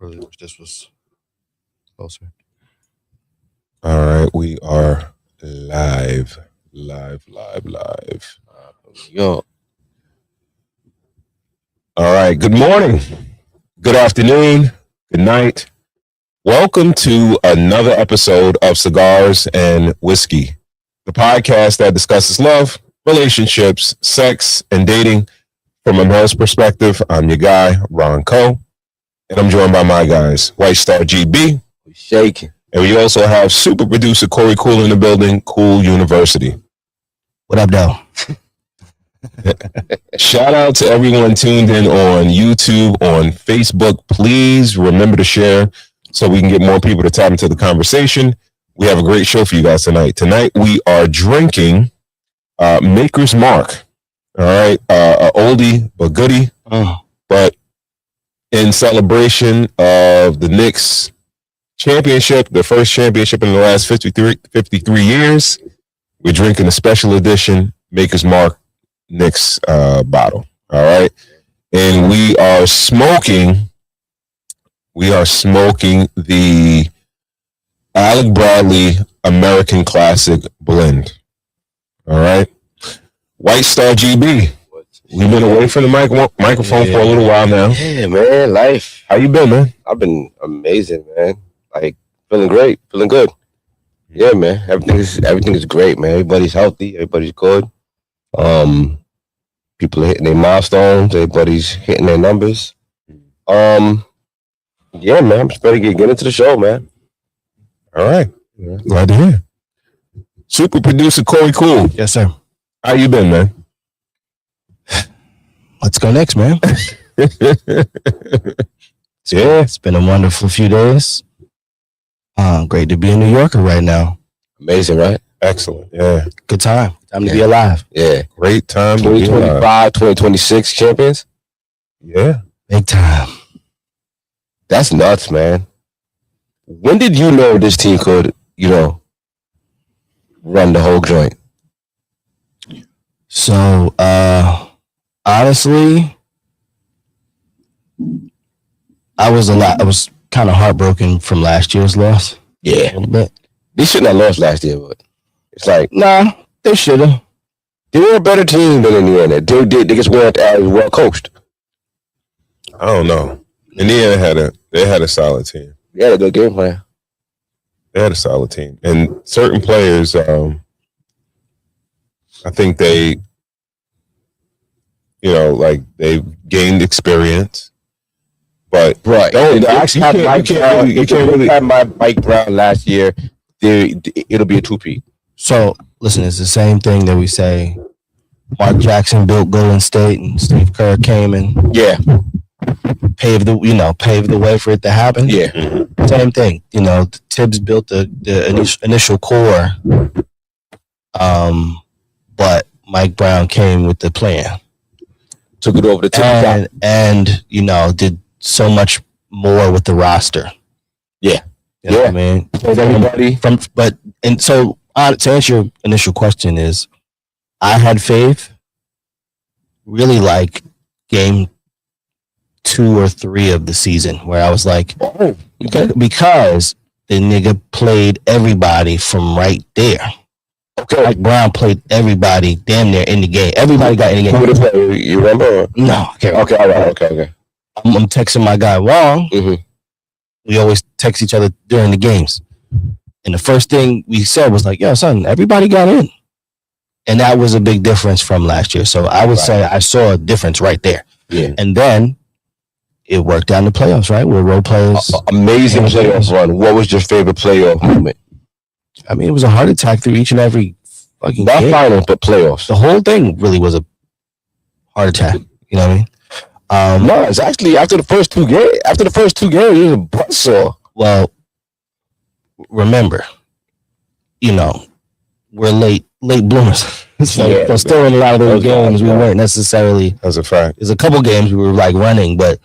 really wish this was closer. All right, we are live. Yo, All right, good morning, good afternoon, good night. Welcome to another episode of Cigars and Whiskey, the podcast that discusses love, relationships, sex, and dating from a male's perspective. I'm your guy, Ron Coe, and I'm joined by my guys, White Star GB. we shaking. And we also have super producer Corey Cool in the building, Cool University. What up, though? Shout out to everyone tuned in on YouTube, on Facebook. Please remember to share so we can get more people to tap into the conversation. We have a great show for you guys tonight. Tonight we are drinking Maker's Mark. All right, a oldie but goodie. But in celebration of the Knicks championship, the first championship in the last 53 years, we're drinking a special edition Maker's Mark Knicks bottle. All right, and we are smoking the Alec Bradley American Classic Blend. All right, White Star GB. We've been away from the microphone for a little while now. Yeah, man, life. How you been, man? I've been amazing, man. Like feeling great, feeling good. Yeah, man. Everything is great, man. Everybody's healthy. Everybody's good. People are hitting their milestones. Everybody's hitting their numbers. Yeah, man. I'm just ready to get into the show, man. All right, glad to hear. Super producer Corey Cool. Yes, sir. How you been, man? Let's go next, man. Yeah. It's been a wonderful few days. Great to be a New Yorker right now. Amazing, right? Excellent. Yeah. Good time. Time to be alive. Yeah. Great time to be alive. 2025, 2026 champions. Yeah. Big time. That's nuts, man. When did you know this team could, run the whole joint? So, honestly, I was kind of heartbroken from last year's loss. Yeah. A little bit. They shouldn't have lost last year, but it's like, Nah, they should have. they were a better team than Indiana. They just weren't as well coached. I don't know. Indiana had a solid team. They had a good game plan. They had a solid team, and certain players. I think they, they've gained experience, but Right. Don't, They actually had Mike Brown. you can't really. Had Mike Brown last year. It'll be a two-peat. So, listen, it's the same thing that we say. Mark Jackson built Golden State, and Steve Kerr came and Yeah. paved the way for it to happen. Yeah. Same thing. Tibbs built the initial core, but Mike Brown came with the plan. Took it over the top. And did so much more with the roster. Yeah. You know what I mean? Everybody. So to answer your initial question is, I had faith really like game 2 or 3 of the season where I was like, Oh, okay. because the nigga played everybody from right there. Okay. Mike Brown played everybody damn near in the game. Everybody got in the Who game. would have played? You remember? No, okay. Okay. All right. Okay. I'm texting my guy Wong. Mm-hmm. We always text each other during the games. And the first thing we said was like, yo, son, everybody got in. And that was a big difference from last year. So I would say I saw a difference right there. Yeah. And then it worked out in the playoffs, right? We're role players. Amazing playoff run. What was your favorite playoff moment? I mean, it was a heart attack through each and every fucking Not game. finals, but playoffs. The whole thing really was a heart attack. You know what I mean? No, it's actually after the first two games. After the first 2 games, it was a buzzsaw. Well, remember, we're late bloomers. So still in a lot of those games, we weren't necessarily. That's a fact. There's a couple games we were like running, but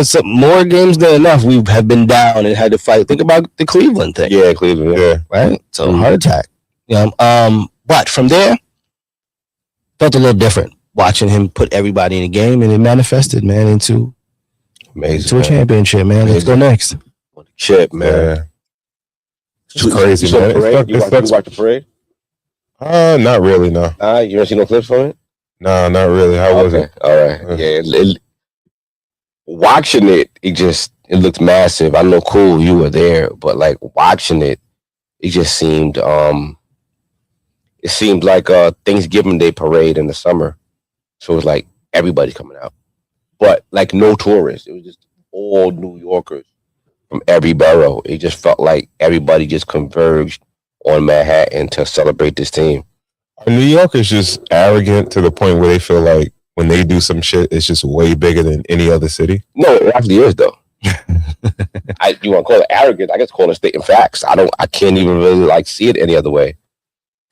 some more games than enough. We have been down and had to fight. Think about the Cleveland thing. Yeah, Cleveland. Yeah. Right. So heart attack. But from there, felt a little different watching him put everybody in the game, and it manifested, man, into Amazing. To a championship, man. Let's go next. Chip, man. Yeah. It's crazy, you man. Parade? You watch the parade? Not really, no. You don't see no clips from it? No, not really. How was it? All right. Yeah. Watching it looked massive. I know, cool, you were there, but like watching it, it just seemed like a Thanksgiving Day parade in the summer. So it was like everybody coming out, but like no tourists. It was just all New Yorkers from every borough. It just felt like everybody just converged on Manhattan to celebrate this team. Are New Yorkers just arrogant to the point where they feel like when they do some shit, it's just way bigger than any other city? No, it actually is though. You want to call it arrogant? I guess call it stating facts. I can't even really like see it any other way.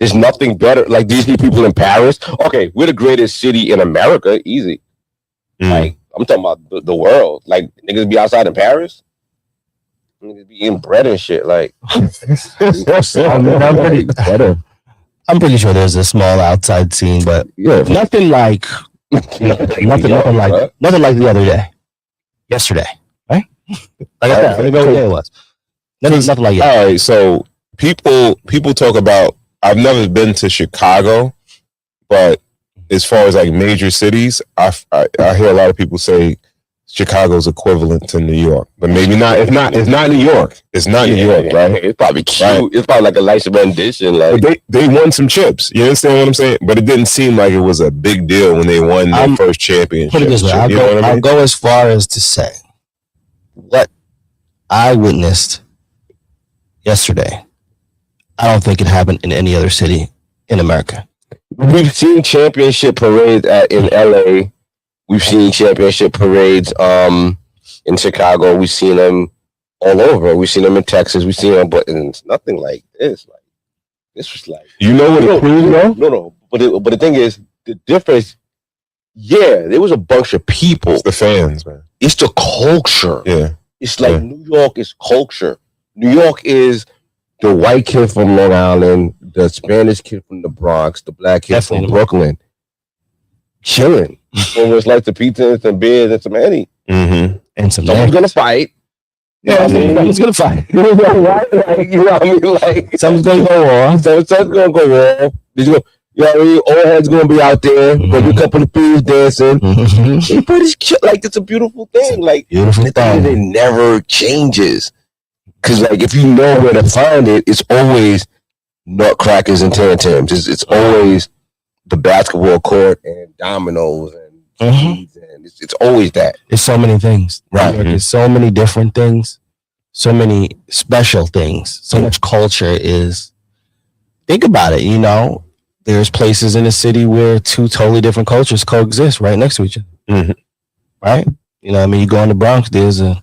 There's nothing better. Like these people in Paris. Okay, we're the greatest city in America. Easy. Like I'm talking about the world. Like niggas be outside in Paris. Niggas be eating bread and shit. Like I'm pretty sure there's a small outside scene, but nothing like nothing like the other day. Yesterday, right? Like I said, I don't know what day it was. Nothing like that. All right, so people talk about. I've never been to Chicago, but as far as like major cities, I hear a lot of people say Chicago's equivalent to New York, but maybe not. It's not New York. It's not New York, right? It's probably cute. Right? It's probably like a nice rendition. Like they won some chips. You understand what I'm saying? But it didn't seem like it was a big deal when they won their first championship. Put it this way, I'll go as far as to say what I witnessed yesterday. I don't think it happened in any other city in America. We've seen championship parades in LA. We've seen championship parades in Chicago. We've seen them all over. We've seen them in Texas. We've seen them, but it's nothing like this. Like this was like what it proves, though? No. But the thing is, the difference. Yeah, there was a bunch of people. It's the fans, man. It's the culture. Yeah, it's like New York is culture. New York is the white kid from Long Island, the Spanish kid from the Bronx, the black kid from Brooklyn, chilling. Over it's like the pizza and some beers and some Henny. Mm-hmm. And some someone's gonna fight. Yeah, someone's gonna fight. You know what I mean? Like something's gonna go wrong. Something's gonna go wrong. You know what I mean? All heads gonna be out there. Gonna be a couple of thieves dancing. But it's like it's a beautiful thing. Like beautiful thing. It never changes. Cause like if you know where to find it, it's always nutcrackers and tantrums. It's always the basketball court and dominoes and and it's always that. It's so many things, right? Mm-hmm. There's so many different things, so many special things, so much culture is. Think about it. You know, there's places in the city where two totally different cultures coexist right next to each other, right? You know, what I mean, you go in the Bronx, there's a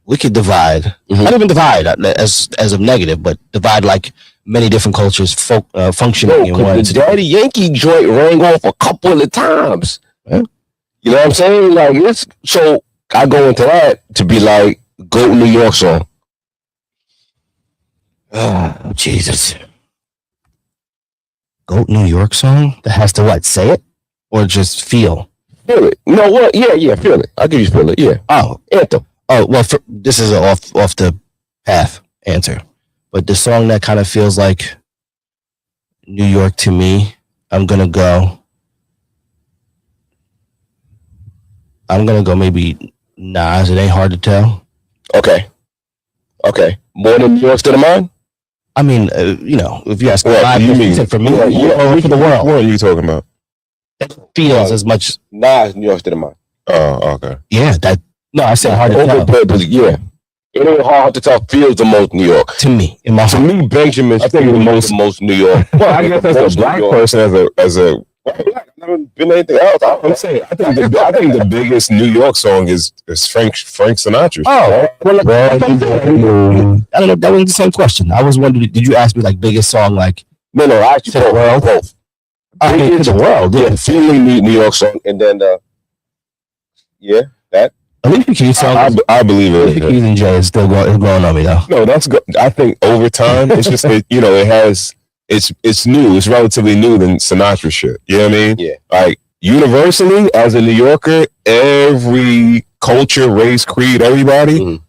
wicked divide. Not even divide as of negative, but divide like many different cultures functioning in one. The Daddy Yankee joint rang off a couple of times. Yeah. You know what I'm saying? Like it's so I go into that to be like GOAT New York song. Oh, Jesus. GOAT New York song that has to what? Say it or just feel? Feel it. No, what? Yeah, feel it. I'll give you feel it. Yeah. Oh, anthem. Oh, well, this is an off the path answer, but the song that kind of feels like New York to me, I'm gonna go maybe Nas. It ain't hard to tell. Okay. More than New York State of Mind? I mean, you know, if you ask me, you mean for me or for the world? What are you talking about? It feels as much. Nas, New York State of Mind. Oh, okay. Yeah, that. No, I said hard to tell. Yeah. It ain't hard to tell. Feels the most New York to me. To me, Benjamin. I think the most New York. Well, I guess as a black person, as a I've never been anything else. I'm saying, I think the biggest New York song is Frank Sinatra. Oh, well, I don't know. That was the same question. I was wondering, did you ask me like biggest song? Like no, I actually the world. Both. Biggest the world. Yeah, feeling New York song, and then that. Alicia Keys song. I believe it. Alicia Keys and Jay is still growing on me though. No, that's good. I think over time, it's just it has. It's new. It's relatively new than Sinatra shit. You know what I mean? Yeah. Like universally, as a New Yorker, every culture, race, creed, everybody. Mhm.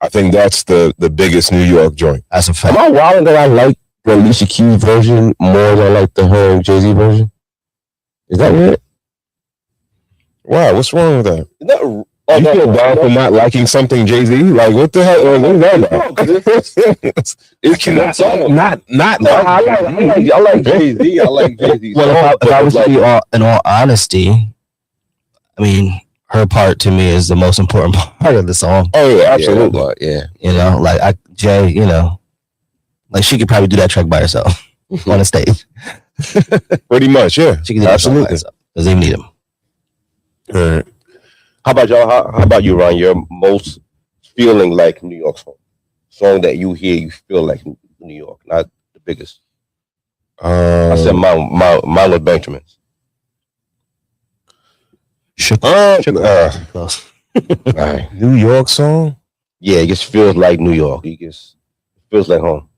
I think that's the biggest New York joint. That's a Am fact. I wild that I like the Alicia Keys version more than I like the her and Jay-Z version? Is that weird? Wow, what's wrong with that? No, You feel bad for not liking something Jay-Z? Like, what the hell? What is that about? It's not song. not No, I like Jay-Z. I like Jay-Z. Well, if I was to be in all honesty, I mean, her part to me is the most important part of the song. Oh yeah, absolutely. Yeah. You know, like Jay, you know, like she could probably do that track by herself on a stage. Pretty much, yeah. She could do that track by Absolutely. herself because they need him. All right. How about y'all? How about you, Ron? Your most feeling like New York song that you hear, you feel like New York, not the biggest. I said mine was Benjamin's. Close. All right. New York song. Yeah, it just feels like New York. It just feels like home.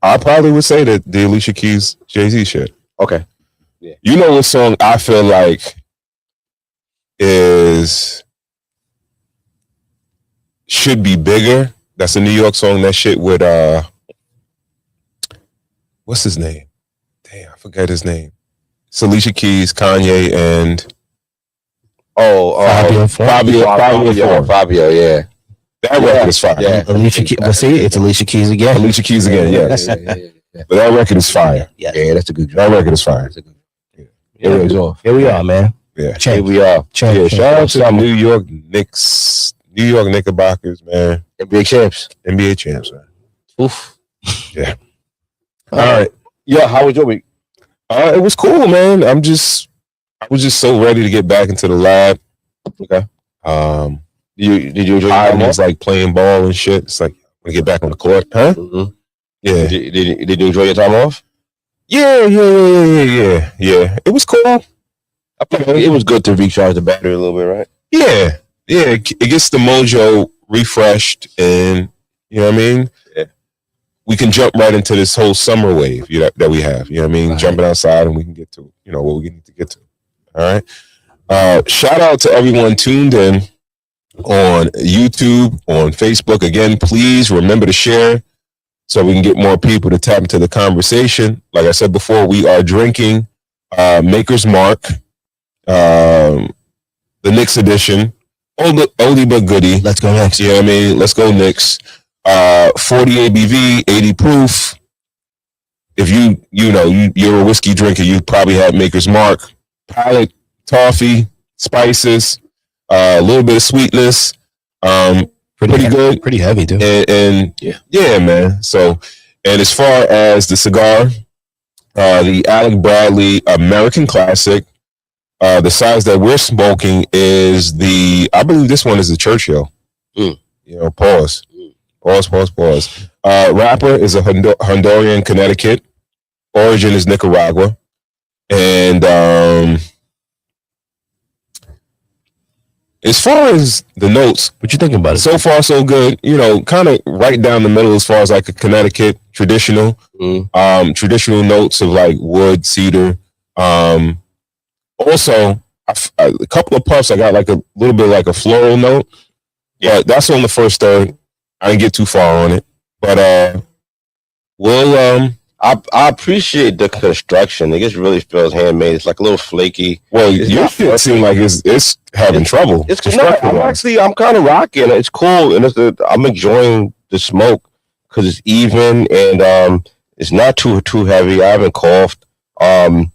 I probably would say that the Alicia Keys Jay-Z shit. Okay. You know what song I feel like should be bigger? That's a New York song. That shit with what's his name? Damn, I forgot his name. It's Alicia Keys, Kanye, and Fabio, yeah. That record is fire. Yeah. Alicia Keys. But see, it's Alicia Keys again. Alicia Keys again, yes. Yeah. But that record is fire. Yeah, that's a good That record is fire. Here we are, man. Yeah. Here we are. Yeah, shout out to the New York Knickerbockers, man. NBA champs. NBA champs, man. Oof. Yeah. All right. Yeah, how was your week? It was cool, man. I was just so ready to get back into the lab. Okay. Did you enjoy your I time off? was like playing ball and shit. It's like when I get back on the court, huh? Mm-hmm. Yeah. Did you enjoy your time off? Yeah. It was cool. I think it was good to recharge the battery a little bit, right? Yeah. It gets the mojo refreshed, and you know what I mean? Yeah. We can jump right into this whole summer wave that we have. You know what I mean? Right. Jumping outside, and we can get to, you know, what we need to get to. All right. Shout out to everyone tuned in on YouTube, on Facebook. Again, please remember to share so we can get more people to tap into the conversation. Like I said before, we are drinking Maker's Mark, the Knicks edition, oldie but goodie. Let's go next. You know what I mean? Let's go Knicks. 40 ABV, 80 proof. If you're a whiskey drinker, you probably have Maker's Mark. Palate, toffee, spices, a little bit of sweetness. Pretty good. Pretty heavy, too. And yeah, man. So, and as far as the cigar, the Alec Bradley American Classic, the size that we're smoking is I believe this one is the Churchill. You know, pause. Wrapper is a Honduran, Connecticut. Origin is Nicaragua. And as far as the notes, What you thinking about it? so far so good. You know, kind of right down the middle as far as like a Connecticut traditional. Traditional notes of like wood, cedar. Also, a couple of puffs, I got like a little bit like a floral note. But that's on the first third. I didn't get too far on it. But I appreciate the construction. It just really feels handmade. It's like a little flaky. well, It's your not shit seem like it's having trouble. It's no, construction-wise. I'm kind of rocking. It's cool, and I'm enjoying the smoke because it's even and it's not too heavy. I haven't coughed. I'm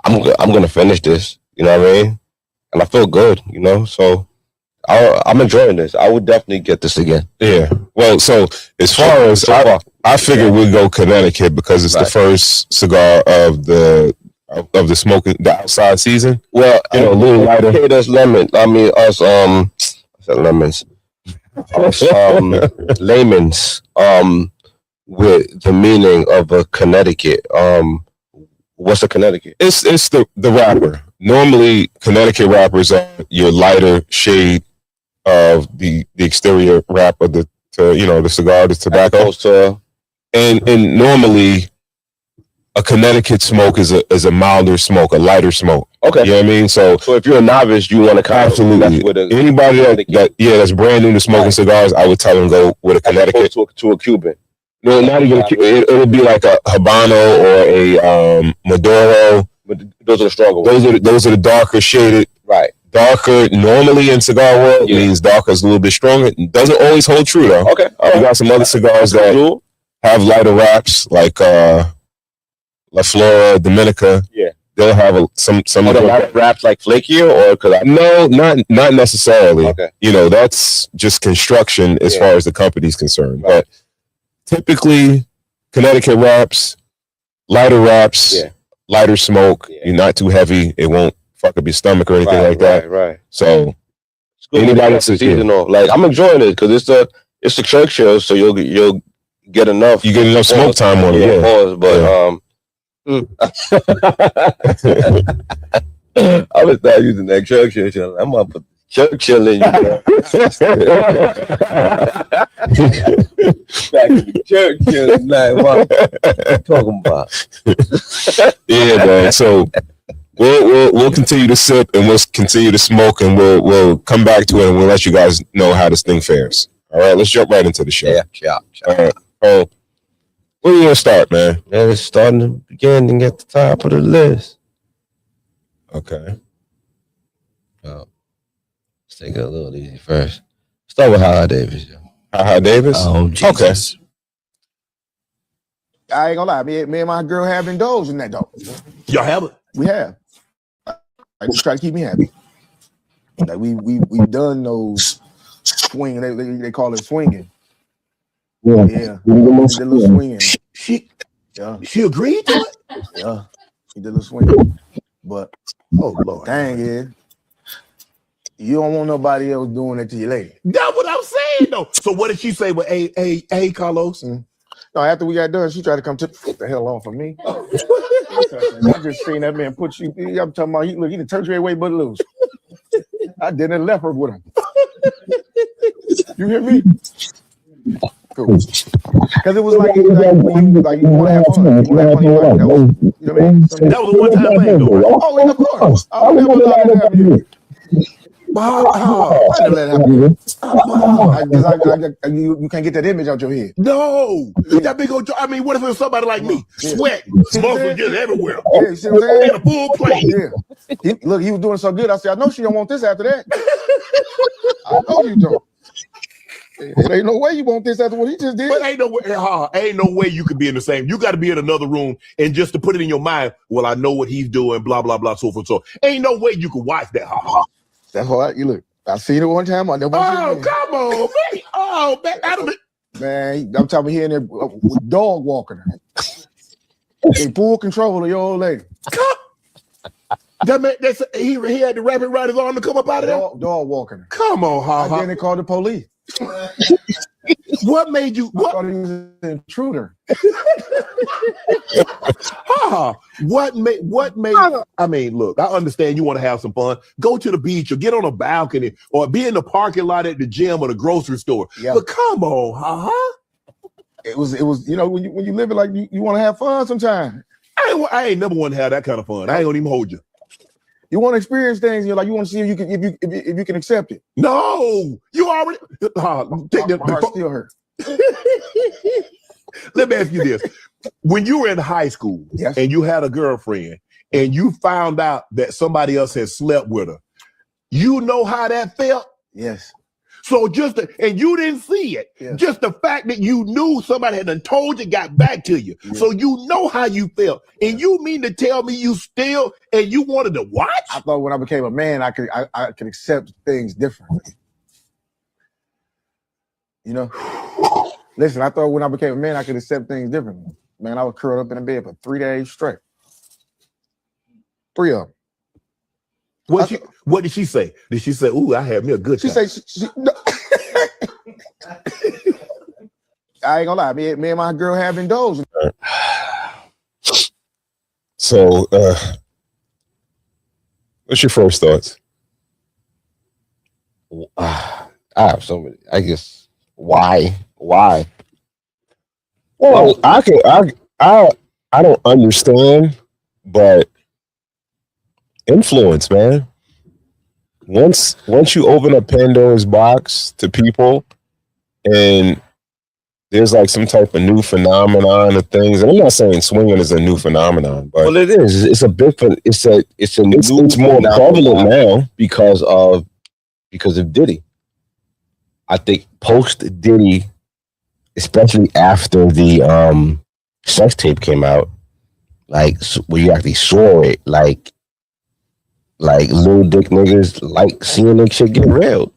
gonna finish this. You know what I mean? And I feel good. You know, so I'm enjoying this. I would definitely get this again. Yeah. Well, so as far as I figured we'd go Connecticut because it's the first cigar of the smoking the outside season. Well, You know, a little lighter. Okay, there's lemon. I mean, us I said lemons. Us layman's with the meaning of a Connecticut. What's a Connecticut? It's the wrapper. Normally, Connecticut wrappers are your lighter shade of the exterior wrap of the cigar, the tobacco. Opposed to And normally a Connecticut smoke is a milder smoke, a lighter smoke. Okay. You know what I mean? So if you're a novice, you want to kind absolutely. Anybody that's brand new to smoking cigars, I would tell them go with a Connecticut to a Cuban. No, not even. It'll be like a Habano or a Maduro. But those are the stronger ones. Those are the darker shaded. Right. Darker normally in cigar world means darker is a little bit stronger. It doesn't always hold true though. Okay. You got some other cigars that have lighter wraps like La Flora, Dominica. Yeah. They'll have some wraps like flakier or no, not necessarily. Okay. You know, that's just construction as far as the company's concerned. Right. But typically Connecticut wraps, lighter wraps, lighter smoke. You're not too heavy. It won't fuck up your stomach or anything like that. Right. So anybody that's seasonal, like I'm enjoying it because it's a Churchill, so you'll get enough. You get enough smoke time on it. Yeah. But I would start using that Churchill. I'm gonna put Churchill in you. Back to Churchill tonight. What I'm talking about? Yeah, man. So we'll continue to sip and we'll continue to smoke and we'll come back to it and we'll let you guys know how this thing fares. All right, let's jump right into the show. Yeah. All right. So, where you gonna start, man? Man, it's starting to begin and get the top of the list. Okay. Let's take it a little easy first. Start with Ha Davis. Ha Davis? Oh, Jesus. Okay. I ain't gonna lie, me and my girl have indulged in that though. Y'all have it? We have. I just try to keep me happy. Like we've done those swing. They call it swinging. Yeah. He did a little swinging. She agreed to it? Yeah. He did a little swinging. But Lord, dang it. You don't want nobody else doing it to your lady. That's what I'm saying though. So what did she say with hey Carlos? No, after we got done, she tried to come get the hell off of me. I just seen that man put you. I'm talking about he done turned you away but lose. I didn't left her with him. You hear me? Cool. Because it was like you want to have fun. You want to have fun. You know what I mean? That was a one-time thing though, right? Oh, yeah, of course. I would never let that happen to you. I never let it happen to you. You can't get that image out your head. No, that big old. I mean, what if it was somebody like me, sweating, smoking just everywhere, Yeah, you see what I'm saying? in a full plate? Yeah. He was doing so good. I said, I know she don't want this after that. I know you don't. It ain't no way you want this after what he just did. But ain't no way you could be in the same. You got to be in another room and just to put it in your mind. Well, I know what he's doing. Blah blah blah. So forth. So ain't no way you could watch that. That's why you look. I seen it one time. I never. Come on, man. Oh, man. I'm talking here and there with dog walking her. In full control of your old lady. That man, he had to wrap it around his arm to come up out of there. Dog walking her. Come on, Then they called the police. What made you? I thought he was an intruder. What made? I mean, look, I understand you want to have some fun. Go to the beach or get on a balcony or be in the parking lot at the gym or the grocery store. Yeah. But come on, It was. You know, when you live it like you want to have fun sometimes. I ain't never want to have that kind of fun. I ain't gonna even hold you. You want to experience things. You want to see if you can accept it. No, you already. My heart still hurt. Let me ask you this: when you were in high school and you had a girlfriend and you found out that somebody else had slept with her, you know how that felt? Yes. So and you didn't see it. Yes. Just the fact that you knew somebody had done told you, got back to you. Yes. So you know how you felt. And you mean to tell me you still and you wanted to watch? I thought when I became a man, I could accept things differently. You know? Listen, I thought when I became a man, I could accept things differently. Man, I was curled up in a bed for 3 days straight. 3 of them. What did she say? Did she say, "Ooh, I had me a good time"? She say, no. I ain't gonna lie, me and my girl have indulged. So, what's your first thoughts? I have so many. I guess why? Well, I don't understand, but influence, man. Once you open up Pandora's box to people and there's like some type of new phenomenon of things, and I'm not saying swinging is a new phenomenon, but Well, it is. It's a big. It's more prevalent now because of Diddy. I think post Diddy, especially after the sex tape came out, like where you actually saw it, like little dick niggas like seeing that shit get railed.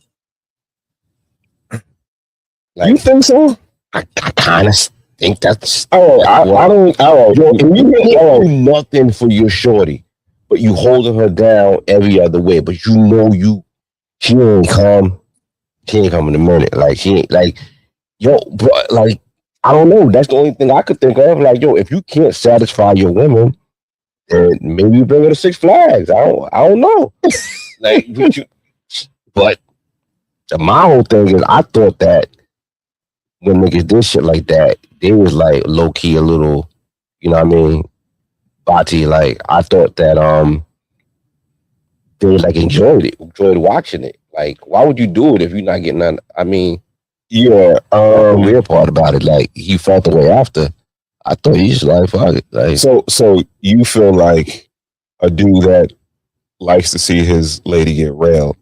Like, you think so? I kind of think that's all right. I don't. All right. Yo, if you can't do nothing for your shorty, but you holding her down every other way, but you know she ain't come in a minute. Like she ain't like, yo, bro, like I don't know. That's the only thing I could think of. Like, yo, if you can't satisfy your women, then maybe you bring her to Six Flags. I don't know. Like, but my whole thing is, I thought that when niggas did shit like that, they was like low key a little, you know what I mean, body. Like, I thought that they like enjoyed watching it. Like, why would you do it if you're not getting none? I mean, yeah. The weird part about it, like, he felt the way after. I thought he just like fuck it. Like, so you feel like a dude that likes to see his lady get railed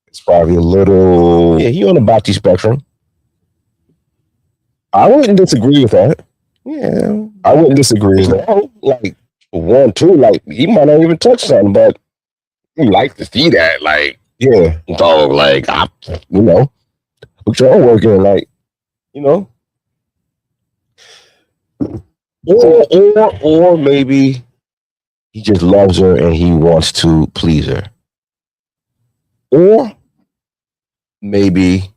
is probably a little. Yeah, he on the body spectrum. I wouldn't disagree with that. Yeah, I wouldn't disagree with that. Like, 1, 2, like, he might not even touch something, but he likes to see that. Like, yeah, dog, like, you know, put your own work in, like, you know. Or maybe he just loves her and he wants to please her. Or maybe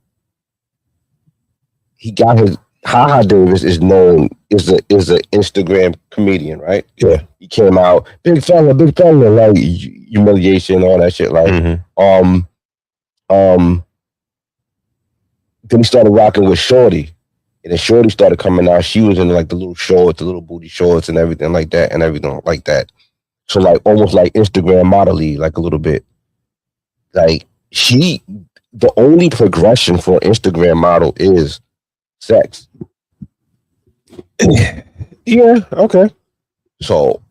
he got his Haha Davis is known is an Instagram comedian, right? Yeah. He came out, big fella, like humiliation, all that shit. Like, then he started rocking with Shorty. And then Shorty started coming out. She was in like the little shorts, the little booty shorts and everything like that. So like almost like Instagram model-y, like a little bit. Like the only progression for an Instagram model is sex. Yeah, okay. So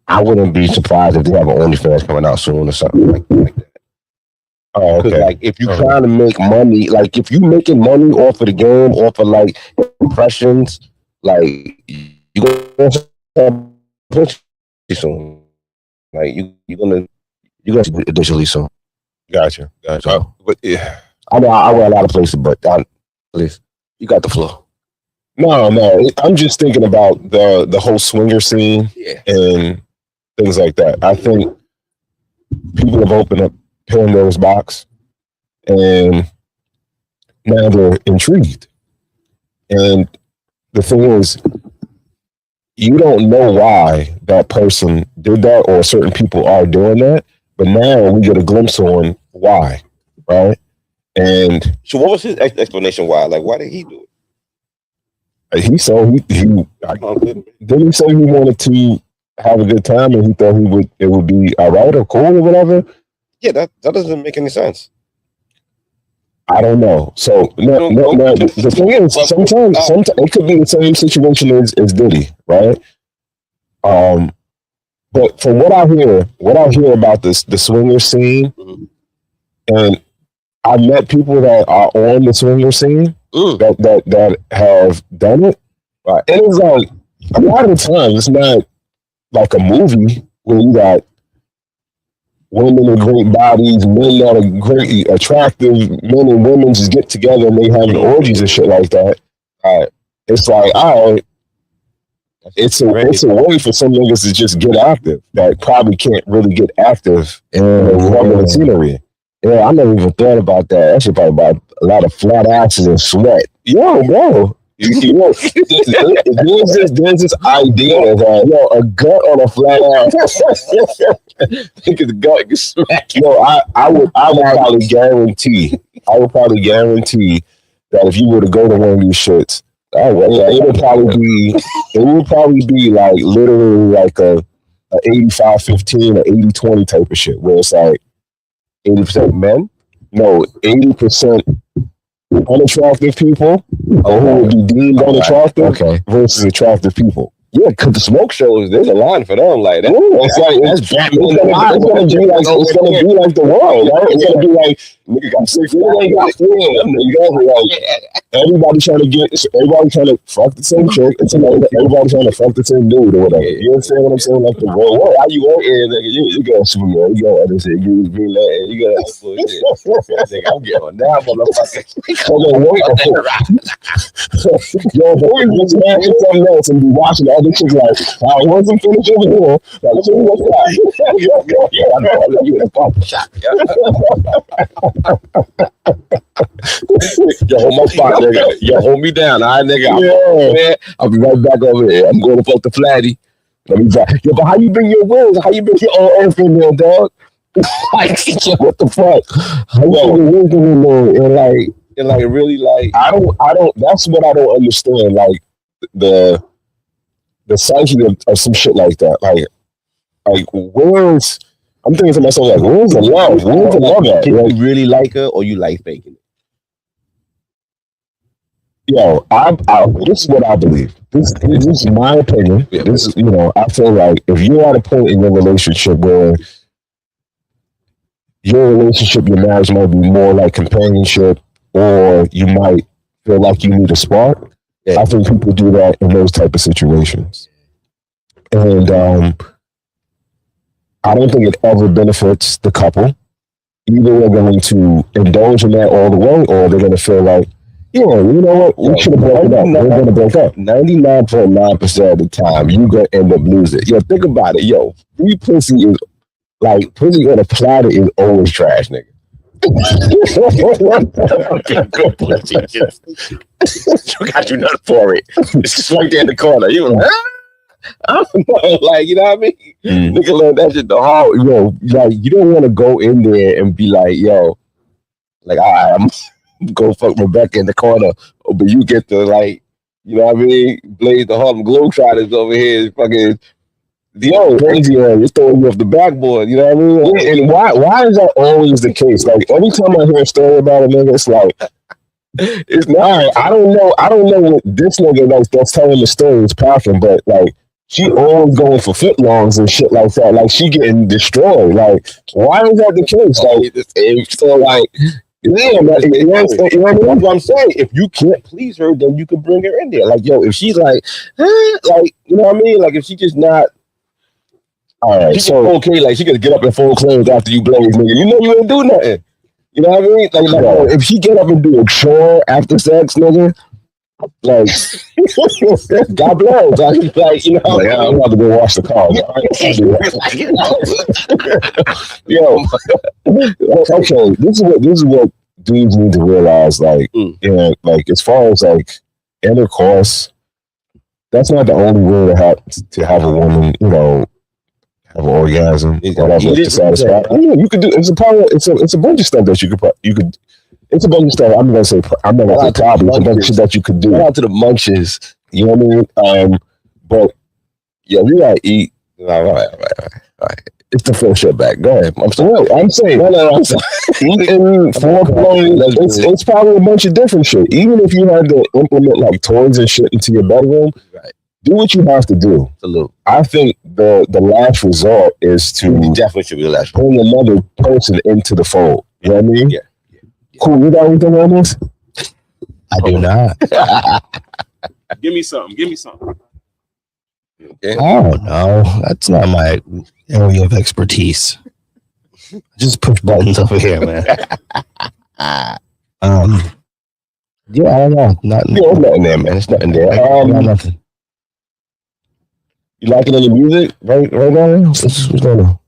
I wouldn't be surprised if they have an OnlyFans coming out soon or something like that. Oh, okay. Like, if you're trying to make money, like if you making money off of the game, off of like impressions, like you're gonna start pushing soon. Like you're gonna additionally soon. Gotcha. But yeah, I know I wear a lot of places, but please, you got the flow. No. I'm just thinking about the whole swinger scene and things like that. I think people have opened up Pandora's box, and now they're intrigued. And the thing is, you don't know why that person did that, or certain people are doing that, but now we get a glimpse on why, right? And so, what was his explanation? Why? Like, why did he do it? He didn't he say he wanted to have a good time, and he thought it would be all right or cool or whatever. Yeah, that doesn't make any sense. I don't know. So no. The thing is, sometimes it could be the same situation as Diddy, right? But from what I hear about the swinger scene, and I met people that are on the swinger scene that have done it, right? And it's like a lot of the time it's not like a movie where you got women with great bodies, men that are great, attractive, men and women just get together and they having orgies and shit like that. It's like, all right, it's a way for some niggas to just get active that probably can't really get active in regular scenery. Yeah, I never even thought about that. That shit probably about a lot of flat asses and sweat. Yo, bro. There's this idea that a gut on a flat ass. Think of the gut can smack you. I would probably guarantee that if you were to go to one of these shits Oh, well, it would probably be like literally like a 85-15 or 80-20 type of shit where it's like 80% men. no 80% unattractive people or who would be deemed unattractive versus attractive people. Yeah, because the smoke shows, there's a line for them. Like that. It's like it's gonna be like the world, right? It's gonna be like nigga got 6 ain't got 4. Everybody trying to fuck the same chick. Everybody trying to fuck the same dude or whatever. You know what I'm saying? Like the world. How you want it, nigga? You go Superman. You go other shit. You green light. You go that bullshit. I'm getting on that motherfucker. Yo, boy, this man is something else and be watching the other chicks like, I wasn't finished over here. Like, let's see what's that. I know. You in a pump shot. Yo, hold my spot, nigga. Yo, hold me down, all right, nigga. I'll be right back over here. I'm going to fuck the flatty. Let me back. Yo, but how you bring your wings? How you bring your own earth in there, dog? Like, what the fuck? How you bring your wings in there and like really like? I don't. That's what I don't understand. Like the psyche of some shit like that. Like where's? I'm thinking to myself like, where's the love? Where's the love at? Did you really like her or you like faking it? Yo, this is what I believe. This is my opinion. This is, I feel like if you're at a point in your relationship where your marriage might be more like companionship, or you might feel like you need a spark. Yeah. I think people do that in those type of situations. And I don't think it ever benefits the couple. Either they're going to indulge in that all the way, or they're going to feel like, yeah, you know what? We should have broken up. We're going to break up. 99.9% of the time, you're going to end up losing. Yo, think about it. Yo, free pussy is like pussy on a platter is always trash, nigga. Good pussy. You got you nothing for it. It's just right there in the corner. You like, I don't know, like, you know what I mean? Nigga learn that shit the hard. Yo, like, you don't want to go in there and be like, yo, like, all right, I'm go fuck Rebecca in the corner, but you get to, like, you know what I mean? Blaze the Harlem Globetrotters over here, fucking, crazy on you, throwing you off the backboard, you know what I mean? Yeah, and why is that always the case? Like, every time I hear a story about a nigga, it's like, it's not. I don't know what this nigga that's telling the story is packing, but like, she always going for footlongs and shit like that. Like, she getting destroyed. Like, why is that the case? Like, so like, yeah, but you know what I'm saying? If you can't please her, then you can bring her in there. Like, yo, if she's like, like, you know what I mean? Like, if she just not, all right, so okay, like she could get up and fold clothes after you blaze, nigga. You know you ain't do nothing. You know what I mean? Like if she get up and do a chore after sex, nigga, like, God bless. Like, you know, like, I'm about to go wash the car. Yo, okay, this is what dudes need to realize. Like, like as far as like intercourse, that's not the only way to have a woman, have an orgasm. Whatever to satisfy. You could do. It's a bunch of stuff that you could. It's a bunch of stuff. I'm not gonna say probably. It's a bunch of shit that you could do. Shout out to the munches. You know what I mean? But yeah, we gotta eat. All right. It's the full shit back. Go ahead. I'm saying. I'm saying. Eating, foreplay. It's probably a bunch of different shit. Even if you had to implement like toys and shit into your bedroom, right? Do what you have to do. Salute. I think the last resort is to definitely should be the last. Bring another person into the fold. You know what I mean? Yeah. Cool. You got anything on this? I do not. Give me something. Okay. Oh no, that's not my area of expertise. Just push buttons over here, man. Yeah, I don't know. Nothing there, man. It's nothing there. Nothing. You liking any music right now? What's going on?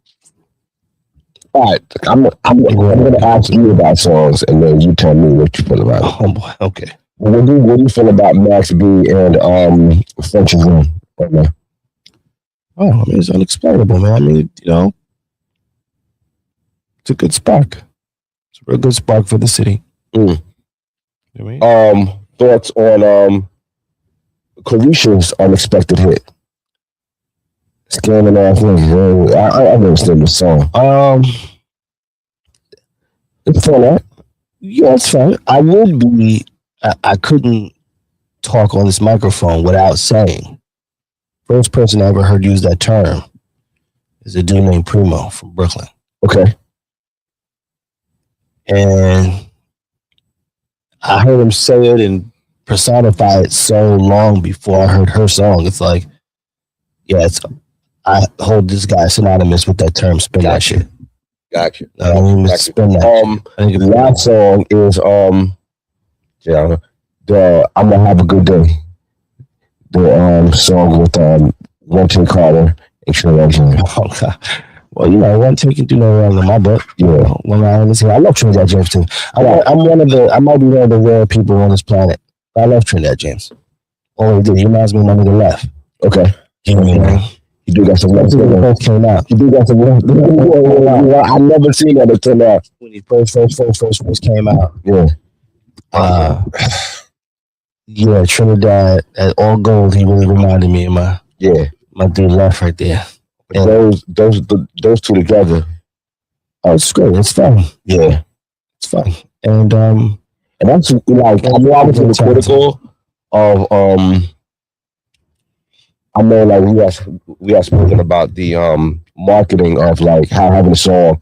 All right, I'm gonna ask you about songs, and then you tell me what you feel about it. Oh boy, okay. What do you feel about Max B and French's Room right now? Oh, I mean, it's unexplainable, man. I mean, it's a good spark. It's a real good spark for the city. Thoughts on Carisha's unexpected hit. Scamming ass niggas. I understand the song. It's fun, right? Yeah, it's fine. I couldn't talk on this microphone without saying, first person I ever heard use that term is a dude named Primo from Brooklyn. Okay. And I heard him say it and personify it so long before I heard her song. It's like, yeah, I hold this guy synonymous with that term, spin that shit. Gotcha. I mean, spin that shit. I think The last song is I'm Gonna Have a Good Day. The song with One Take Carter and Trinidad. Oh, God. Well, you know, one take can do no wrong in my book. Yeah. When I love Trinidad James too. I might be one of the rare people on this planet. I love Trinidad James. Oh, he did. He reminds me of my nigga Left. Okay. You do got some love. When he first came out. You do got some love. I never seen that until now. When he first came out. Yeah. Yeah, Trinidad at all gold. He really reminded me of my dude Left right there. And those two together. Oh, it's great. It's fun. Yeah. It's fun. And that's like I know I was really critical of I know like we have spoken about the marketing of like how having a song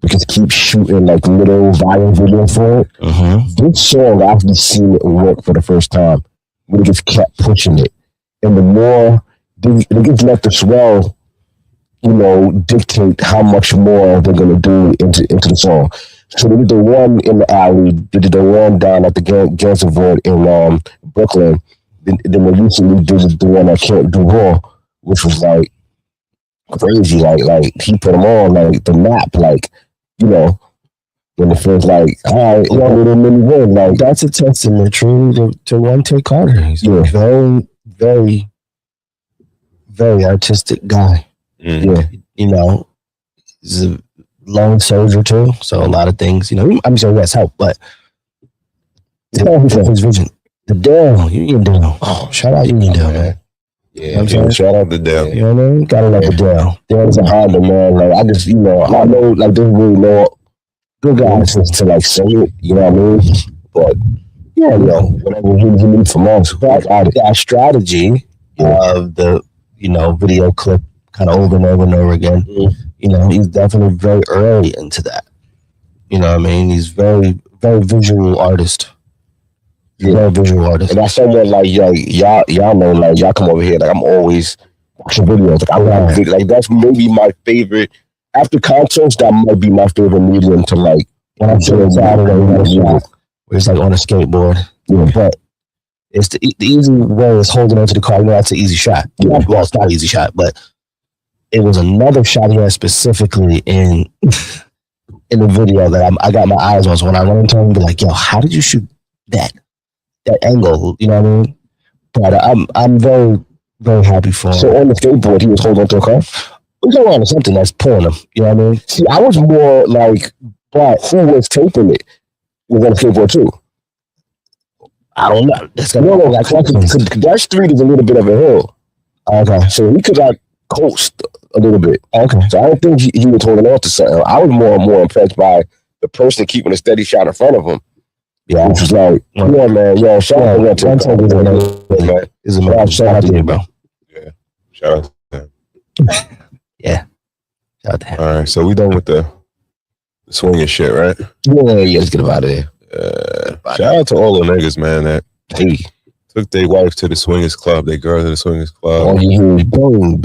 because keep shooting like little viral video for it. Mm-hmm. This song I've actually seen it work for the first time. We just kept pushing it. And the more they just let the swell, you know, dictate how much more they're gonna do into the song. So they did the one in the alley, they did the one down at the Gansevoort in Brooklyn. Then they recently did the one at Can't Do Raw, which was like crazy. Like he put them on like the map, like, you know, when it feels like, all right, little mini win. Like that's a testament truly to One Take Carter. He's a very, very, very artistic guy. Yeah. You know, he's a lone soldier too. So a lot of things, you know, I'm sure he has help, but his vision. The Dell, Union Dell. Oh, shout out Union Dell, man. Yeah, shout out to Dell. You know what I mean? Gotta love the Dell. Dell's a Honda, man. Like I just, you know, I know like there's really no good guys to like say it, you know what I mean? But yeah, you know, whatever he needs from us. That strategy of the, you know, video clip kind of over and over and over again. Mm-hmm. You know, he's definitely very early into that. You know what I mean? He's very, very visual artist. Yeah. Very visual artist. And that's someone like y'all know, like y'all come over here, like I'm always watching videos. Like I love videos. Like that's maybe my favorite. After concerts, that might be my favorite medium to like when I'm sitting Saturday where it's like on a skateboard. Yeah. But it's the easy way is holding onto the car. You know, that's an easy shot. Yeah. Well, it's not an easy shot, but it was another shot he had specifically in the video that I got my eyes on. So when I went into him and be like, yo, how did you shoot that angle? You know what I mean? But I'm very, very happy for him. So on the skateboard, he was holding onto a car? He was holding on to something that's pulling him. You know what I mean? See, I was more like, but who was taping it was on the skateboard too? I don't know. That's no, like that street is a little bit of a hill. Okay. So he could like coast a little bit. Okay. So I don't think he was holding on to something. I was more impressed by the person keeping a steady shot in front of him. Yeah. Which was like, yeah, man, yo, shout out to man. Is a man. Shout out to you, bro. Yeah. Shout out to him. Yeah. Shout out to him. All right. So we done with the swinging shit, right? Yeah, let's get him out of there. Shout out to all the niggas, man, that took their wife to the swingers club, their girl to the swingers club. Oh, you boom.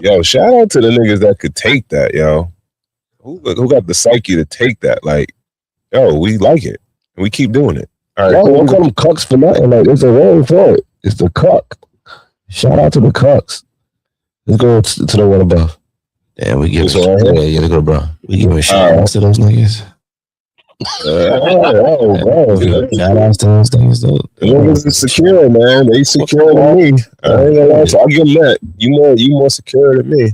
Yo, shout out to the niggas that could take that, yo. Who got the psyche to take that? Like, yo, we like it. And we keep doing it. All right. Yo, don't call them cucks for nothing. Like, it's a word for it. It's the cuck. Shout out to the cucks. Let's go to the one above. Yeah, we give it. Yeah, let's go, bro. We give a shout out to those niggas. Shout out to those things, though. Niggas is secure, man. They secure than me. I ain't gonna lie. So I'll give them that. You more secure than me.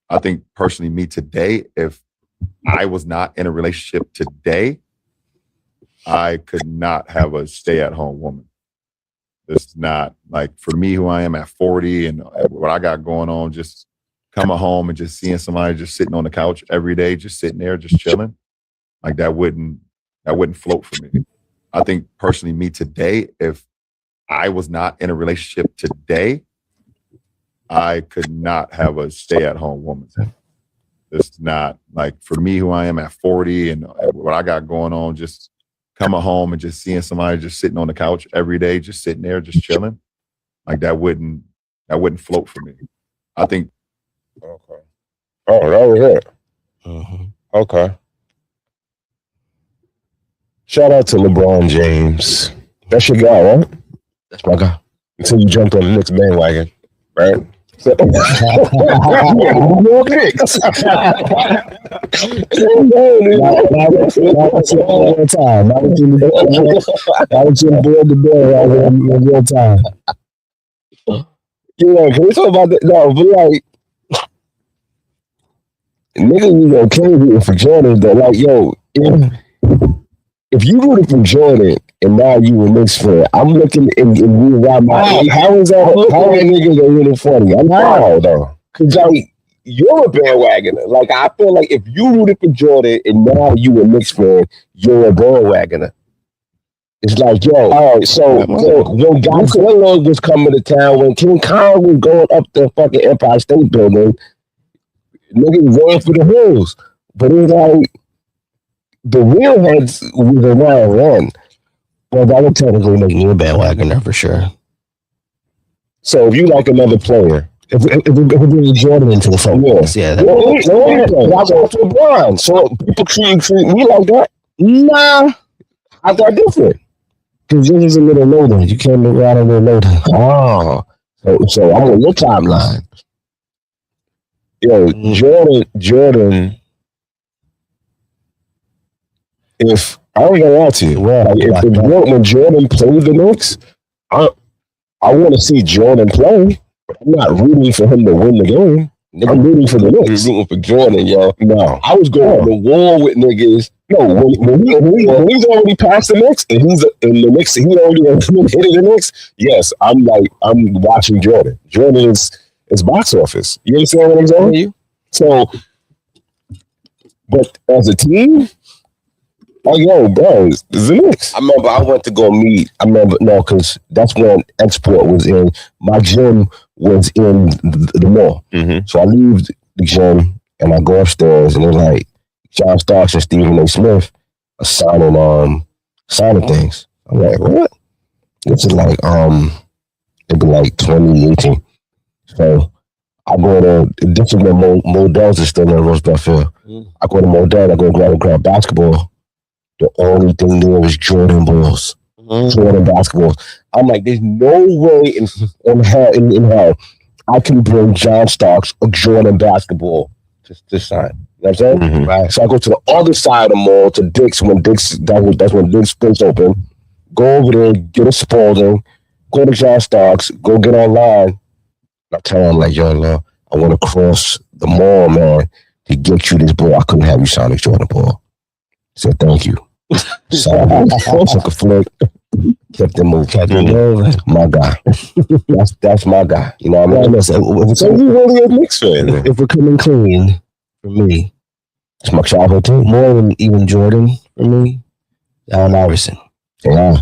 I think personally, me today, if I was not in a relationship today, I could not have a stay-at-home woman. It's not like for me, who I am at 40 and what I got going on. Just coming home and just seeing somebody just sitting on the couch every day, just sitting there, just chilling. Like that wouldn't float for me. I think personally, me today, if I was not in a relationship today, I could not have a stay-at-home woman. It's not like for me, who I am at 40 and what I got going on, just coming home and just seeing somebody just sitting on the couch every day, just sitting there, just chilling. Like that wouldn't float for me. I think. Okay. Oh, that was it. Mm-hmm. Okay. Shout out to LeBron James. That's your guy, right? That's my guy. Until you jumped on the Knicks bandwagon, right? So, Real time. I was in the bill in real time. Yeah, can we talk about that? No, but like, niggas was okay rooting for Jordan, though. Like, yo, if you rooted for Jordan and now you a Knicks fan, I'm looking and rewind my. How is that? How are niggas are really funny? I'm proud though, cause like you're a bandwagoner. Like I feel like if you rooted for Jordan and now you a Knicks fan, you're a bandwagoner. It's like, yo, all right, so when Godzilla was coming to town, when King Kong was going up the fucking Empire State Building, niggas ran for the hills. But it's like, the real heads was around then. Well, that would technically make me a bandwagoner for sure. So if you like another player, If we bring Jordan into the focus, yeah. I want LeBron. So people treat me like that. Nah, I got different. because this is a little loader. You can't look around a little loader. Oh, so I'm on your timeline. Yo, Jordan. If I ain't gonna lie to you, when Jordan played the Knicks, I want to see Jordan play. But I'm not rooting for him to win the game. I'm rooting for the Knicks. You're rooting for Jordan, yo. No, I was going to war with niggas. No, when he's already past the Knicks and he's in the Knicks, he already hit the Knicks. Yes, I'm watching Jordan. Jordan is box office. You understand what I'm saying? So, but as a team. Oh, yo, bro, it's the Knicks. I remember I went to go meet. Because that's when Export was in. My gym was in the mall. Mm-hmm. So I leave the gym and I go upstairs and they're like, John Starks and Stephen A. Smith are signing things. I'm like, what? This is like, it'd be like 2018. So I go to, this is when Modell's is still in Roosevelt Field. I go to Modell, I go grab basketball. The only thing there was Jordan balls, Jordan basketballs. I'm like, there's no way in hell I can bring John Starks a Jordan basketball to sign. You know what I'm saying? Mm-hmm. Right. So I go to the other side of the mall to Dick's that's when Dick's place open. Go over there, get a Spalding, go to John Starks, go get online. I tell him like, yo, I want to cross the mall, man, to get you this ball. I couldn't have you sign a Jordan ball. I said, thank you. So took a flick, kept it moving. My guy. That's my guy. You know what I mean? So you really a Knicks fan? If we're coming clean, for me, it's my childhood team. More than even Jordan, for me, Allen Iverson. Yeah.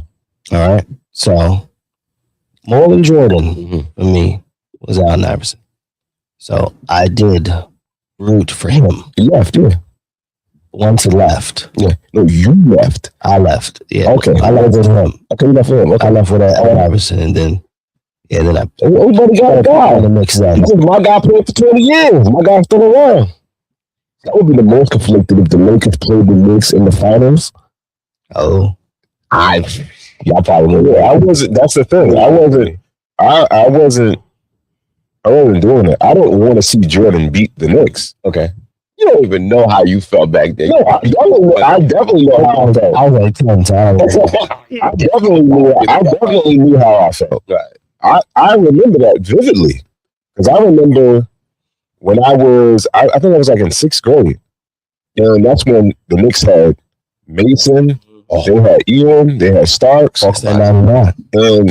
All right. So, more than Jordan, for me, was Allen Iverson. So, I did root for him. He left, yeah. Once he left. Yeah. No, you left. I left. Yeah. Okay. I left with him. Okay, you left with him. Okay. I left with Allen Iverson and then everybody got a guy. The mix that. My guy played for 20 years. My guy's still around. That would be the most conflicted if the Lakers played the Knicks in the finals. Oh. Y'all probably know. Yeah, I wasn't. That's the thing. I wasn't doing it. I don't want to see Jordan beat the Knicks. Okay. You don't even know how you felt back then. No, I definitely know how I felt. I was like 10 times. I definitely knew how I felt. Right. I remember that vividly. Because I remember when I think I was like in 6th grade. And that's when the Knicks had Mason, They had Ian, they had Starks, and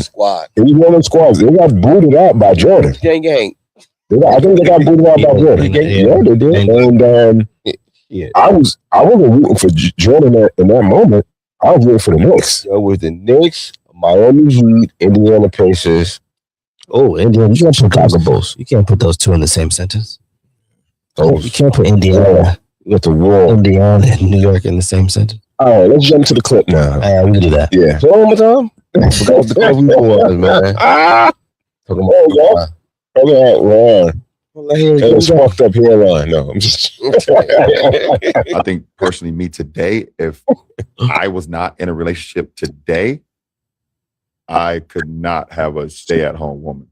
Squad. it was one of those squads. They got booted out by Jordan. Gang. I think they got booted out by Jordan. Yeah, they did. And I wasn't rooting for Jordan in that moment. I was rooting for the Knicks. Yo, with the Knicks, Miami Heat, Indiana Pacers. Oh, Indiana! You can't put Chicago Bulls. You can't put those two in the same sentence. You can't put Indiana. You got the war. Indiana and New York in the same sentence. All right, let's jump to the clip now. We can do that. Yeah. So one more time. I forgot what the clip was, man. Talking about Okay, Ron. It was fucked up hairline. No, I'm just. I think personally, me today, if I was not in a relationship today, I could not have a stay-at-home woman.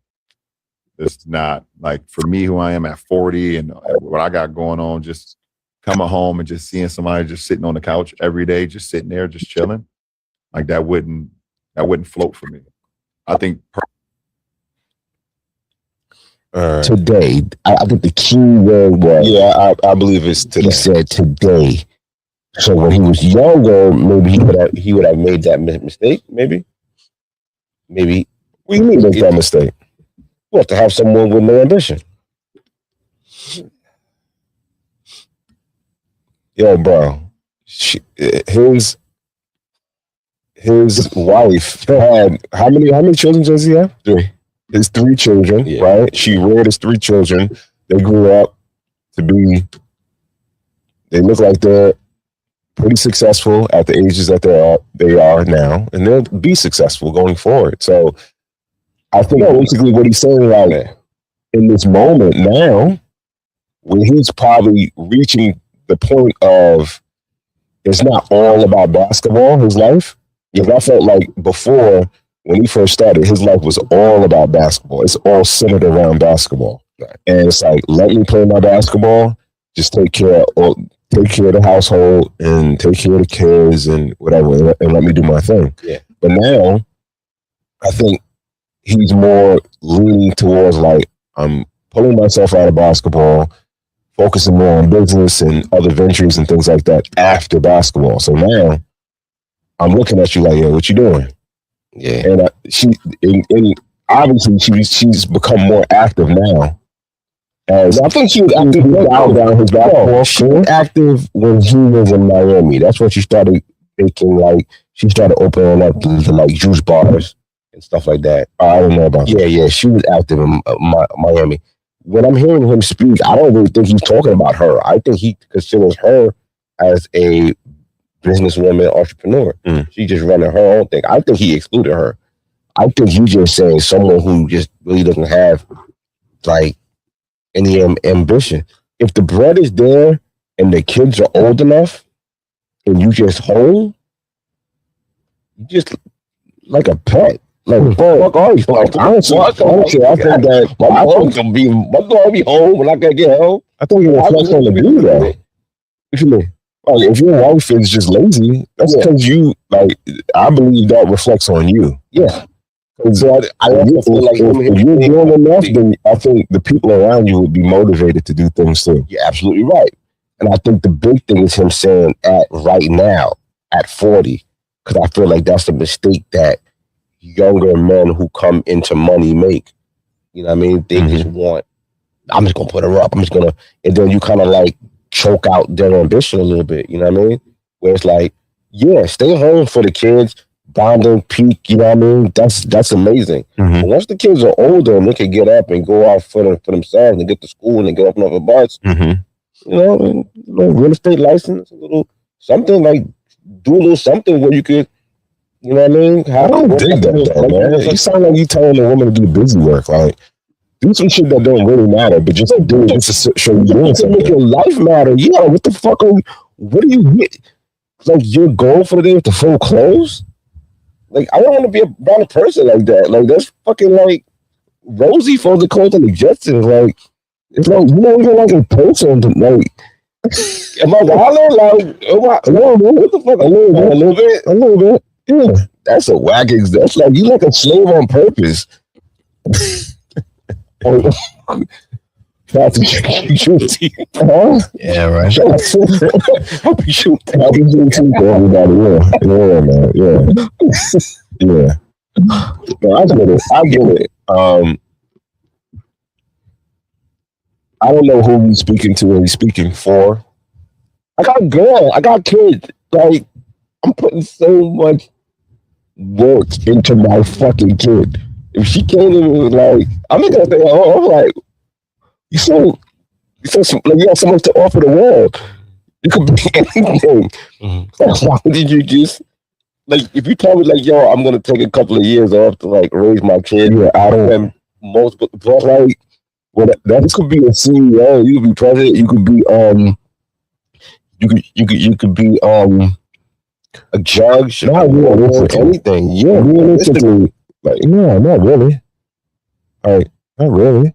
It's not like for me, who I am at 40 and what I got going on, just coming home and just seeing somebody just sitting on the couch every day, just sitting there, just chilling. Like that wouldn't float for me. I think Today, I think the key word was. Yeah, I believe it's today. He said today. So when he was younger, maybe he would have made that mistake. Maybe. We need to make that mistake. We have to have someone with no ambition. Yo, bro, his wife had how many children does he have? 3. His 3 children, right? She reared his 3 children. They grew up to be. They look like they're pretty successful at the ages that they are now, and they'll be successful going forward. So, I think basically what he's saying right in this moment now, when he's probably reaching the point of it's not all about basketball, his life. Because I felt like before, when he first started, his life was all about basketball. It's all centered around basketball. Right. And it's like, let me play my basketball, just take care of the household and take care of the kids and whatever, and let me do my thing. Yeah. But now, I think he's more leaning towards like, I'm pulling myself out of basketball, focusing more on business and other ventures and things like that after basketball. So now I'm looking at you like, yo, what you doing? Yeah. And obviously she's become more active now. As I think she was active down his basketball. She was active when he was in Miami. That's when she started thinking like she started opening up to like juice bars and stuff like that. I don't know about that. Yeah, she was active in Miami. When I'm hearing him speak, I don't really think he's talking about her. I think he considers her as a businesswoman, entrepreneur. She just running her own thing. I think he excluded her. I think he's just saying someone who just really doesn't have like any ambition. If the bread is there and the kids are old enough and you just home, you just like a pet. Like, fuck are you? Like, honestly, I think that my dog gonna be home when I gotta get home. I think it reflects on the dude, though. What you mean? Like, if your wife is just lazy, that's because you, like, I believe that reflects on you. Yeah. So I feel like if you're doing enough, then I think the people around you would be motivated to do things too. You're absolutely right. And I think the big thing is him saying right now, at 40, because I feel like that's a mistake that younger men who come into money make. You know what I mean? They just want, I'm just going to put her up. And then you kind of like choke out their ambition a little bit. You know what I mean? Where it's like, yeah, stay home for the kids, bonding, peak, you know what I mean? That's amazing. But once the kids are older and they can get up and go out for themselves and get to school and get up on the bus, you know, a little real estate license, a little something like, do a little something where you could, you know what I mean? I don't dig that, though, man. You sound like you telling a woman to do busy work. Like, do some shit that don't really matter, but just do it just to show you doing something. Make your life matter. Yeah, what the fuck what do you get? Like, your goal for the day is to fold clothes? Like, I don't want to be around a person like that. Like, that's fucking like Rosie folds the clothes on the Jetsons. Like, it's like, you don't even like a person to, like, am I wilding? Like, a little bit. What the fuck? A little bit. Yeah, that's a wagging. That's like you like a slave on purpose. Happy Juneteenth. Huh? Yeah, right. Happy Juneteenth. Happy Juneteenth to everybody. Yeah, man. Yeah. No, I get it. I don't know who he's speaking to or he's speaking for. I got a girl. I got kids. Like, I'm putting so much work into my fucking kid. If she came to me with like, I'm not gonna say, oh, I'm like, you like you have so much to offer the world. You could be anything. Mm-hmm. Why did you just like? If you tell me like, yo, I'm gonna take a couple of years off to like raise my kid, I don't have multiple, but like, well, that could be a CEO. You could be president. You could be you could be a judge. Not or anything. Yeah, realistically, like no, not really. Like not really.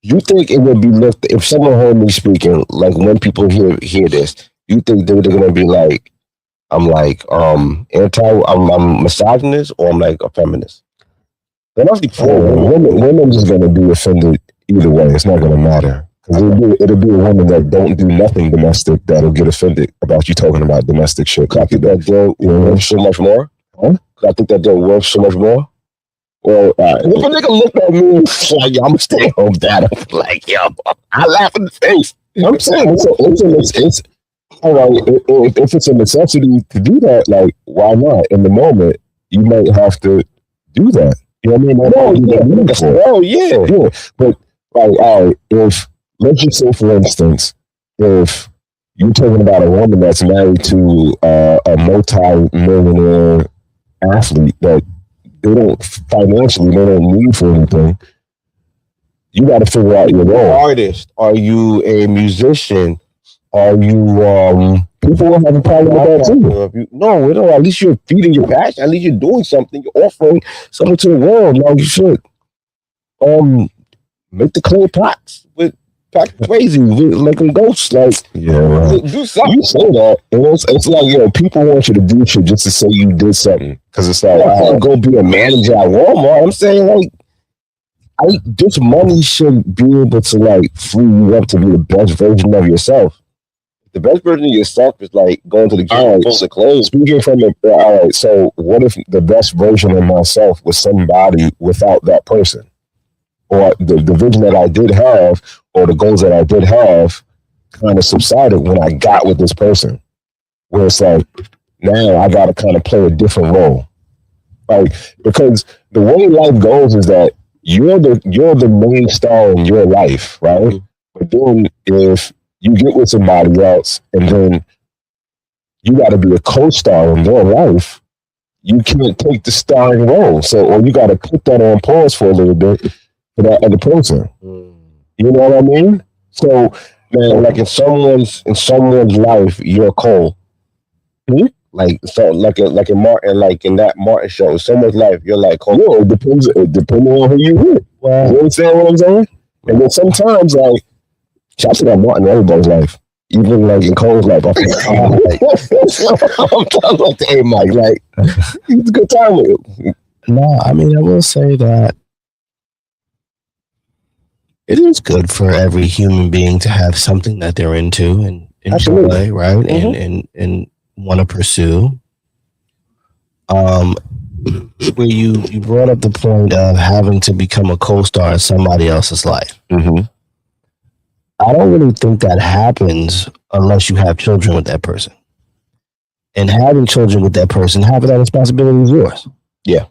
You think it would be lifted if someone heard me speaking, like when people hear this, you think they're gonna be like, I'm like I'm misogynist or I'm like a feminist? They're not women just gonna be offended either way. It's not gonna matter. Because it'll be a woman that don't do nothing domestic that'll get offended about you talking about domestic shit. I think that they're worth so much more. Huh? I think that they're worth so much more. Well, if a nigga look at me like, yo, I'm a stay-at-home dad, I'm like, yo, I laugh in the face. I'm saying it's all right. If it's a necessity to do that, like, why not? In the moment, you might have to do that. You know what I mean? Yeah. But like, all right, if let's just say, for instance, if you're talking about a woman that's married to a multi-millionaire athlete that they don't need for anything, you got to figure out your role. Artist? Are you a musician? Are you people will have a problem with that too? No, at least you're feeding your passion. At least you're doing something. You're offering something to the world. Now you should make the clay pots with crazy, like them ghosts. Like, yeah, right. Do something. You say that, and it's like, yo, people want you to do shit just to say you did something. Because it's like, I can't go be a manager at Walmart. I'm saying, like, this money should be able to like free you up to be the best version of yourself. The best version of yourself is like going to the gym, pulling the clothes. Speaking from it, all right. So, what if the best version of myself was somebody without that person? Or the vision that I did have, or the goals that I did have, kind of subsided when I got with this person. Where it's like, now I got to kind of play a different role. Like, because the way life goes is that you're the main star in your life, right? Mm-hmm. But then if you get with somebody else and then you got to be a co-star in their life, you can't take the starring role. So, or you got to put that on pause for a little bit for that other person. You know what I mean? So, man, like in someone's life, you're Cole. Mm-hmm. Like in Martin, like in that Martin show, in someone's life, you're like Cole. No, it depends on who you with. Wow. You understand what I'm saying? And then sometimes, like, shots about Martin in everybody's life. Even like in Cole's life, I think, I'm talking about the A Mike, like, it's a good time with it. No, I mean, I will say that it is good for every human being to have something that they're into and enjoy, right? Mm-hmm. And want to pursue. Where you brought up the point of having to become a co-star in somebody else's life. Mm-hmm. I don't really think that happens unless you have children with that person. And having children with that person, having that responsibility is yours. Yeah,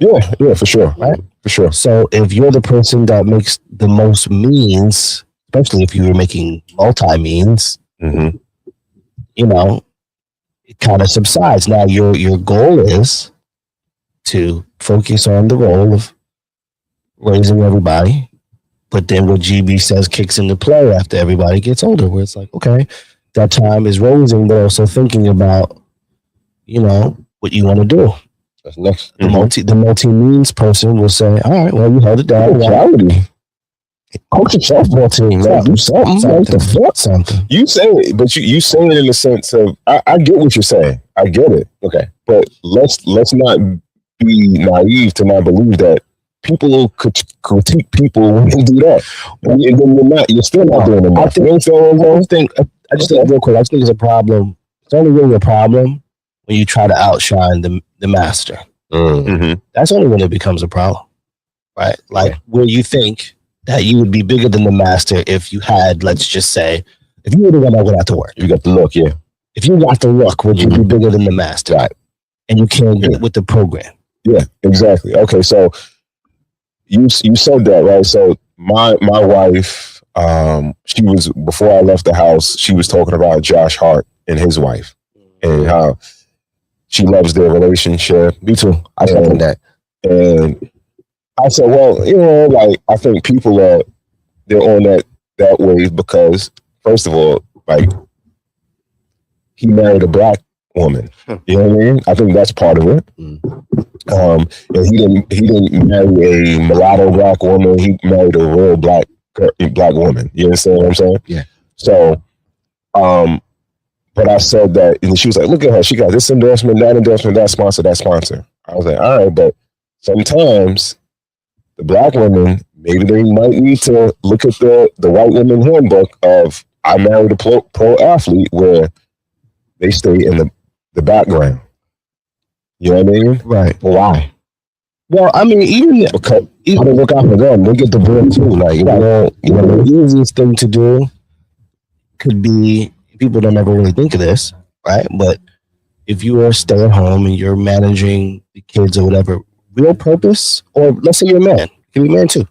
for sure. Right? For sure. So if you're the person that makes the most means, especially if you're making multi-means, mm-hmm. you know, it kind of subsides. Now your goal is to focus on the role of raising everybody. But then what GB says kicks into play after everybody gets older, where it's like, okay, that time is raising, but also thinking about, you know, what you want to do. That's next. The multi-means person will say, all right, well, you held it down. Reality. Coach a softball team. Like, do something. You say it, but you say it in the sense of, I get what you're saying. I get it. Okay. But let's not be naive to not believe that people could critique people when they do that, and then you're still not doing enough. I just think real quick. I just think it's a problem. It's only really a problem when you try to outshine the master. Mm. That's only when it becomes a problem, right? Like where you think that you would be bigger than the master if you had, let's just say, if you were the one that went out to work. You got the look, yeah. If you got the look, would you be bigger than the master? Right. And you can't get with the program. Yeah, exactly. Okay, so you said that, right? So my wife, she was, before I left the house, she was talking about Josh Hart and his wife and how she loves their relationship. Me too. I second that. And I said, well, you know, like I think people they're on that wave because, first of all, like he married a black woman. You know what I mean? I think that's part of it. And he didn't marry a mulatto black woman. He married a real black woman. You understand what I'm saying? Yeah. So, but I said that, and she was like, "Look at her. She got this endorsement, that sponsor, that sponsor." I was like, "All right, but sometimes the black women, maybe they might need to look at the white woman handbook of I married a pro athlete where they stay in the background." You know what I mean? Right. Why? Well, I mean, even look out for them. They get the bill too. Like, you know, the easiest thing to do could be, people don't ever really think of this, right? But if you are a stay at home and you're managing the kids or whatever, real purpose, or let's say you're a man, you can be a man too,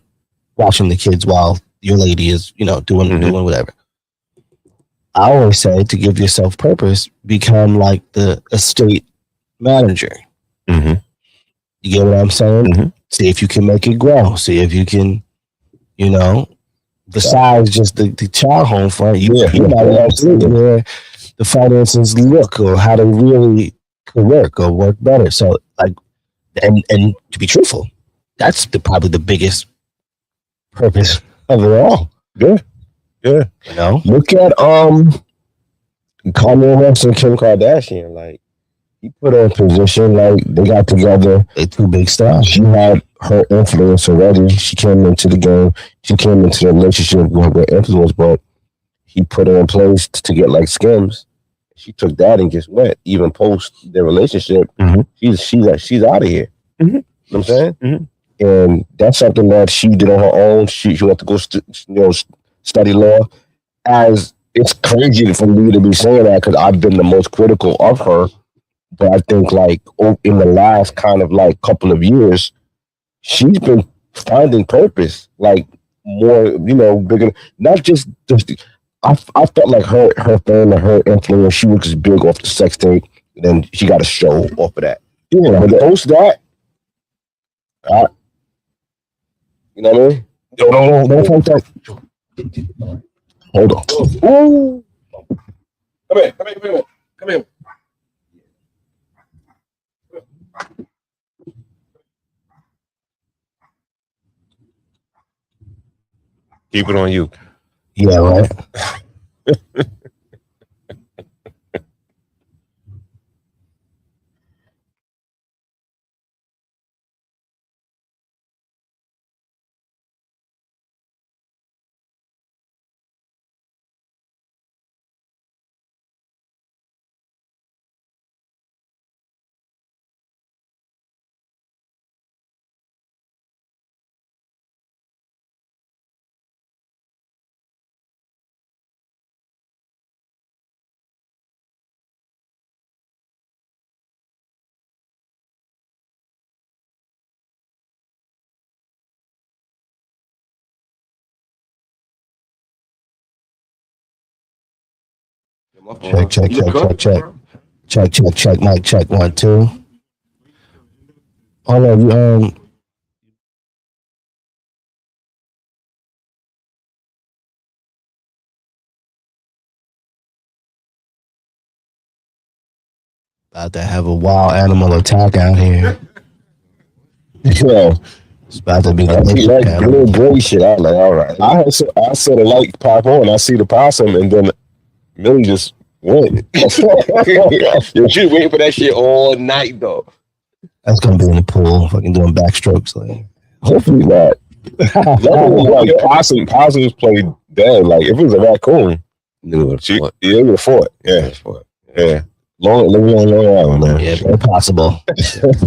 watching the kids while your lady is, you know, doing whatever. I always say, to give yourself purpose, become like the estate manager. You get what I'm saying? See if you can make it grow. See if you can, you know, besides just the child home fund, you might want to see where the finances look or how they really could work or work better. So, like, and to be truthful, that's probably the biggest purpose of it all. Yeah. You know, Look at Kanye West and Kim Kardashian. Like, he put her in position. Like, they got together. they two big stars. She had her influence already. She came into the game. She came into the relationship with her influence, but he put her in place to get like Skims. She took that and just went. Even post their relationship, she's out of here. You know what I'm saying? And that's something that she did on her own. She went to go study law. As it's crazy for me to be saying that because I've been the most critical of her. But I think like in the last kind of like couple of years, she's been finding purpose, like more, you know, bigger. Not just I felt like her fame and her influence. She was just big off the sex tape, and then she got a show off of that. Yeah, but post that, you know what I mean? No, don't point that. Hold on. Ooh. Come here. Keep it on you. Yeah, right. Check. Mic check 1 2. Hold on, you about to have a wild animal attack out here. Yeah. It's about to be the Like little gray shit. I was like, all right. I saw the light pop on. I see the possum, and then Millie just went. Yo, she waiting for that shit all night though. That's gonna be in the pool, fucking doing backstrokes. Like, Hopefully not. Like possums played dead. Like if it was a raccoon, Nigga would she have fought. yeah, would have fought. Yeah, yeah. Long island, man. Yeah, very possible.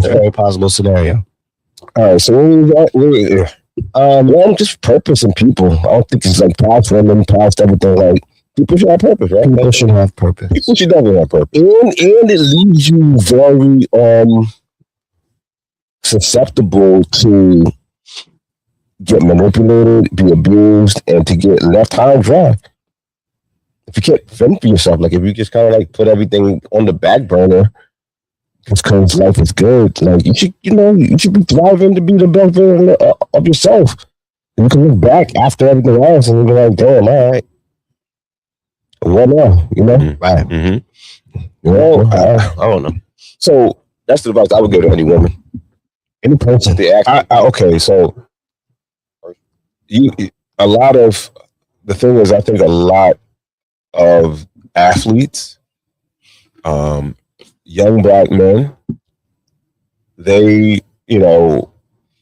Very possible scenario. All right, so well, just purpose in people. I don't think it's like past women, past everything. Like people should have purpose, right? People should have purpose. People should definitely have purpose, and it leaves you very susceptible to get manipulated, be abused, and to get left high and dry. If you can't fend for yourself, like if you just kind of like put everything on the back burner, because life is good, like you should be thriving to be the best version of yourself. And you can look back after everything else and be like, damn, all right, what now? You know, Right. Mm-hmm. you know, I don't know. so That's the advice I would give to any woman. any person. They ask me. Okay, so a lot of the thing is, I think a lot of athletes, young black men, they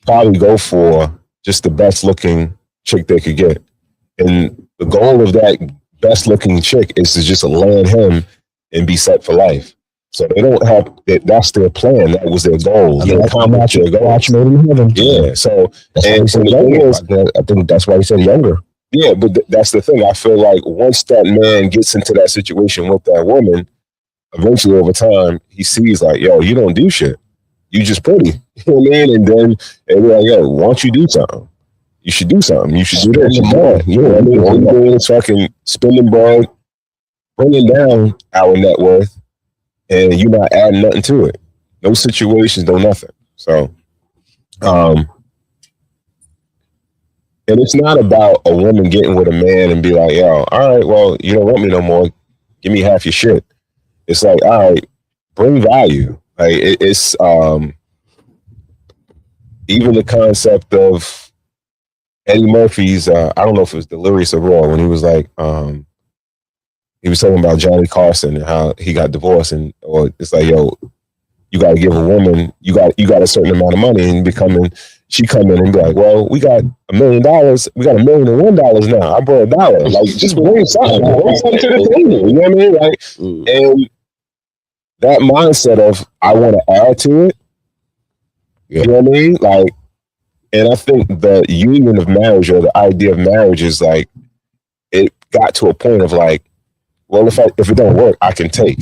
probably go for just the best looking chick they could get, and the goal of that best looking chick is to just land him and be set for life. So they don't have that's their plan. That was their goal. They accomplish their goal. Watch made in heaven. Yeah. So That's why he said younger. I think that's why he said younger. yeah, but that's the thing. I feel like once that man gets into that situation with that woman, eventually over time, he sees like, yo, you don't do shit. You just pretty. You know what I mean? And then they're like, yo, why don't you do something? You should do something. You should do that. You know what I mean? All you're doing is fucking spending bread, bringing down our net worth, and you're not adding nothing to it. No situations, no nothing. So, and it's not about a woman getting with a man and be like, yo, all right, well, you don't want me no more. Give me half your shit. It's like, all right, bring value. Like it's even the concept of Eddie Murphy's, I don't know if it was Delirious or Raw, when he was like, he was talking about Johnny Carson and how he got divorced, or it's like, yo, you got to give a woman, you got a certain amount of money, and she come in and be like, well, we got $1 million, we got $1,001 now. I brought $1. Like, just bring something to the table. You know what I mean? Like, and that mindset of I want to add to it. You know what I mean? Like, and I think the union of marriage, or the idea of marriage, is like, it got to a point of like, well, if it don't work, I can take.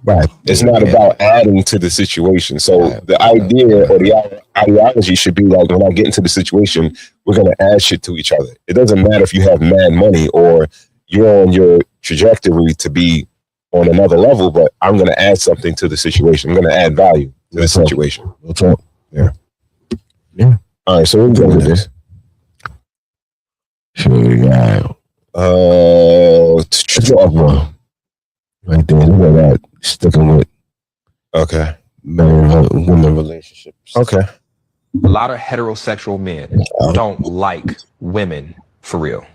Right. It's not about adding to the situation. So the idea or the ideology should be like, when I get into the situation, we're going to add shit to each other. It doesn't matter if you have mad money or you're on your trajectory to be on another level, but I'm going to add something to the situation. I'm going to add value to the situation. What's up? Yeah. All right, so we're going with this. Sure, yeah. Right there, look at that. Sticking with Okay. women relationships. Okay. A lot of heterosexual men don't like women for real.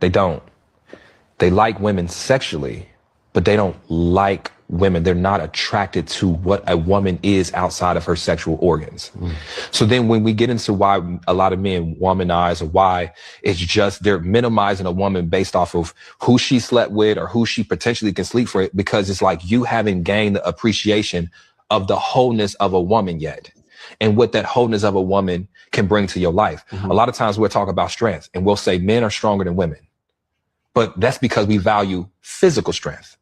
They don't. They like women sexually, but they don't like women. They're not attracted to what a woman is outside of her sexual organs. So then when we get into why a lot of men womanize, or why it's just they're minimizing a woman based off of who she slept with or who she potentially can sleep for, because it's like you haven't gained the appreciation of the wholeness of a woman yet, and what that wholeness of a woman can bring to your life. A lot of times we'll talk about strength and we'll say men are stronger than women, but that's because we value physical strength.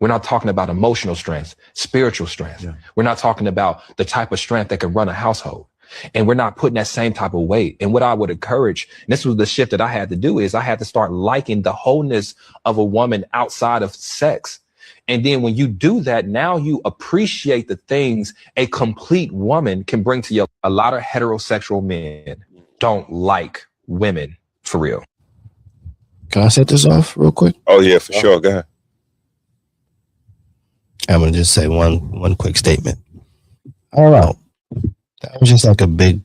We're not talking about emotional strength, spiritual strength. Yeah. We're not talking about the type of strength that can run a household. And we're not putting that same type of weight. And what I would encourage, and this was the shift that I had to do, is I had to start liking the wholeness of a woman outside of sex. And then when you do that, now you appreciate the things a complete woman can bring to you. A lot of heterosexual men don't like women for real. Can I set this off real quick? Oh, yeah, for sure. Go ahead. I'm gonna just say one quick statement. I don't know. That was just like a big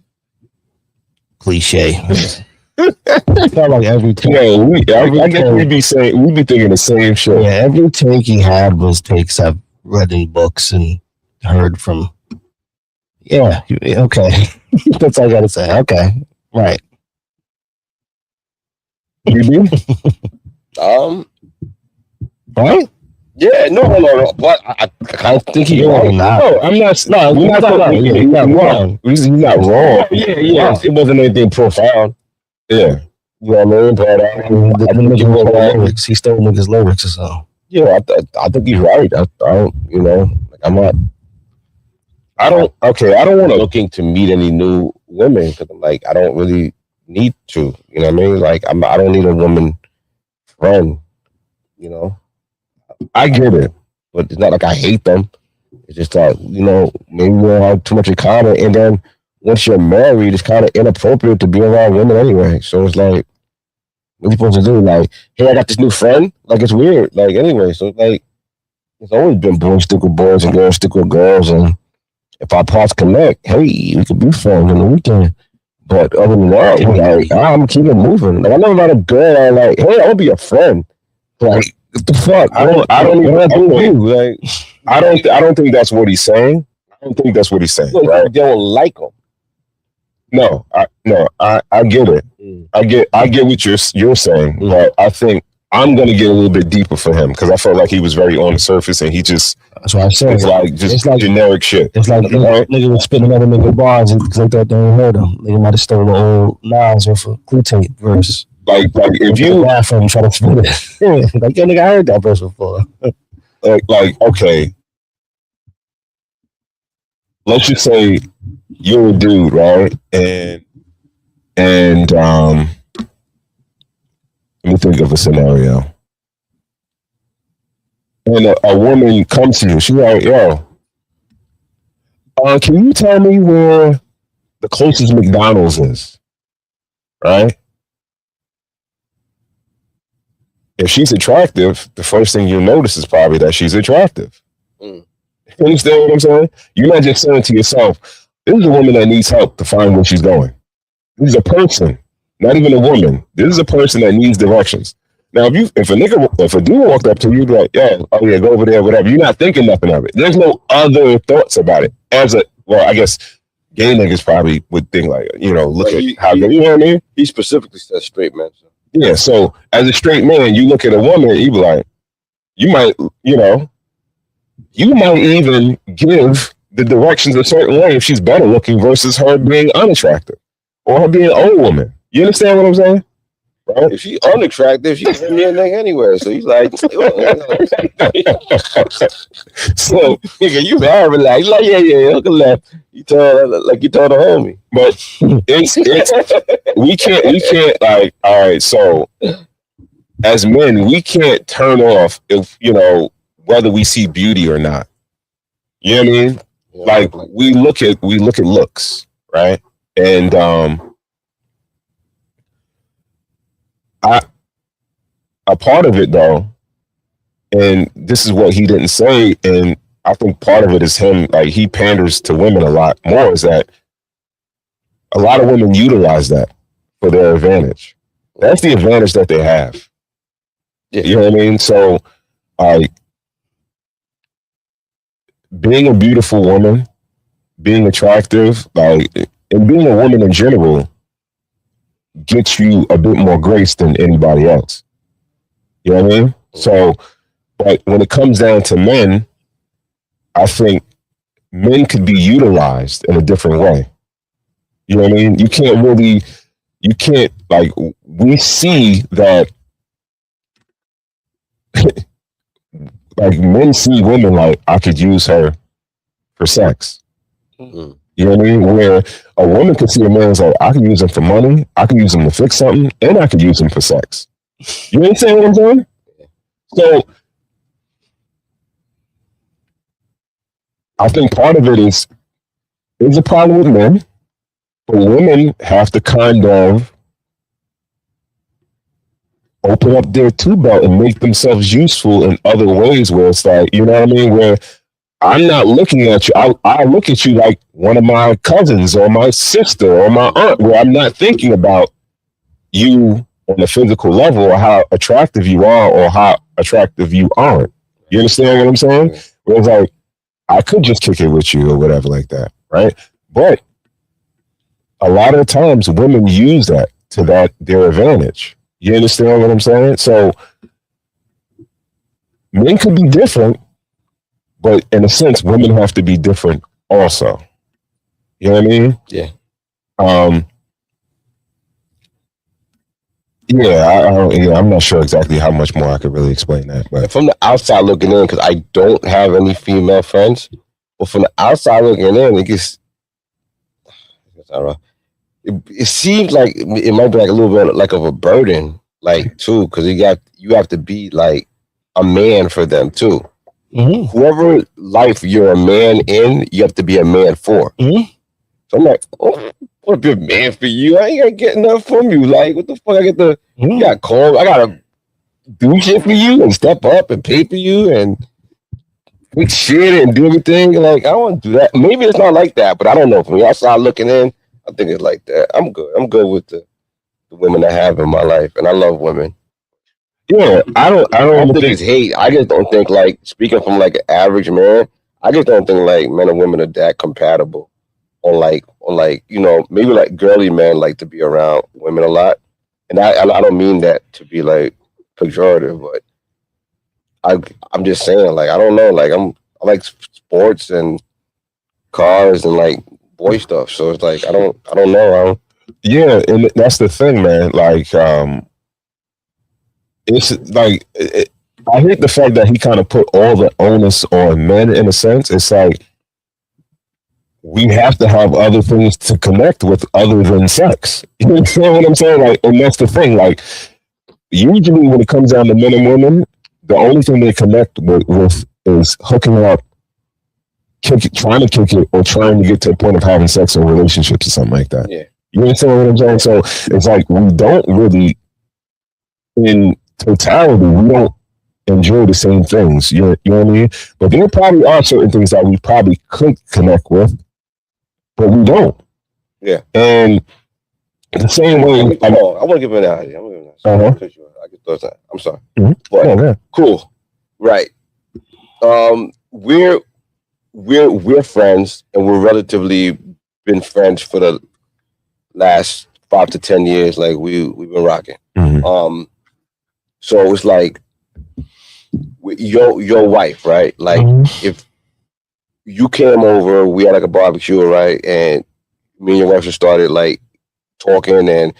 cliche. Felt like every take. I guess we'd be thinking the same shit. Yeah, every take he had was takes I've read in books and heard from Yeah. Okay. That's all I gotta say. Okay. Right. You do? Right? Yeah, no. But I kind of think he's Yeah, right. nah. No, I'm not. No, We're not. you're not wrong. He's not wrong. Yeah. It wasn't anything profound. Yeah. You know what I mean? But The nigga wrote the lyrics. He stole niggas' lyrics or something. yeah, I think he's right. I don't, you know, like I'm not. I don't want to looking to meet any new women because I'm like I don't really need to. You know what I mean? Like I don't need a woman friend. You know, I get it. but it's not like I hate them. It's just that you know maybe we don't have too much in common, and then once you're married, it's kind of inappropriate to be around women anyway. So it's like, what are you supposed to do? Like, hey, I got this new friend. Like it's weird. Like anyway, so like it's always been boys stick with boys and girls stick with girls, and if our paths connect, hey, we could be friends on the weekend. But other than that, like, I'm keeping moving. Like I never met a girl that like, hey, I want to be a friend. Like, what the fuck? I don't even. Like, I don't think that's what he's saying. I don't think that's what he's saying. Right? they don't like them. No, I get it. I get what you're saying, but I think I'm gonna get a little bit deeper for him because I felt like he was very on the surface and he just That's what I said. it's like generic shit. It's like nigga was spitting other nigga bars because they thought they ain't heard him. Nigga might have stolen the old Nas off a clue tape verse. Like if you laugh from try to spit it. Like yo nigga, I heard that verse before. like okay, let's just say you're a dude, right? And let me think of a scenario. And a woman comes to you, she's like, yo, can you tell me where the closest McDonald's is? Right? If she's attractive, the first thing you'll notice is probably that she's attractive. You understand what I'm saying? You're not just saying to yourself, this is a woman that needs help to find where she's going. This is a person, not even a woman. This is a person that needs directions. Now, if a dude walked up to you, you'd be like, yeah, oh yeah, go over there, whatever. You're not thinking nothing of it. There's no other thoughts about it. I guess gay niggas probably would think like, you know, look at how you know what I mean? He specifically said straight man. So. Yeah, so as a straight man, you look at a woman, you be like, you might even give the directions a certain way if she's better looking versus her being unattractive or her being an old woman. You understand what I'm saying? Right? If she unattractive, she can me a nigga anywhere. So he's like, so nigga, you very relaxed. Like, yeah, look at that. You told a homie. But it's we can't like, all right, so as men, we can't turn off if whether we see beauty or not. You know what I mean? Yeah, like we look at looks, right? And a part of it though, and this is what he didn't say, and I think part of it is him, like he panders to women a lot more, is that a lot of women utilize that for their advantage. That's the advantage that they have. Yeah. You know what I mean? So being a beautiful woman, being attractive, like, and being a woman in general gets you a bit more grace than anybody else. You know what I mean? So, but when it comes down to men, I think men could be utilized in a different way. You know what I mean? You can't like, we see that like men see women like, I could use her for sex. Mm-hmm. You know what I mean? Where a woman could see a man's like, I can use him for money, I can use him to fix something, and I could use him for sex. You understand what I'm saying? So I think part of it is a problem with men, but women have to kind of open up their tool belt and make themselves useful in other ways where it's like, you know what I mean? Where I'm not looking at you. I look at you like one of my cousins or my sister or my aunt, where I'm not thinking about you on a physical level or how attractive you are or how attractive you aren't. You understand what I'm saying? Where it's like, I could just kick it with you or whatever like that, right? But a lot of times women use that to their advantage. You understand what I'm saying? So men could be different, but in a sense, women have to be different also. You know what I mean? Yeah. I'm not sure exactly how much more I could really explain that. But From the outside looking in, because I don't have any female friends, but from the outside looking in, it seems like it might be like a little bit like of a burden, like too, because you have to be like a man for them too. Mm-hmm. Whoever life you're a man in, you have to be a man for. Mm-hmm. So I'm like, oh, what a good man for you. I ain't gonna get enough from you. Like, what the fuck? I got called. I gotta do shit for you and step up and pay for you and fix shit and do everything. Like, I don't want to do that. Maybe it's not like that, but I don't know. From the outside looking in, I think it's like that. I'm good. I'm good with the women I have in my life, and I love women. yeah, I don't think it's hate. I just don't think, like, speaking from like an average man, I just don't think like men and women are that compatible. On like maybe like girly men like to be around women a lot, and I don't mean that to be like pejorative, but I'm just saying, like, I don't know, like I like sports and cars and like boy stuff, so it's like I don't know. Yeah, and that's the thing, man. Like, it's like I hate the fact that he kind of put all the onus on men. In a sense, it's like we have to have other things to connect with other than sex. You know what I'm saying? Like, and that's the thing. Like, usually when it comes down to men and women, the only thing they connect with is hooking up, trying to kick it, or trying to get to a point of having sex or relationships or something like that. Yeah. You understand what I'm saying? So it's like we don't really, in totality, we don't enjoy the same things. You know what I mean? But there probably are certain things that we probably could connect with, but we don't. Yeah. And the same way, I want to give an idea. I just thought that. I'm sorry. Mm-hmm. But cool. Right. We're friends, and we're relatively been friends for the last 5 to 10 years. Like we've been rocking. Mm-hmm. So it's like your wife, right? Like if you came over, we had like a barbecue, right? And me and your wife just started like talking and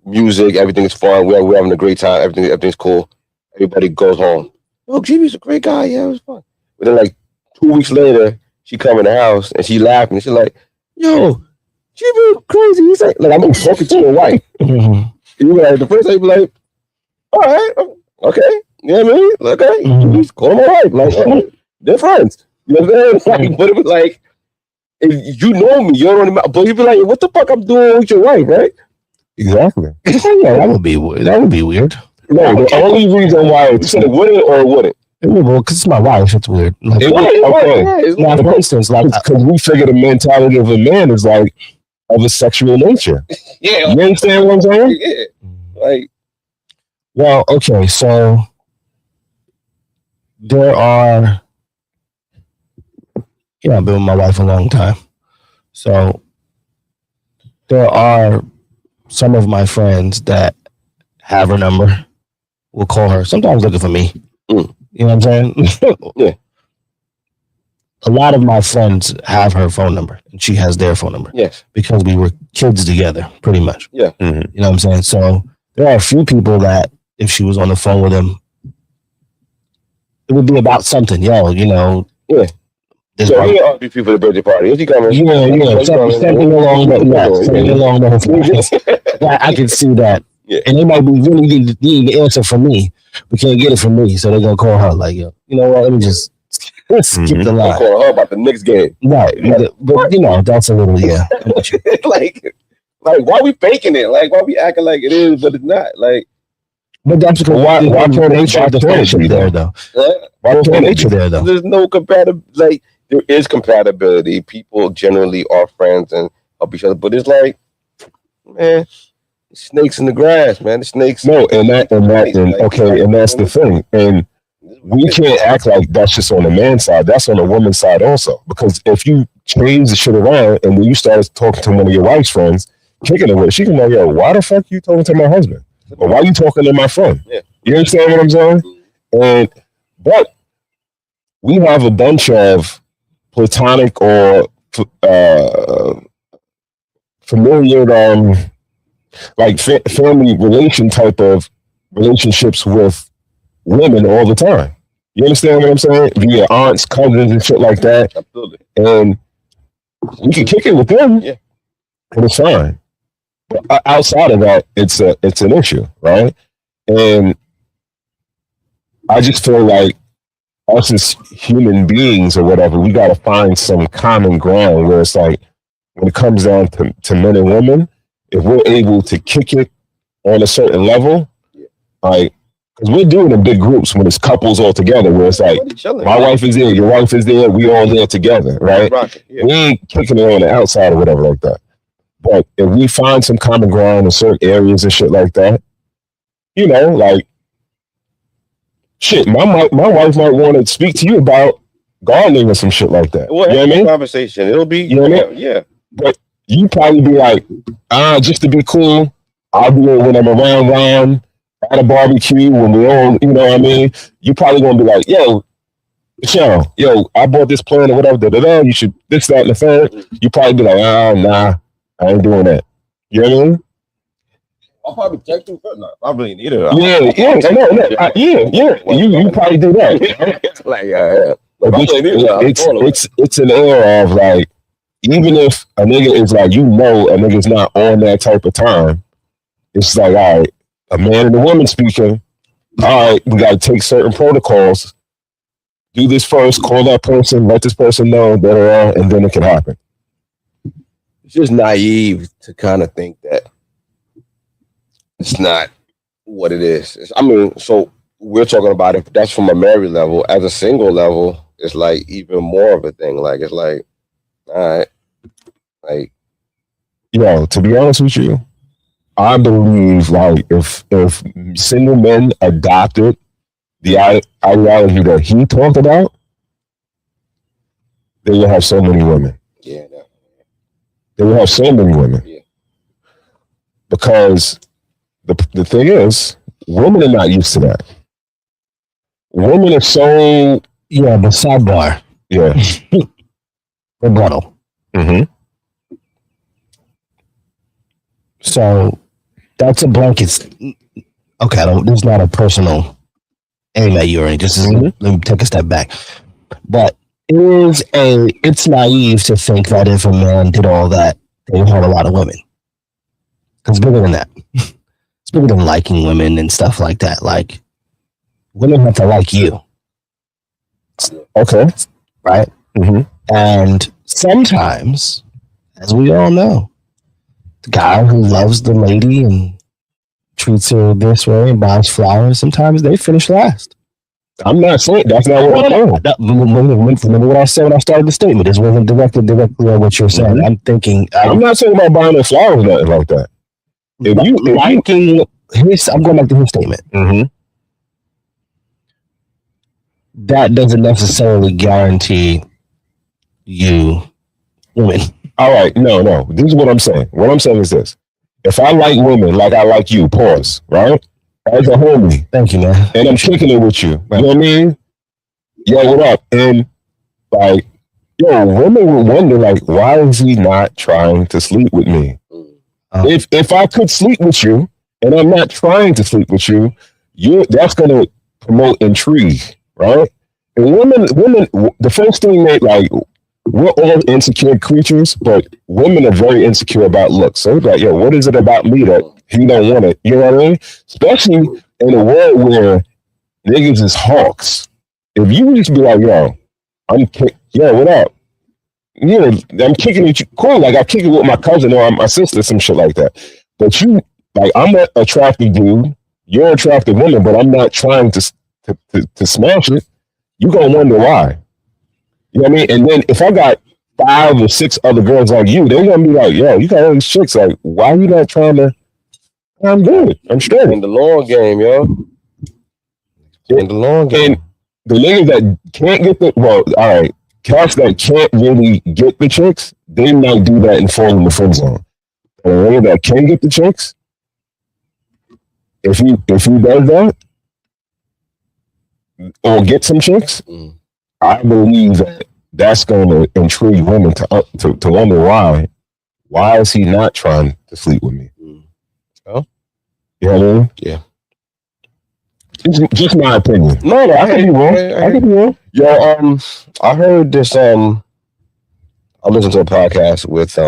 music, everything's fun. We're having a great time. Everything's cool. Everybody goes home. Oh, Jimmy's a great guy. Yeah, it was fun. But then like 2 weeks later, she come in the house and she laughing. And she's like, yo, Jimmy crazy. He's like I'm talking to your wife. And you like, the first time you be like, all right, okay. You know what I mean? Okay, he's calling my wife. Like, they're friends. You know what I'm saying? Like, but it was like, if you know me, you don't know me, but you be like, what the fuck I'm doing with your wife, right? Exactly. Yeah, that would be weird. No, the only reason why it's it wouldn't or it wouldn't. Well, because it's my wife, it's weird. Like, now, for instance, like, because we figure the mentality of a man is like of a sexual nature. Yeah. You understand what I'm saying? Yeah. Like, well, okay, so there are, I've been with my wife a long time. So there are some of my friends that have her number, will call her, sometimes looking for me. You know what I'm saying? Yeah. A lot of my friends have her phone number, and she has their phone number. Yes. Because we were kids together, pretty much. Yeah. Mm-hmm. You know what I'm saying? So there are a few people that if she was on the phone with him, it would be about something. Yo, you know. Yeah. So he asked you for the birthday party. Is he coming? Yeah. Something along those lines. I can see that. Yeah. And they might be really needing the answer from me, but can't get it from me. So they're going to call her like, yo, you know what? Let me just skip the line. Call her about the next game. Right. But you know, that's a little, like, why we faking it? Like, why we acting like it is, but it's not? Like, but that's because why can't nature of the friendship there, though? Why can't nature there, though? There's no compatibility. Like, there is compatibility. People generally are friends and help each other, but it's like, man, snakes in the grass, man. The snakes. No, and that's the thing. And we can't act like that's just on the man's side. That's on the woman's side also. Because if you change the shit around, and when you start talking to one of your wife's friends, kicking it with, she can be like, yo, why the fuck you talking to my husband? Or why you talking to my friend? Yeah. You understand what I'm saying? But we have a bunch of platonic or familiar, like family relation type of relationships with women all the time. You understand what I'm saying? Via aunts, cousins, and shit like that. Absolutely. And we can kick it with them. Yeah. And it's fine. But outside of that, it's an issue, right? And I just feel like us as human beings or whatever, we got to find some common ground where it's like, when it comes down to men and women, if we're able to kick it on a certain level, like, because we're doing it in big groups when it's couples all together, where it's like, my wife is there, your wife is there, we all there together, right? Yeah. We ain't kicking it on the outside or whatever like that. But if we find some common ground in certain areas and shit like that, you know, like, shit, my wife might want to speak to you about gardening or some shit like that. Well, you know what I mean? Conversation. It'll be, you know what I mean? Yeah. But you probably be like, just to be cool, I'll do it when I'm around Ron at a barbecue when we all, you know what I mean? You probably gonna be like, yo, Sean, I bought this plant or whatever, you should this, that, and the third. You probably be like, nah, I ain't doing that. You know what I mean? I'll probably text him. No, I really need it. Yeah. You probably do that. It's an era of like, even if a nigga is like, a nigga's not on that type of time, it's like, all right, a man and a woman speaking, all right, we got to take certain protocols, do this first, call that person, let this person know, and then it can happen. It's just naive to kind of think that it's not what it is. So we're talking about if that's from a married level. As a single level, it's like even more of a thing. Like, it's like, all right, like, to be honest with you, I believe like if single men adopted the ideology that he talked about, they would have so many women. Yeah, they would have so many women. Yeah. Because the thing is, women are not used to that. Women are so the sidebar. Yeah. Rebuttal. Mm-hmm. So that's a blanket. Okay, this is not a personal aim at you or anything. Just let me take a step back. But it's naive to think that if a man did all that, they would have a lot of women. It's bigger than that. It's bigger than liking women and stuff like that. Like, women have to like you. Okay. Right? Mm-hmm. And sometimes, as we all know, the guy who loves the lady and treats her this way and buys flowers, sometimes they finish last. I'm not saying that's not what I'm saying. Remember what I said when I started the statement. This wasn't directly on what you're saying. I'm thinking. I'm not saying about buying her flowers or nothing like that. I'm going back to his statement. Mm-hmm. That doesn't necessarily guarantee you women. All right, no. This is what I'm saying. What I'm saying is this. If I like women like I like you, pause, right? As a homie. Thank you, man. And I'm kicking it with you. You know what I mean? Yo, what up? And like, women will wonder, like, why is he not trying to sleep with me? If I could sleep with you and I'm not trying to sleep with you, that's gonna promote intrigue, right? And women, the first thing we're all insecure creatures, but women are very insecure about looks. So it's like, what is it about me that he don't want it? You know what I mean? Especially in a world where niggas is hawks. If you just be like, what up? I'm kicking at you. Cool, like I kick it with my cousin or my sister, some shit like that. But I'm an attractive dude. You're an attractive woman, but I'm not trying to smash it. You gonna wonder why. You know what I mean? And then if I got 5 or 6 other girls like you, they're gonna be like, you got all these chicks. Like, why are you not trying to? I'm good. I'm straight. In the long game, yo. In the long game. And the niggas that can't get all right, cats that can't really get the chicks, they might do that and fall in the friend zone. And a nigga that can get the chicks, if he does that or get some chicks, I believe that that's going to intrigue women to wonder why is he not trying to sleep with me? Oh, you know what I mean? Yeah. Just my opinion. No, I could be wrong. I could be wrong. Yo, I heard this. I listened to a podcast with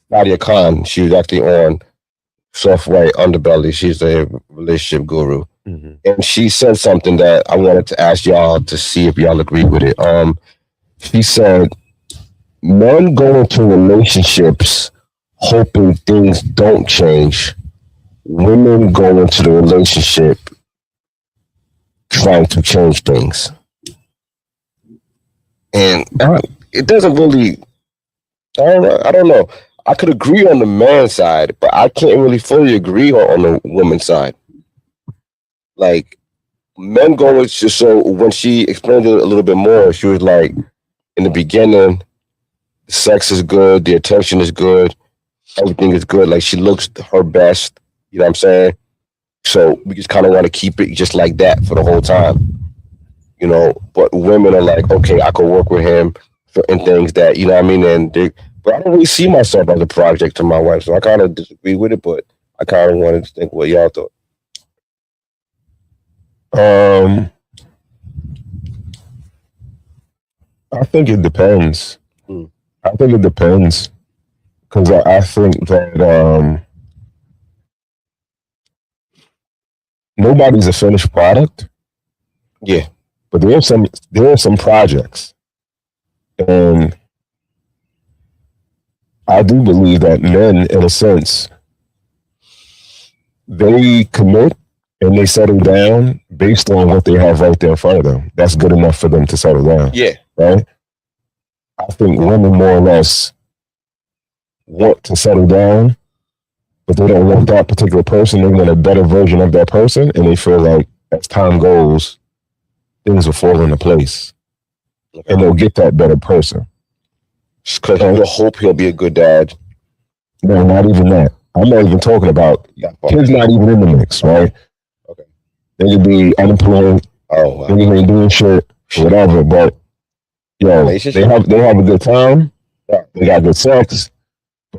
Nadia Khan. She was actually on Soft White Underbelly. She's a relationship guru, and she said something that I wanted to ask y'all to see if y'all agree with it. She said, "Men go into relationships hoping things don't change. Women go into the relationship trying to change things." And it doesn't really, I don't know. I could agree on the man side, but I can't really fully agree on the woman's side. Like, men go with, so when she explained it a little bit more, she was like, in the beginning, sex is good, the attention is good, everything is good. Like, she looks her best, you know what I'm saying? So we just kind of want to keep it just like that for the whole time. You know, but women are like, okay, I could work with him in things that, you know what I mean? But I don't really see myself as a project to my wife, so I kind of disagree with it, but I kind of wanted to think what y'all thought. I think it depends. I think it depends. Because I think that nobody's a finished product. Yeah. But there are some projects. And I do believe that men, in a sense, they commit and they settle down based on what they have right there in front of them. That's good enough for them to settle down. Yeah. Right? I think women more or less want to settle down, but they don't want that particular person. They want a better version of that person, and they feel like as time goes, things will fall into place. Okay. And they'll get that better person. Because you'll hope he'll be a good dad. No, not even that. I'm not even talking about kids not even in the mix, right? Okay. They could be unemployed. Oh, wow. They ain't doing shit, whatever, but yo, they have a good time. They got good sex.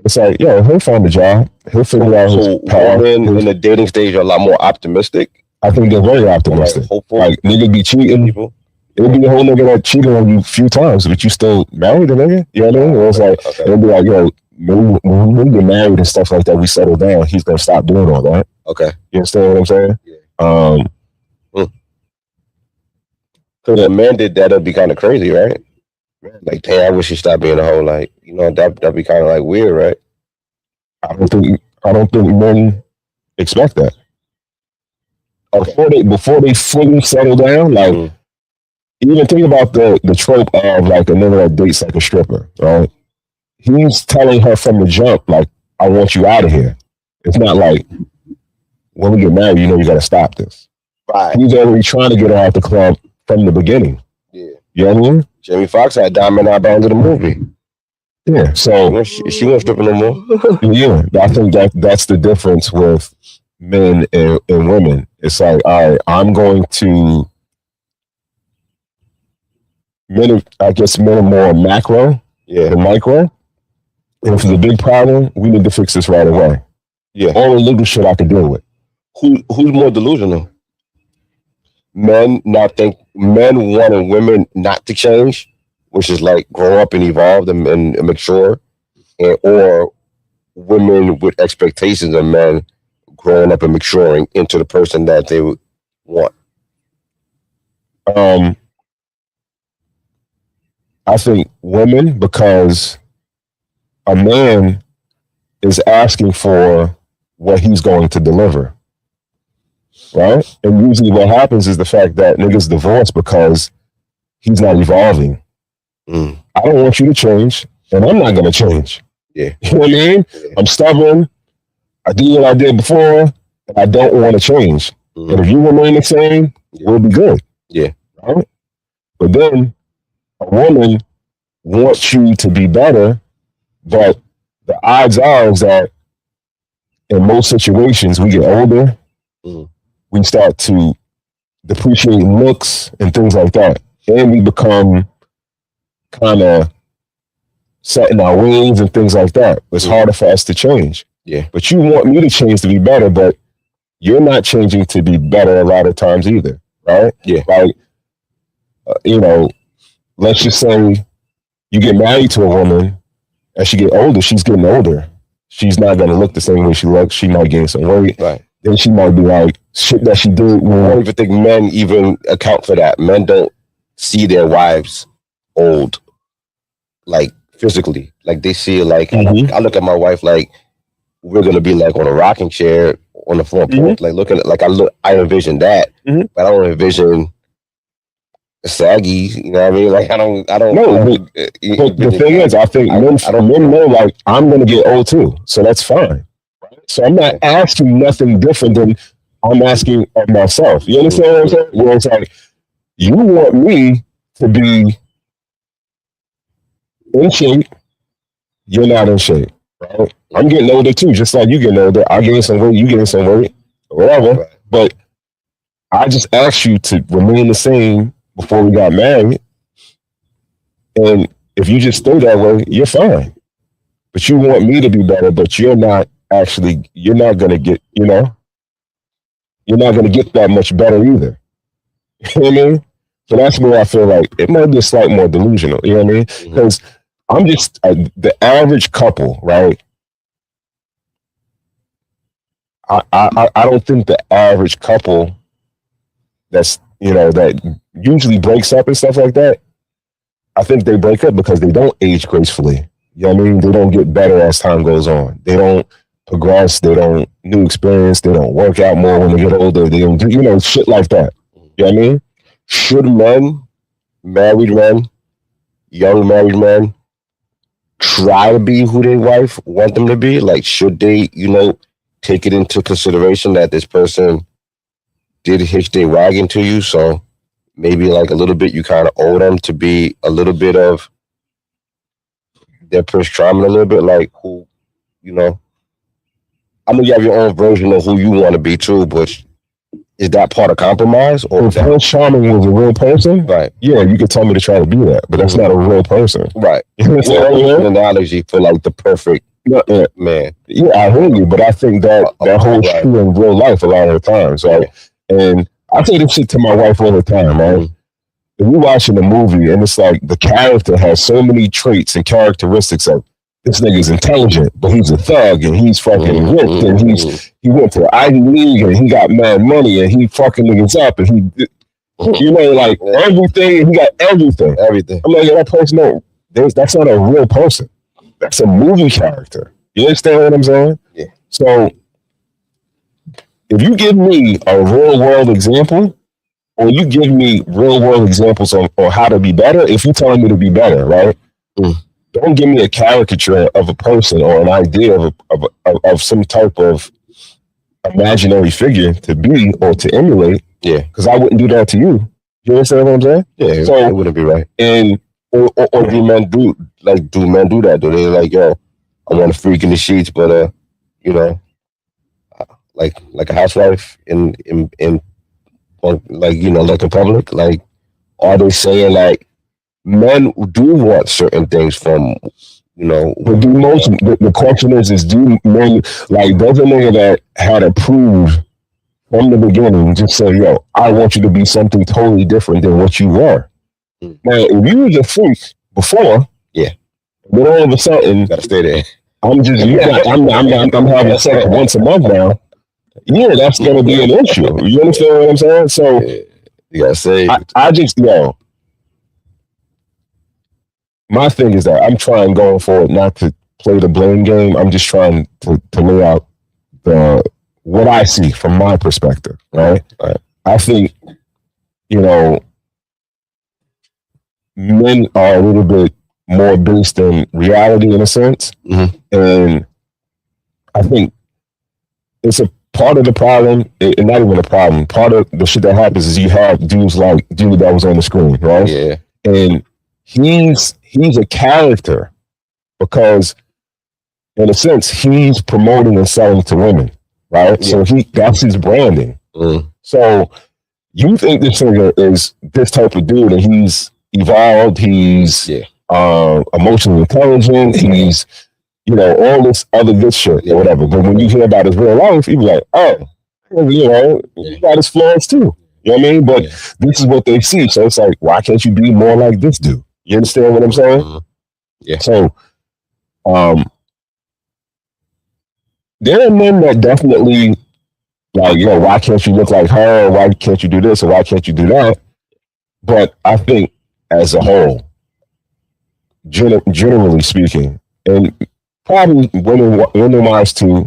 It's like, yo, he'll find a job. He'll figure out his power. Women in the dating stage are a lot more optimistic. I think they're very optimistic. Hopeful. Like, nigga be cheating. People. It'll be a whole nigga that cheated on you a few times, but you still married a nigga. You know what I mean? It's like, it'll be like, yo, when we get married and stuff like that, we settle down. He's going to stop doing all that. Okay. You understand what I'm saying? Yeah. Because if a man did that, it'd be kind of crazy, right? Like, damn, I wish he stopped being a hoe. Like, you know, that'd be kind of like weird, right? I don't think men expect that. Okay. Before they fully settle down, like, even think about the trope of like a nigga that dates like a stripper, right? He's telling her from the jump, like, I want you out of here. It's not like, when we get married, you know you got to stop this. Right. He's already trying to get her out the club from the beginning. Yeah. You know what I mean? Jamie Foxx had Diamond Eye Bound to the movie. Yeah, so she won't strip no more. Yeah, I think that's the difference with men and women. It's like, all right, I'm going to men. I guess men are more macro than micro. And if it's a big problem, we need to fix this right away. Yeah, all the little shit I can deal with. Who's more delusional? Men wanting women not to change, which is like grow up and evolve and mature, or women with expectations of men growing up and maturing into the person that they would want. I think women, because a man is asking for what he's going to deliver. Right? And usually what happens is the fact that niggas divorce because he's not evolving. I don't want you to change, and I'm not going to change. Yeah. You know what I mean? Yeah. I'm stubborn. I do what I did before, and I don't want to change. And if you remain the same, we'll be good. Yeah. Right? But then a woman want you to be better, but the odds are is that in most situations we get older, we start to depreciate looks and things like that, and we become kind of set in our ways and things like that. It's harder for us to change. Yeah. But you want me to change to be better, but you're not changing to be better a lot of times either, right? Yeah. Like, you know, let's just say you get married to a woman, as she get older, she's getting older. She's not going to look the same way she looks. She might gain some weight. Right. Then she might be like, shit that she did. I don't even think men even account for that. Men don't see their wives old, like physically. Like they see it like, I look at my wife like we're going to be like on a rocking chair on the front porch, like looking at, like I envision that, but I don't envision saggy, you know what I mean? Like I don't No, but the thing is, I think men know like I'm gonna get old too, so that's fine. So I'm not asking nothing different than I'm asking of myself. You understand what I'm saying? Where it's like you want me to be in shape, you're not in shape. Right? I'm getting older too, just like you getting older. I gain some weight, you gain some weight, whatever. Right. But I just asked you to remain the same before we got married. And if you just stay that way, you're fine. But you want me to be better, but you're not going to get, you know, you're not going to get that much better either. You know what I mean? So that's where I feel like it might be a slight more delusional. You know what I mean? Because I'm just the average couple, right? I don't think the average couple that's, you know, that usually breaks up and stuff like that, I think they break up because they don't age gracefully. You know what I mean? They don't get better as time goes on. They don't progress. They don't new experience. They don't work out more when they get older. They don't do, you know, shit like that. You know what I mean? Should men, married men, young married men, try to be who their wife want them to be? Like, should they, you know, take it into consideration that this person did hitch their wagon to you? So maybe like a little bit, you kind of owe them to be a little bit of their Prince Charming a little bit, like who, you know, I know you have your own version of who you want to be too, but is that part of compromise? Or if Prince Charming was a real person, right? Yeah, you could tell me to try to be that, but that's not a real person, right? Well, an analogy for like the perfect man. Yeah, I hear you, but I think that holds true in real life a lot of the times, right? And I say this shit to my wife all the time, right? If we're watching a movie and it's like the character has so many traits and characteristics of this nigga's intelligent, but he's a thug and he's fucking ripped and he went to the Ivy League and he got mad money and he fucking niggas up and he, you know, like everything, he got everything. I'm like, that person, that's not a real person. That's a movie character. You understand what I'm saying? Yeah. So if you give me a real world example, or you give me real world examples on how to be better, if you're telling me to be better, right? Don't give me a caricature of a person or an idea of some type of imaginary figure to be or to emulate. Yeah. Because I wouldn't do that to you. You understand what I'm saying? Yeah, so it wouldn't be right. And or do men do that? Do they like, yo, I want a freak in the sheets, but you know, like a housewife in like, you know, like in public? Like, are they saying like men do want certain things from, you know? But do most, the question is do men, like, does a nigga that had approved from the beginning just say, yo, I want you to be something totally different than what you were? Now, if you was a freak before, yeah, then all of a sudden, gotta stay there. I'm having sex once a month now. Yeah, that's gonna be an issue. You understand what I'm saying? So you gotta say, I just, yo, my thing is that I'm trying going forward not to play the blame game. I'm just trying to lay out what I see from my perspective, right? I think, you know, men are a little bit more based in reality in a sense. And I think it's a part of the problem, and not even a problem. Part of the shit that happens is you have dudes like dude that was on the screen, right? Yeah. And he's a character because in a sense he's promoting and selling to women, right? So that's his branding. So you think this nigga is this type of dude and he's evolved, he's emotionally intelligent, he's all this other good shit or whatever. But when you hear about his real life, you be like, oh, he got his flaws too. You know what I mean? But this is what they see. So it's like, why can't you be more like this dude? You understand what I'm saying? Yeah. So there are men that definitely like, why can't you look like her? Or why can't you do this? Or why can't you do that? But I think as a whole, generally speaking, and probably women wise too,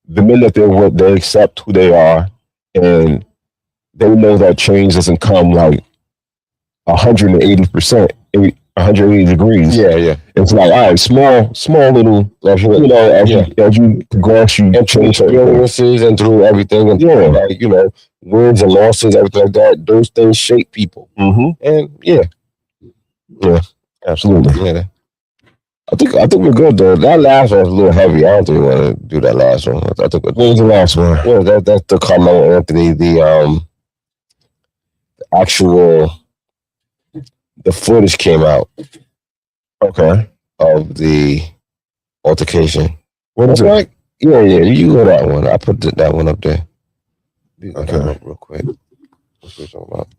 the men that they're with, they accept who they are, and they know that change doesn't come like 180%, 180 degrees. Yeah. It's like, all right, small little, as you progress, you change experiences and through everything, and like, wins and losses, everything like that. Those things shape people. And yeah, absolutely. Yeah. I think we're good though. That last one was a little heavy. I don't think we want to do that last one. I think what was the last one? Yeah, that's the Carmelo Anthony. The actual footage came out. Okay. Of the altercation. What is it? Yeah. You go that one. I put that one up there. Okay. Real quick. What's we talking about?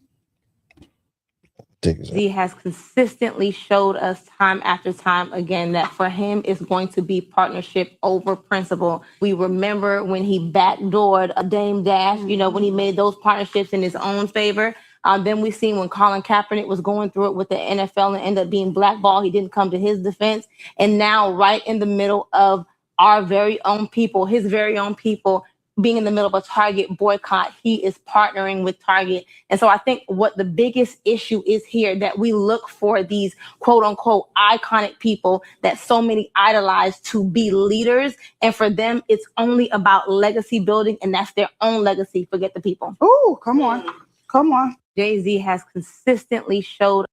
He has consistently showed us time after time again that for him it's going to be partnership over principle. We remember when he backdoored a Dame Dash, when he made those partnerships in his own favor. Then we seen when Colin Kaepernick was going through it with the NFL and ended up being blackballed. He didn't come to his defense. And now right in the middle of our very own people, his very own people, being in the middle of a Target boycott, he is partnering with Target. And so I think what the biggest issue is here, that we look for these quote unquote iconic people that so many idolize to be leaders. And for them, it's only about legacy building, and that's their own legacy. Forget the people. Ooh, come on. Come on. Jay-Z has consistently showed.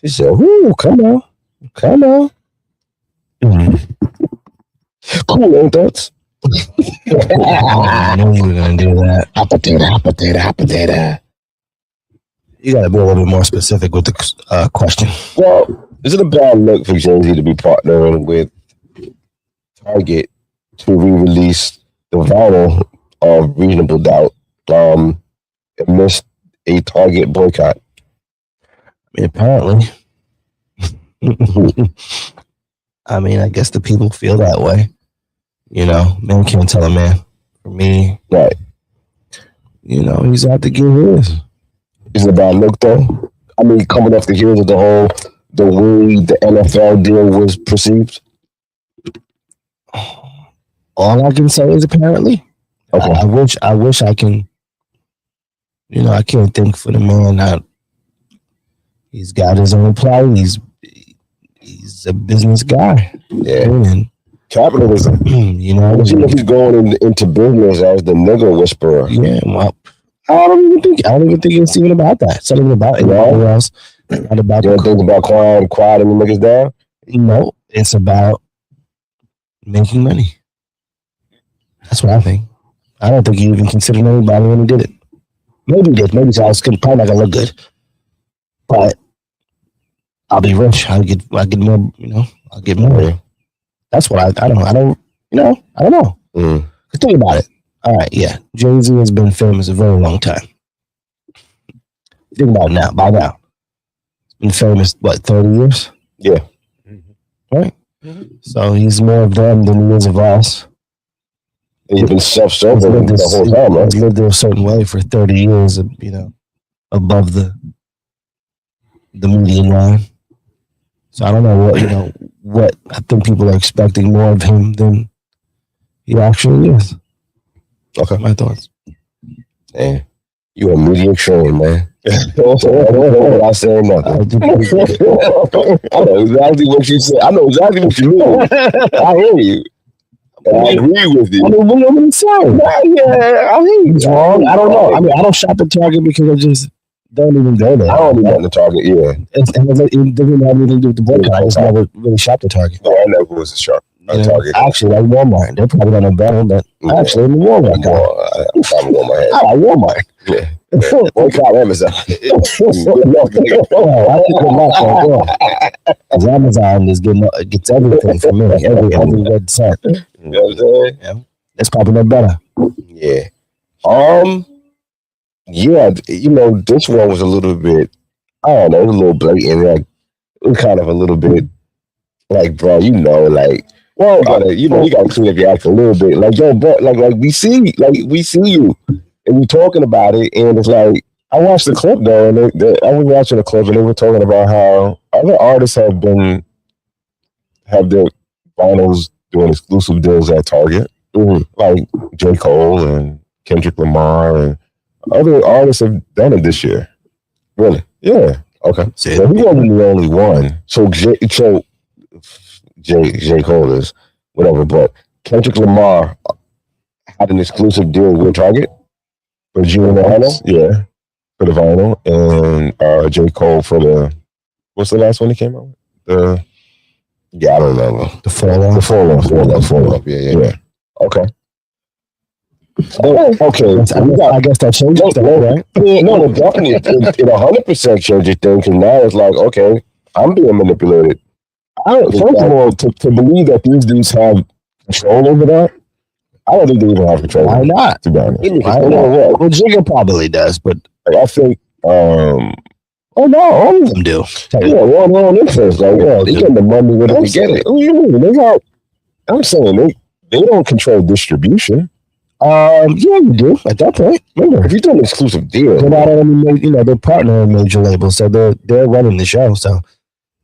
She said, ooh, come on. Cool, ain't that? I knew you were gonna do that. Potato. You gotta be a little bit more specific with the question. Well, is it a bad look for Jay-Z to be partnering with Target to re-release the vinyl of Reasonable Doubt amidst a Target boycott? I mean, apparently. I mean, I guess the people feel that way. Man can't tell a man. For me, right. He's out to get his. Is it a bad look though? I mean, coming off the heels of the way the NFL deal was perceived. All I can say is apparently. Okay. I wish I can. I can't think for the man. He's got his own plight. He's a business guy. Yeah. And capitalism. But if he's going into business as the nigger whisperer. Yeah, well, I don't even think it's even about that. It's not even about anything else. It's not about you don't think about quieting the niggas down? No, it's about making money. That's what I think. I don't think he even considered anybody when he did it. Maybe he did. Maybe I was probably not gonna look good. But I'll be rich. I'll get more, I'll get more. That's what I don't know. Think about it. All right, yeah. Jay-Z has been famous a very long time. Think about it now. By now. Been famous, 30 years? Yeah. Right? So he's more of them than he is of us. He's been self-serving the whole time, right? He's lived a certain way for 30 years, above the median line. So I don't know what I think people are expecting more of him than he actually is. Okay. My thoughts. Yeah. You a median train, man. I say nothing. I know exactly what you said. I know exactly what you mean. I hear you. I agree with you. I mean, what am I saying? Yeah, I mean, he's wrong. I don't know. I mean, I don't shop at Target because don't even go there. I don't need nothing to Target. Yeah, It doesn't have anything to do with the boycott. I just never really shopped at Target. No, I never was a shark. You know, Target. actually, like Walmart. They're probably not a better, but actually, in the Walmart guy. I'm going my head. I like Walmart. Yeah. Boycott Amazon. I think good luck on because Amazon is gets everything from me, every website. You know what I'm saying? Yeah, it's probably no better. Yeah. Yeah, you know, this one was a little bit, I don't know, it was a little blatant. Like, it was kind of a little bit like, bro, you know, like, well, you gotta clean up your act a little bit. Like, yo, bro, like we see you, and we talking about it, and it's like, I watched the clip though, and I was watching the clip, and they were talking about how other artists have their vinyls doing exclusive deals at Target, like J. Cole and Kendrick Lamar and other artists have done it this year. Really? Yeah. Okay. So he wasn't the only one. So J. Cole is whatever, but Kendrick Lamar had an exclusive deal with Target for June vinyl. Yeah, for the vinyl, and J. Cole for the what's the last one he came out with? I don't remember. The fall off. Yeah. Okay. Okay, I guess that changes things, right? Yeah, no, definitely. It 100% changes things, because now it's like, okay, I'm being manipulated. First of all, to believe that these dudes have control over that, I don't think they even have control. Why not? To be honest. Well, Jigga probably does, but like, I think, oh no, all of them do. Yeah, one interest. Like, yeah, they get the money when they get it. What do you mean? I'm saying they don't control distribution. Yeah, you do at that point. Remember, if you do an exclusive deal, they're not only they're partnering with major labels, so they're running the show, so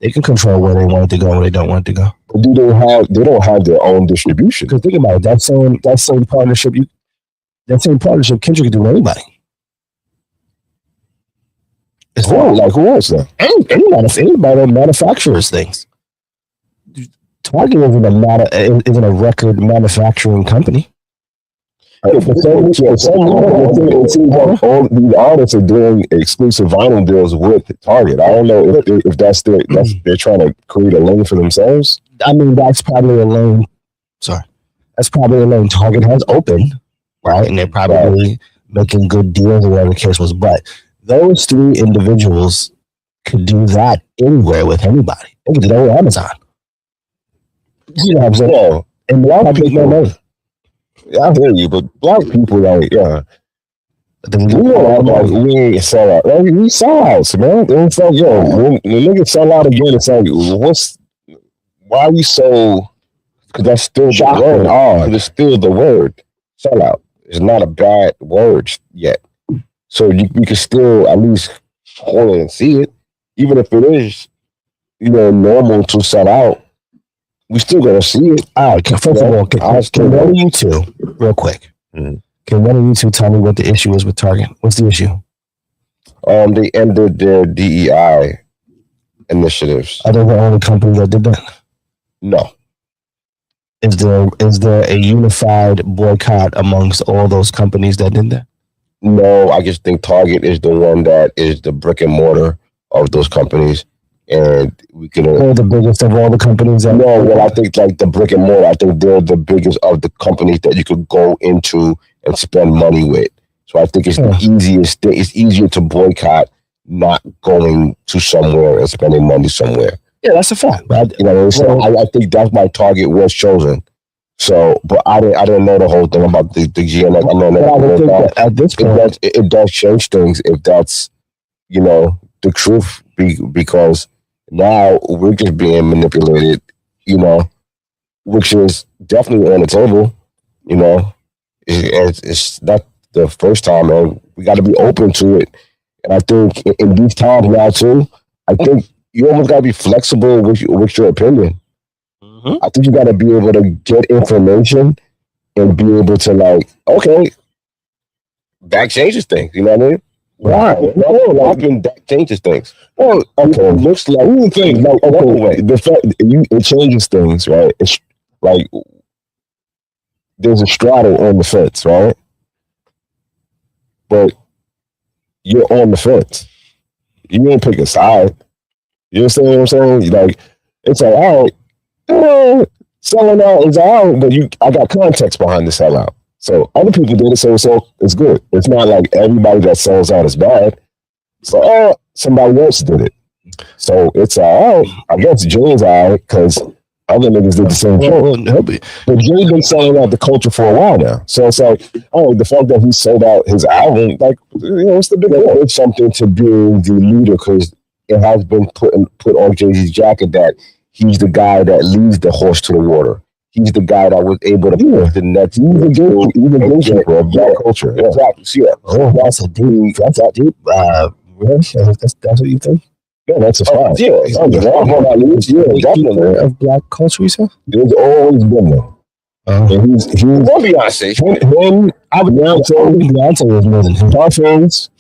they can control where they want it to go, where they don't want it to go. But they don't have their own distribution? Because think about it, that same partnership, Kendrick could do with anybody. It's who else then? Anybody that manufactures things. Target isn't a record manufacturing company. For some reason, it seems like all these artists are doing exclusive vinyl deals with Target. I don't know if that's they're trying to create a lane for themselves. I mean, that's probably a lane. That's probably a lane Target has opened, right? And they're probably making good deals or whatever the case was. But those three individuals could do that anywhere with anybody. They could do that with Amazon. You know what I'm saying? And a lot of people don't know. Yeah, I hear you, but black people, like, yeah. We ain't sell out. Like, we sell outs, man. It's like, when niggas sell out again, it's like, why are you so, because that's still the word. It's still the word. Sell out. It's not a bad word yet. So you can still at least call it and see it. Even if it is, normal to sell out, we still gotta see it. All right, first of all, can one of you two, real quick, can one of you two tell me what the issue is with Target? What's the issue? They ended their DEI initiatives. Are they the only company that did that? No. Is there a unified boycott amongst all those companies that did that? No, I just think Target is the one that is the brick and mortar of those companies. And we can. They're the biggest of all the companies. I think like the brick and mortar. I think they're the biggest of the companies that you could go into and spend money with. So I think it's the easiest thing. It's easier to boycott not going to somewhere and spending money somewhere. Yeah, that's a fact. I think that's why Target was chosen. So, but I didn't know the whole thing about the GMX. I know that at this point, it does change things if that's the truth, because now we're just being manipulated, which is definitely on the table. It's not the first time, and we got to be open to it. And I think in these times now too, I think you almost got to be flexible with your opinion. Mm-hmm. I think you got to be able to get information and be able to that changes things. You know what I mean? Right. That changes things. Well, okay. Looks like the fact it changes things, right? It's like there's a straddle on the fence, right? But you're on the fence. You don't pick a side. You understand what I'm saying? Like, it's like, all right, selling out is all right, but I got context behind the sellout. So other people did it, so it's good. It's not like everybody that sells out is bad. So somebody else did it. So it's all right. I guess Jay's all right because other niggas did the same thing. But Jay been selling out the culture for a while now. So it's like, the fact that he sold out his album, like, what's the big deal? It's something to be the leader because it has been put on Jay-Z's jacket that he's the guy that leads the horse to the water. He's the guy that was able to push the next. He's a gatekeeper of black culture. Yeah. Exactly. Yeah. Oh, that's a deep. That's what you think? Yeah, that's a fact. Yeah, definitely of black culture. You said there's always been there. And he's Beyonce. I would now say Beyonce was more than him. Dolphins.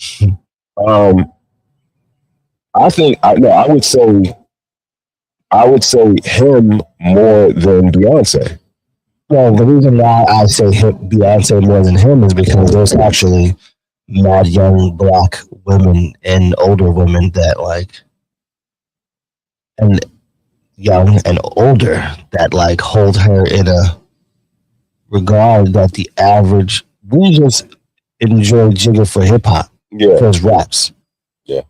I would say him more than Beyonce. Well, the reason why I say Beyonce more than him is because there's actually mad young black women and older women that and young and older that hold her in a regard that the average, we just enjoy Jigga for hip hop. Yeah. For his raps. Yeah.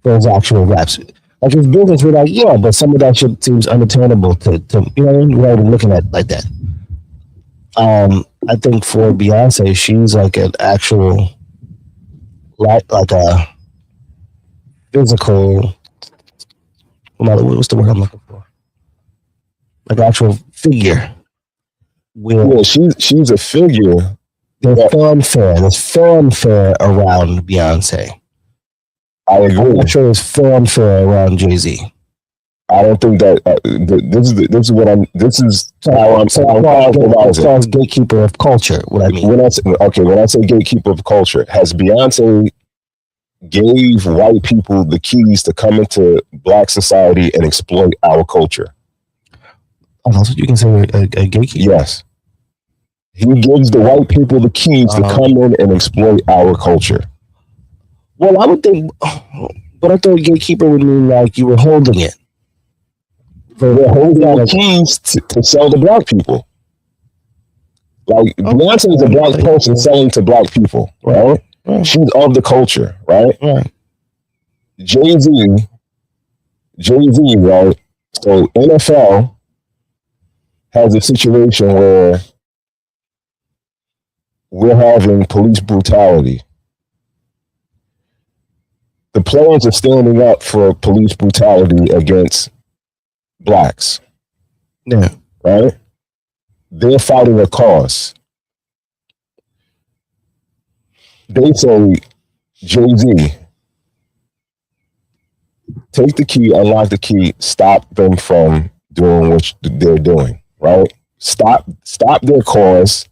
For his actual raps. Like his business, we're like, yeah, but some of that shit seems unattainable to you know what I mean? We're already looking at it like that. I think for Beyonce, she's like an actual, like a physical, what's the word I'm looking for? Like actual figure. Yeah, she's a figure. There's fanfare around Beyonce. I agree. I'm not sure there's fanfare around Jay-Z. I don't think that this is how I'm as far as gatekeeper of culture, what I mean. When I say gatekeeper of culture, has Beyonce gave white people the keys to come into black society and exploit our culture? Oh, that's what you can say a gatekeeper? Yes. He gives the white people the keys to come in and exploit our culture. Well, I would think, but I thought gatekeeper would mean like you were holding it. They're holding the keys to sell to black people. Like Beyonce is a black person selling to black people, right? She's of the culture, right? Jay-Z, right? So NFL has a situation where we're having police brutality. The players are standing up for police brutality against blacks. Yeah. Right? They're fighting a cause. They say, Jay-Z, take the key, unlock the key, stop them from doing what they're doing, right? Stop their cause.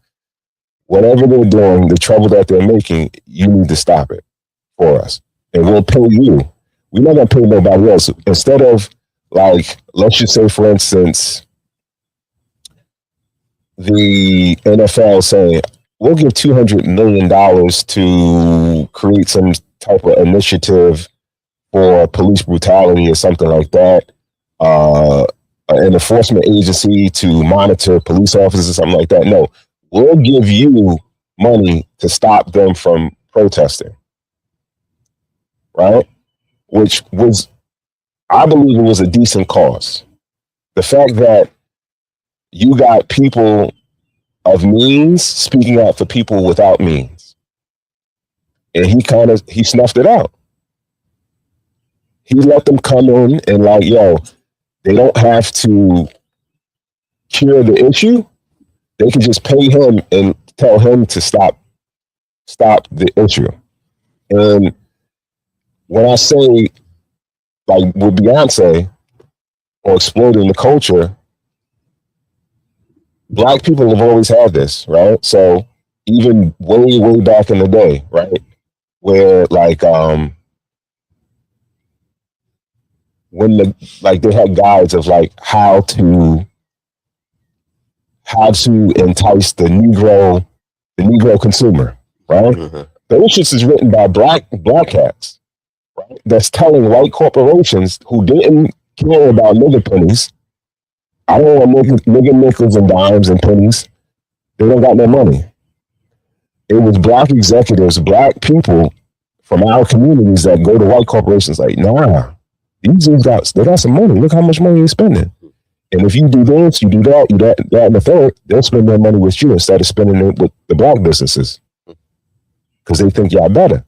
Whatever they're doing, the trouble that they're making, you need to stop it for us. And we'll pay you. We're not going to pay nobody else. Instead of, like, let's just say, for instance, the NFL saying, we'll give $200 million to create some type of initiative for police brutality or something like that. An enforcement agency to monitor police officers or something like that. No, we'll give you money to stop them from protesting. Right? Which was, I believe it was a decent cause. The fact that you got people of means speaking out for people without means. And he snuffed it out. He let them come in and like, yo, they don't have to cure the issue. They can just pay him and tell him to stop the issue. And when I say, like with Beyonce, or exploiting the culture, black people have always had this, right? So even way, way back in the day, right? Where like when they had guides of like how to entice the Negro consumer, right? Mm-hmm. Those shits is written by black cats, right, that's telling white corporations who didn't care about nigga pennies, I don't want nigga nickels and dimes and pennies. They don't got no money. It was black executives, black people from our communities that go to white corporations like, nah, these dudes they got some money. Look how much money they're spending. And if you do this, you do that, that, and the third, they'll spend their money with you instead of spending it with the black businesses. Because they think y'all better.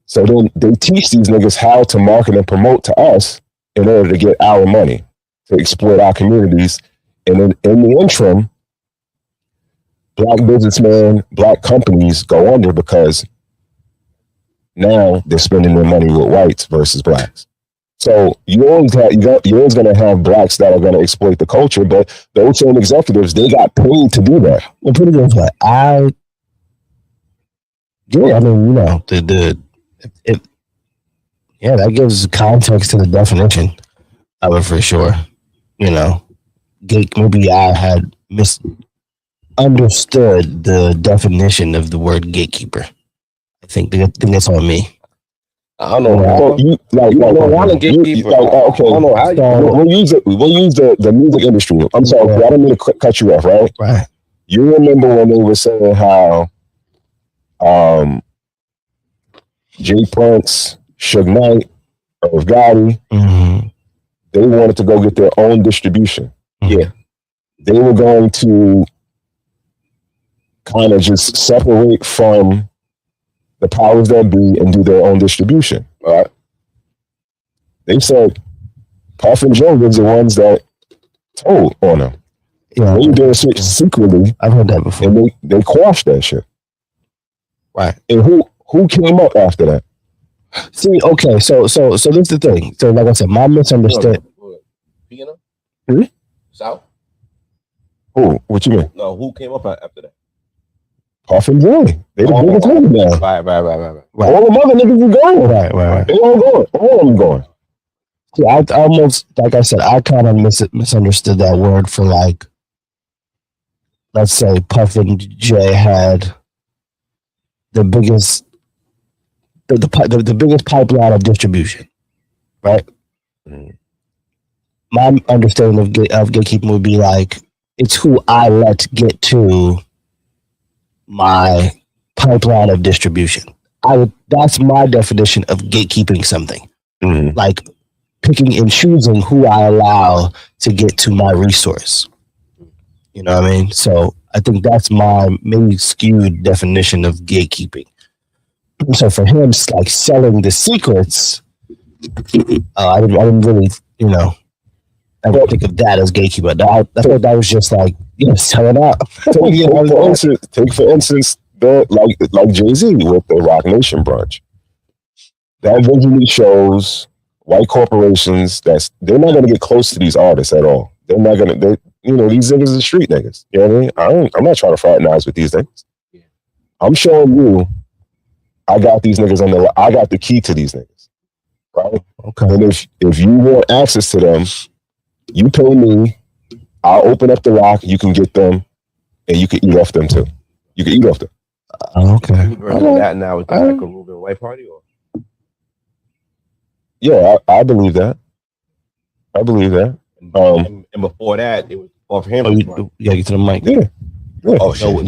So then they teach these niggas how to market and promote to us in order to get our money, to exploit our communities. And then in the interim, black businessmen, black companies go under because now they're spending their money with whites versus blacks. So you're always going to have blacks that are going to exploit the culture, but those same executives, they got paid to do that. Well, pretty much like I mean, that gives context to the definition of it for sure. Maybe I had misunderstood the definition of the word gatekeeper. I think that's on me. I don't know how. Gatekeeper. Okay, we'll use the music industry. I'm sorry, I don't mean to cut you off, right? Right. You remember when they were saying how Jay Prince, Suge Knight, Irv Gotti, they wanted to go get their own distribution. Yeah. They were going to kind of just separate from the powers that be and do their own distribution. All right. They said Puff and Joe was the ones that told on them. Yeah, they did it secretly. I've heard that before. And they quashed that shit. Right. And who came up after that? See, okay, so this is the thing. So like I said, my misunderstanding. South? Who? What you mean? No, who came up after that? Puff and Joy. They the biggest niggas now. Right. All the other niggas are going. Right. They all going. All of them going. See, I almost, like I said, I kind of misunderstood that word for like, let's say Puff and Jay had the biggest, the biggest pipeline of distribution, right? My understanding of gatekeeping would be like, it's who I let get to my pipeline of distribution. That's my definition of gatekeeping something. Like picking and choosing who I allow to get to my resource. You know what I mean? So I think that's my maybe skewed definition of gatekeeping. So for him, it's like selling the secrets. I didn't really, I don't think of that as gatekeeper. I thought that was just like, sell it out. Take for instance, like Jay-Z with the Rock Nation brunch. That visually shows white corporations they're not going to get close to these artists at all. They're not going to. These niggas are street niggas. You know what I mean? I'm not trying to fraternize with these niggas. Yeah. I'm showing you, I got these niggas I got the key to these niggas, right? Okay. And if you want access to them, you pay me. I'll open up the rock. You can get them, and you can eat off them too. You can eat off them. Okay. That now is like a Ruben White party, or? Yeah, I believe that. And before that, it was off him. You gotta get to the mic. Yeah. Oh shit.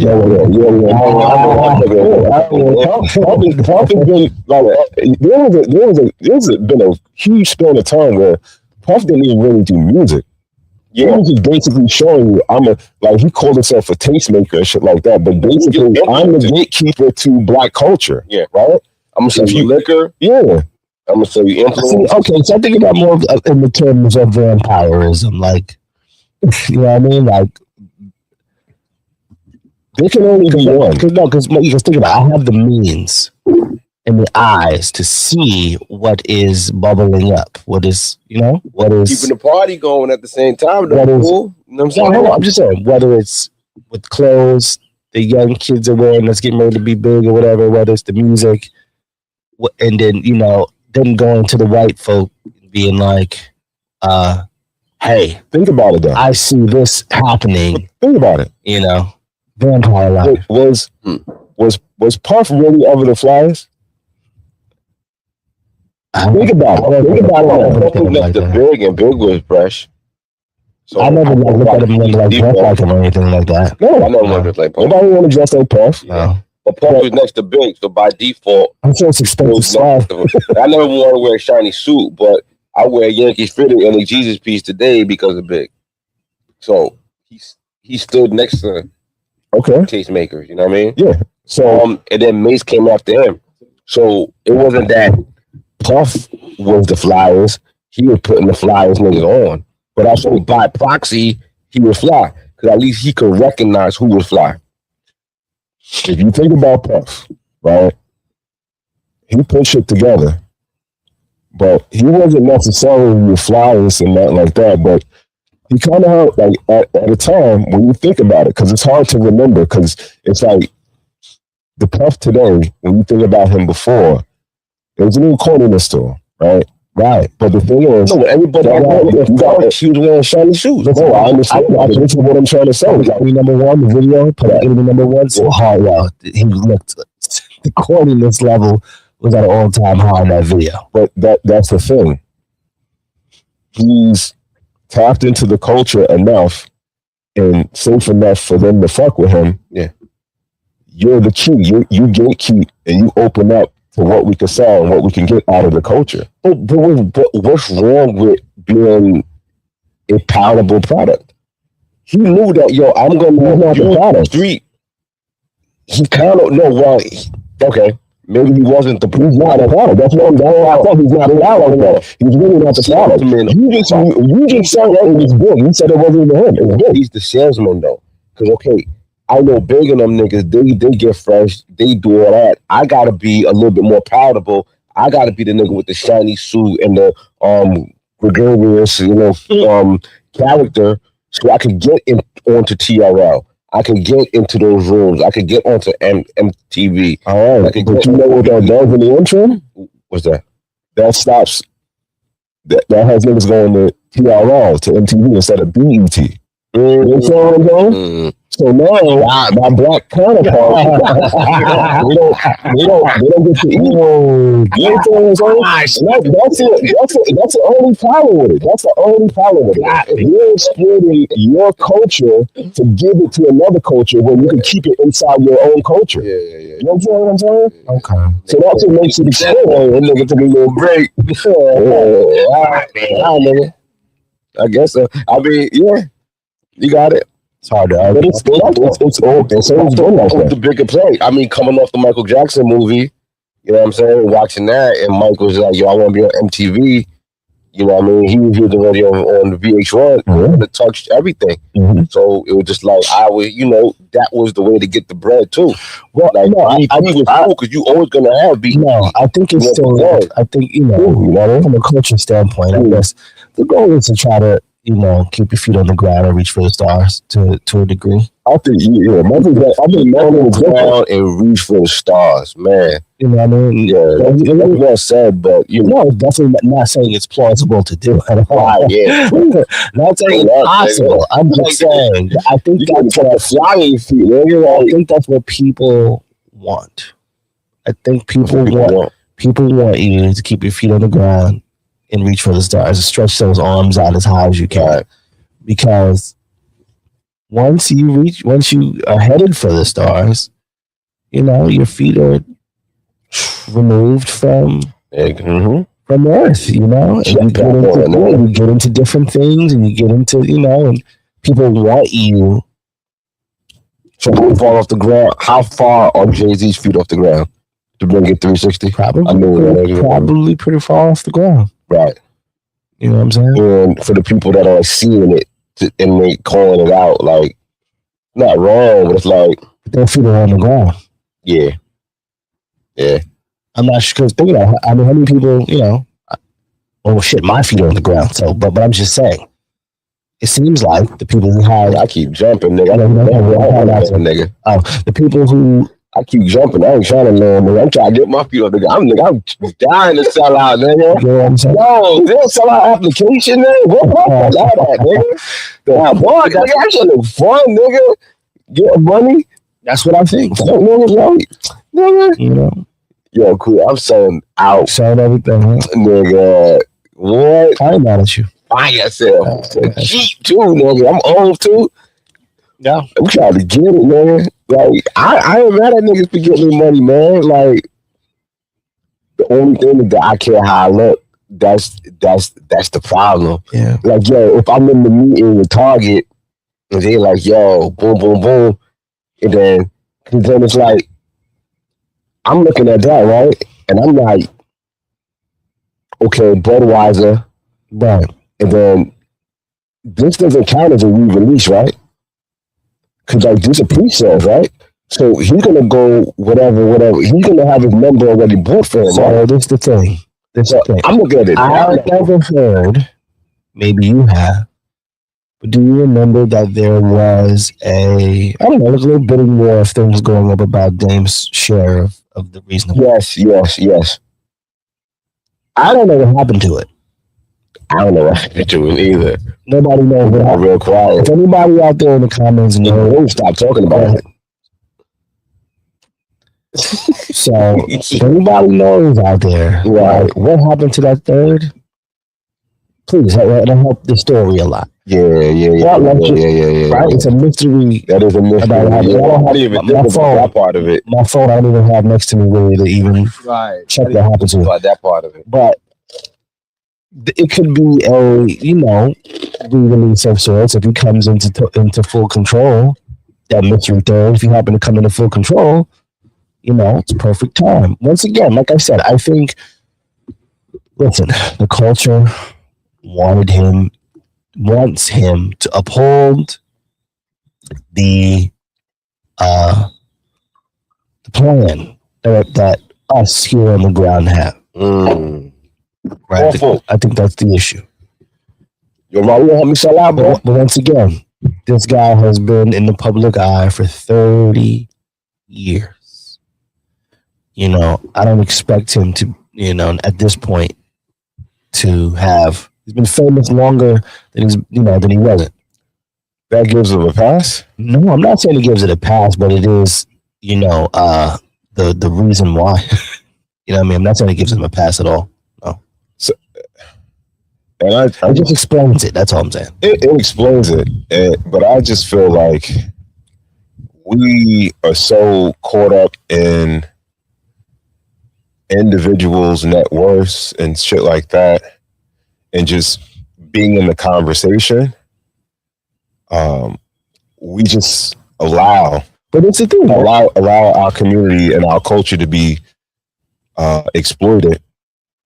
There's been a huge span of time where Puff didn't even really do music. Yeah, he was just basically showing you he called himself a tastemaker and shit like that. But basically, I'm the gatekeeper to black culture. Yeah, right. I'm gonna sell you liquor. Yeah. I'm gonna say influence. Okay, so I think about more in the terms of vampirism, like, you know what I mean? Like, there can only be one. Because think about it, I have the means and the eyes to see what is bubbling up, what is keeping the party going at the same time. Cool. You know what I'm saying? I'm just saying, whether it's with clothes the young kids are wearing that's getting ready to be big or whatever, whether it's the music, and then them going to the white folk being like, hey, think about it though. I see this happening. Think about it. Vampire life. Was Puff really ever the flyest? Think about it. Think about it. Puff was next to Big, and Big was fresh. So I never like looked at him and like dress like him or anything like that. No, I never wanted to dress like Puff. Nobody want to dress like Puff. No. But Puff was next to Big, so by default, I'm sure it's expensive stuff. I never want to wear a shiny suit, but I wear Yankees fitted and a Jesus piece today because of Big. So he stood next to tastemakers. You know what I mean? Yeah. So and then Mace came after him. So it wasn't that Puff was the flyers. He was putting the flyers niggas on. But also by proxy, he was fly. Because at least he could recognize who was fly. If you think about Puff, right? He put shit together. But he wasn't necessarily the flyers and nothing like that. But he kind of, like, at a time, when you think about it, because it's hard to remember, because it's like the Puff today, when you think about him before, it was a little corniness store, right? Right. But the thing is, no, everybody thought she was wearing shiny shoes. No, I understand. This is what I'm trying to say. Enemy #1, the video, put out enemy #1. So hard, yo. He looked, the corniness level was at an all-time high in that video. But that's the thing. He's tapped into the culture enough and safe enough for them to fuck with him. Yeah. You're the key. You gatekeep and you open up to what we can sell and what we can get out of the culture. But what's wrong with being a palatable product? He knew that, yo, I'm going to use the product. Street. He kind of, no, well, okay, maybe he wasn't the product. He's not a product. That's what I'm saying. I thought he's not a product. He's really not the product. You just said that it was good. You said it wasn't even him. It was good. He's the salesman, though. Because, okay, I know Big and them niggas, they get fresh, they do all that. I gotta be a little bit more palatable. I gotta be the nigga with the shiny suit and the gregarious, character, so I can get onto TRL. I can get into those rooms. I can get onto MTV. All right, but you know what that does in the interim? What's that? That stops. That has niggas going to TRL, to MTV instead of BET. You know what I'm saying? So now, my black counterpart, they don't get to eat. You know what I'm saying? That's the only problem with it. That's the only problem with it. You're exploiting your culture to give it to another culture when you can keep it inside your own culture. Yeah. You know what I'm saying? Okay. So that's what makes it explode. That nigga took a little break. Nigga. I guess so. I mean, yeah, you got it. It's hard to argue. But it's the bigger play. I mean, coming off the Michael Jackson movie, you know what I'm saying? Watching that, and Mike was like, yo, I want to be on MTV. You know what I mean? He was here already on the VH1 and it touched everything. So it was just like, that was the way to get the bread too. Well, like, no, I was cool because you always going to have beat. No, I think it's still, I think, from a culture standpoint, I guess the goal is to try to, keep your feet on the ground and reach for the stars to a degree. I think, I've been on the ground and reach for the stars, man. You know what I mean? Yeah, it's well said, but it's definitely not saying it's plausible to do at all. Yeah, not saying it's possible. I'm just saying, I think that's what flying feet. I think that's what people want. I think people want you to keep your feet on the ground and reach for the stars, stretch those arms out as high as you can. Because once you are headed for the stars, your feet are removed from Earth, and you get into different things, and you get into, and people want you to fall off the ground. How far are Jay-Z's feet off the ground to bring it 360? Probably pretty far off the ground. Right. You know what I'm saying? And for the people that are seeing it and they calling it out, like, not wrong, but it's like, their feet are on the ground. Yeah. I'm not sure, because how many people, my feet are on the ground. So, but I'm just saying, it seems like the people who have, I keep jumping, nigga. Nigga. Oh, the people who. I keep jumping. I ain't trying to learn, nigga. I'm trying to get my feet on the ground. I'm dying to sell out, nigga. You know what I'm saying? Yo, they'll sell out application, nigga. What that, nigga? Boy, that shit look fun, nigga. Get money. That's what I think. Nigga, right. Nigga. Yo, cool. I'm selling out. Selling everything, huh? Nigga. What? I ain't mad at you. Buy yourself. Cheap too, nigga. I'm old too. Yeah. I'm trying to get it, man. Like, I ain't mad at niggas for getting me money, man. Like, the only thing is that I care how I look. That's the problem. Yeah. Like, yo, if I'm in the meeting with Target and they like, yo, boom, boom, boom, and then it's like, I'm looking at that, right? And I'm like, okay, Budweiser, right? And then this doesn't count as a re-release, right? Because like these are pre-sales, right? So he's gonna go whatever. He's gonna have his number already bought for him. So right? this the thing. I'm looking at it. I've never heard. Maybe you have. But do you remember that there was a little bidding war of things going up about Dame's share of the reasonable? Yes. I don't know what happened to it. I don't know what happened to it either. Nobody knows what happened. Real quiet. If anybody out there in the comments knows, don't stop talking about it. So if anybody knows out there, right, what happened to that third? Please, that'll help the story a lot. Yeah. Right? It's a mystery. That is a mystery. About I didn't even think about that part of it. My phone I don't even have next to me really to even check what happened to it. About that part of it. But it could be a, re-release of sorts if he comes into full control. That mystery third, if you happen to come into full control, it's perfect time. Once again, like I said, I think, listen, the culture wants him to uphold the plan that us here on the ground have. Right? I think that's the issue. Yo, Mario, help me sell out, bro. But once again, this guy has been in the public eye for 30 years. I don't expect him to, at this point, to have. He's been famous longer than than he wasn't. That gives him a pass? No, I'm not saying it gives it a pass, but it is, the reason why. You know what I mean? I'm not saying it gives him a pass at all. No. So, and it just explains it. That's all I'm saying. It explains it, but I just feel like we are so caught up in individuals' net worths and shit like that, and just being in the conversation. We just allow. But it's the thing. Allow our community and our culture to be exploited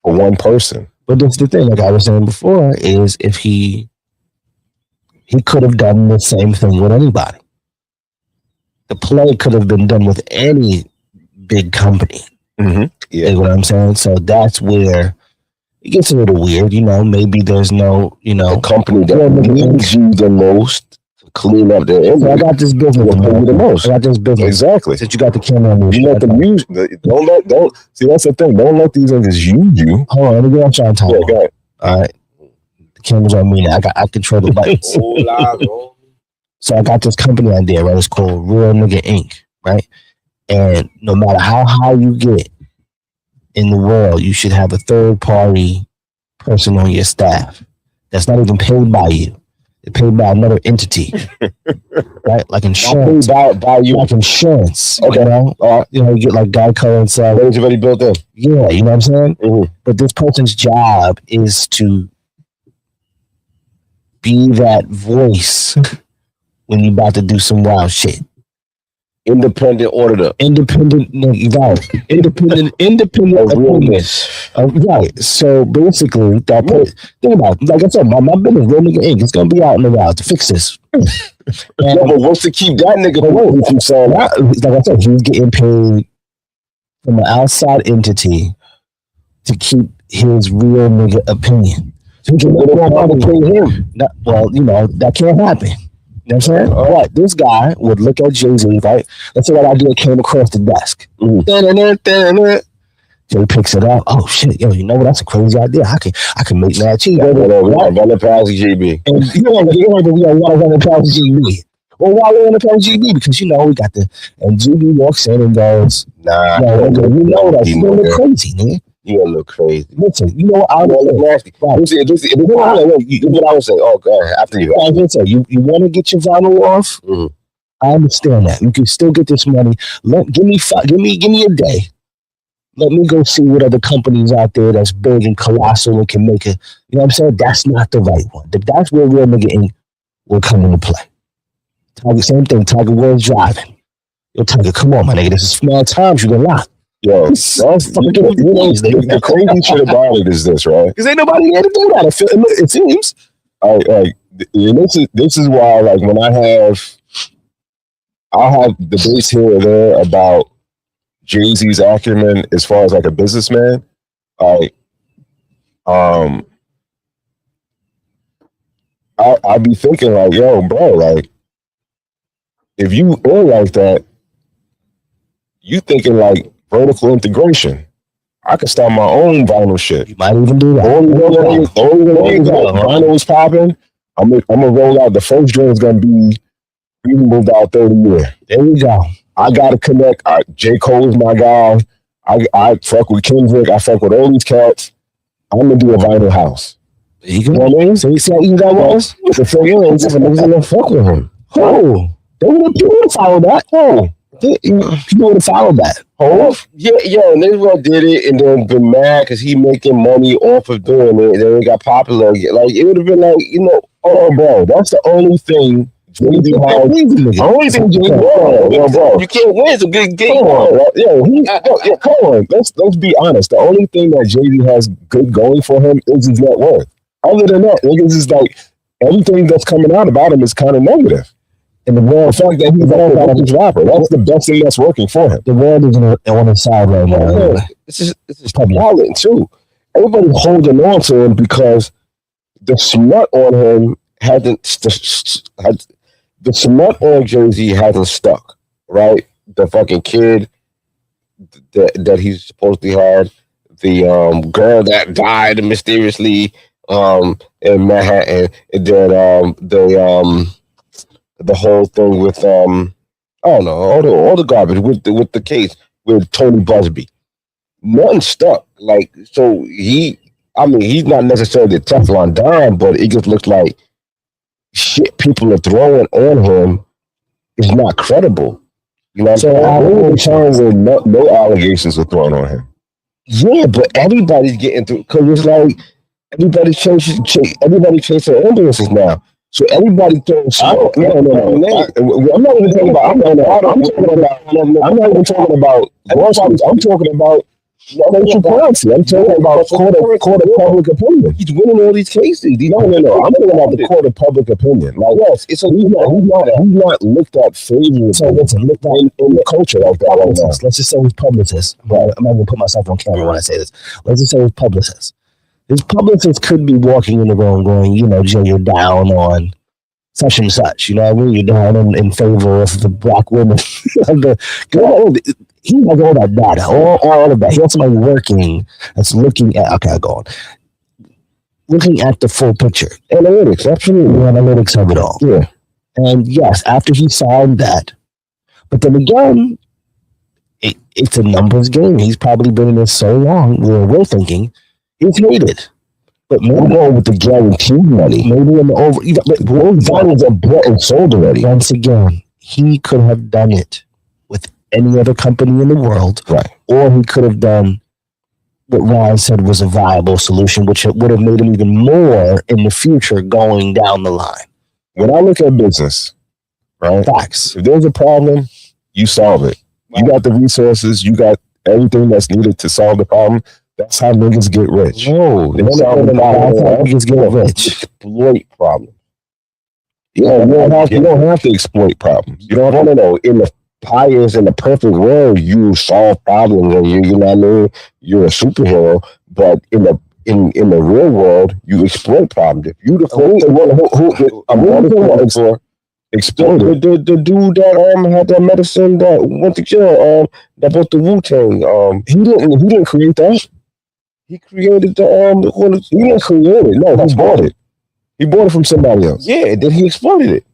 for one person. But that's the thing, like I was saying before, is if he could have done the same thing with anybody. The play could have been done with any big company. Mm-hmm. Yeah. You know what I'm saying? So that's where it gets a little weird. Maybe there's no, a company that needs you the most to clean up their image. So I got this business. The most. I got this business. Exactly. Since you got the camera on you, let them use. Don't see. That's the thing. Don't let these niggas use you. Hold on, let me get on Sean time. Yeah, go ahead. All right. The camera's on me now. I control the buttons. So I got this company idea, right? It's called Real Nigga Inc., right? And no matter how high you get in the world, you should have a third party person on your staff that's not even paid by you. They're paid by another entity, right? Like insurance. By you. Like insurance. Okay. You get like Geico and stuff. It's already built in. Yeah, you know what I'm saying? Mm-hmm. But this person's job is to be that voice when you're about to do some wild shit. Independent auditor. Independent of realness. Right. So basically, think about it. Like I said, my business, Real Nigga Inc., it's gonna be out in the wild to fix this. But what's to keep that nigga away from saying that? Like I said, he's getting paid from an outside entity to keep his real nigga opinion. So he can pay him. That can't happen. You know what I'm saying? But this guy would look at Jay-Z, right? Let's say that idea came across the desk. So he picks it up. Oh shit, yo, you know what? That's a crazy idea. I can make mad cheese. Run it past GB. And we want to run it past GB. Well, why we on the GB? Because we got and GB walks in and goes, Nah, you know that's you look crazy, man. You gonna look crazy. Listen, you know what I look nasty. Right. This is what I was saying. Oh, go ahead. After you. I was gonna say, you want to get your vinyl off? Mm-hmm. I understand that. You can still get this money. Give me a day. Let me go see what other companies out there that's big and colossal and can make it. You know what I'm saying? That's not the right one. That's where real nigga Inc. will come into play. Same thing. Tiger Woods driving. Yo, Tiger, come on, my nigga. This is small times. You gonna lie. Yo, the crazy shit about it is this, right? Because ain't nobody there to do that. It seems. This is why, like, when I'll have debates here or there about Jay-Z's acumen as far as like a businessman. I'll be thinking like, yo, bro, like, if you are like that, you thinking like vertical integration. I could start my own vinyl shit. You might even do that. Only vinyl is popping. I'm gonna roll out. The first joint is gonna be we moved out 30 years. There we go. I gotta connect. J. Cole is my guy. I fuck with Kendrick. I fuck with all these cats. I'm gonna do a vinyl house. You know what I mean? So you see how easy that was? The thing is, niggas gonna fuck with him. Oh, people would follow that. Oh, people would follow that. Oh, yeah, and this one did it and then been mad because he making money off of doing it. Then it got popular again. Like, it would have been like, oh, bro, that's the only thing. Only thing bro, you can't win. It's a good game. Come on. Let's be honest. The only thing that Jay-Z has good going for him is his net worth. Other than that, niggas is like everything that's coming out about him is kind of negative. And the fact that he's a rapper, that's the best thing that's working for him. The world is on his side right now. This is talent too. Everybody's holding on to him because the smut on him the smut on Jay-Z hasn't stuck, right? The fucking kid that he supposedly had, the girl that died mysteriously in Manhattan, and then the whole thing with I don't know, all the garbage with the case with Tony Busby. Nothing stuck. Like, so he's not necessarily a Teflon Don, but it just looks like shit people are throwing on him is not credible. You know what I'm saying? I remember a time where no allegations were thrown on him. Yeah, but everybody's getting through because it's like everybody chasing ambulances now. So everybody throwing smoke. No. I'm not even talking about. I'm not even talking about lawsuits. I'm talking about social currency. I'm talking about court of public opinion. He's winning all these cases. No. I'm talking about the court of public opinion. Like, yes, he's not looked at favorably. So listen, look in the culture like that right now. Let's just say his publicist. Right? I'm not gonna put myself on camera when I say this. Let's just say his publicist. His publicist could be walking in the room going, Jay, you're down on such and such. You know what I mean? You're down in favor of the black women. He has all that data, all of that. He has somebody working that's looking at, okay, go on. Looking at the full picture. Analytics, absolutely. Analytics of it all. Yeah. And yes, after he signed that, but then again, it's a numbers game. He's probably been in this so long, we're thinking, he's hated. But maybe going with the guaranteed money. Maybe in the over. But those vinyls are bought and sold already. Once again, he could have done it with any other company in the world. Right. Or he could have done what Ryan said was a viable solution, which would have made him even more in the future going down the line. When I look at business, right? Facts. If there's a problem, you solve it. You got the resources. You got everything that's needed to solve the problem. That's how niggas get rich. No, that's how niggas get rich. Exploit problems. Yeah, you don't have to exploit problems. You don't want to know. In the highest, in the perfect world, you solve problems, and you know what I mean. You're a superhero. But in the real world, you exploit problems. If you the exploited the dude that had that medicine that went to jail, that bought the Wu-Tang, he didn't create that. He created the he didn't create it. No, he bought it. He bought it from somebody else. Yeah, then he exploited it.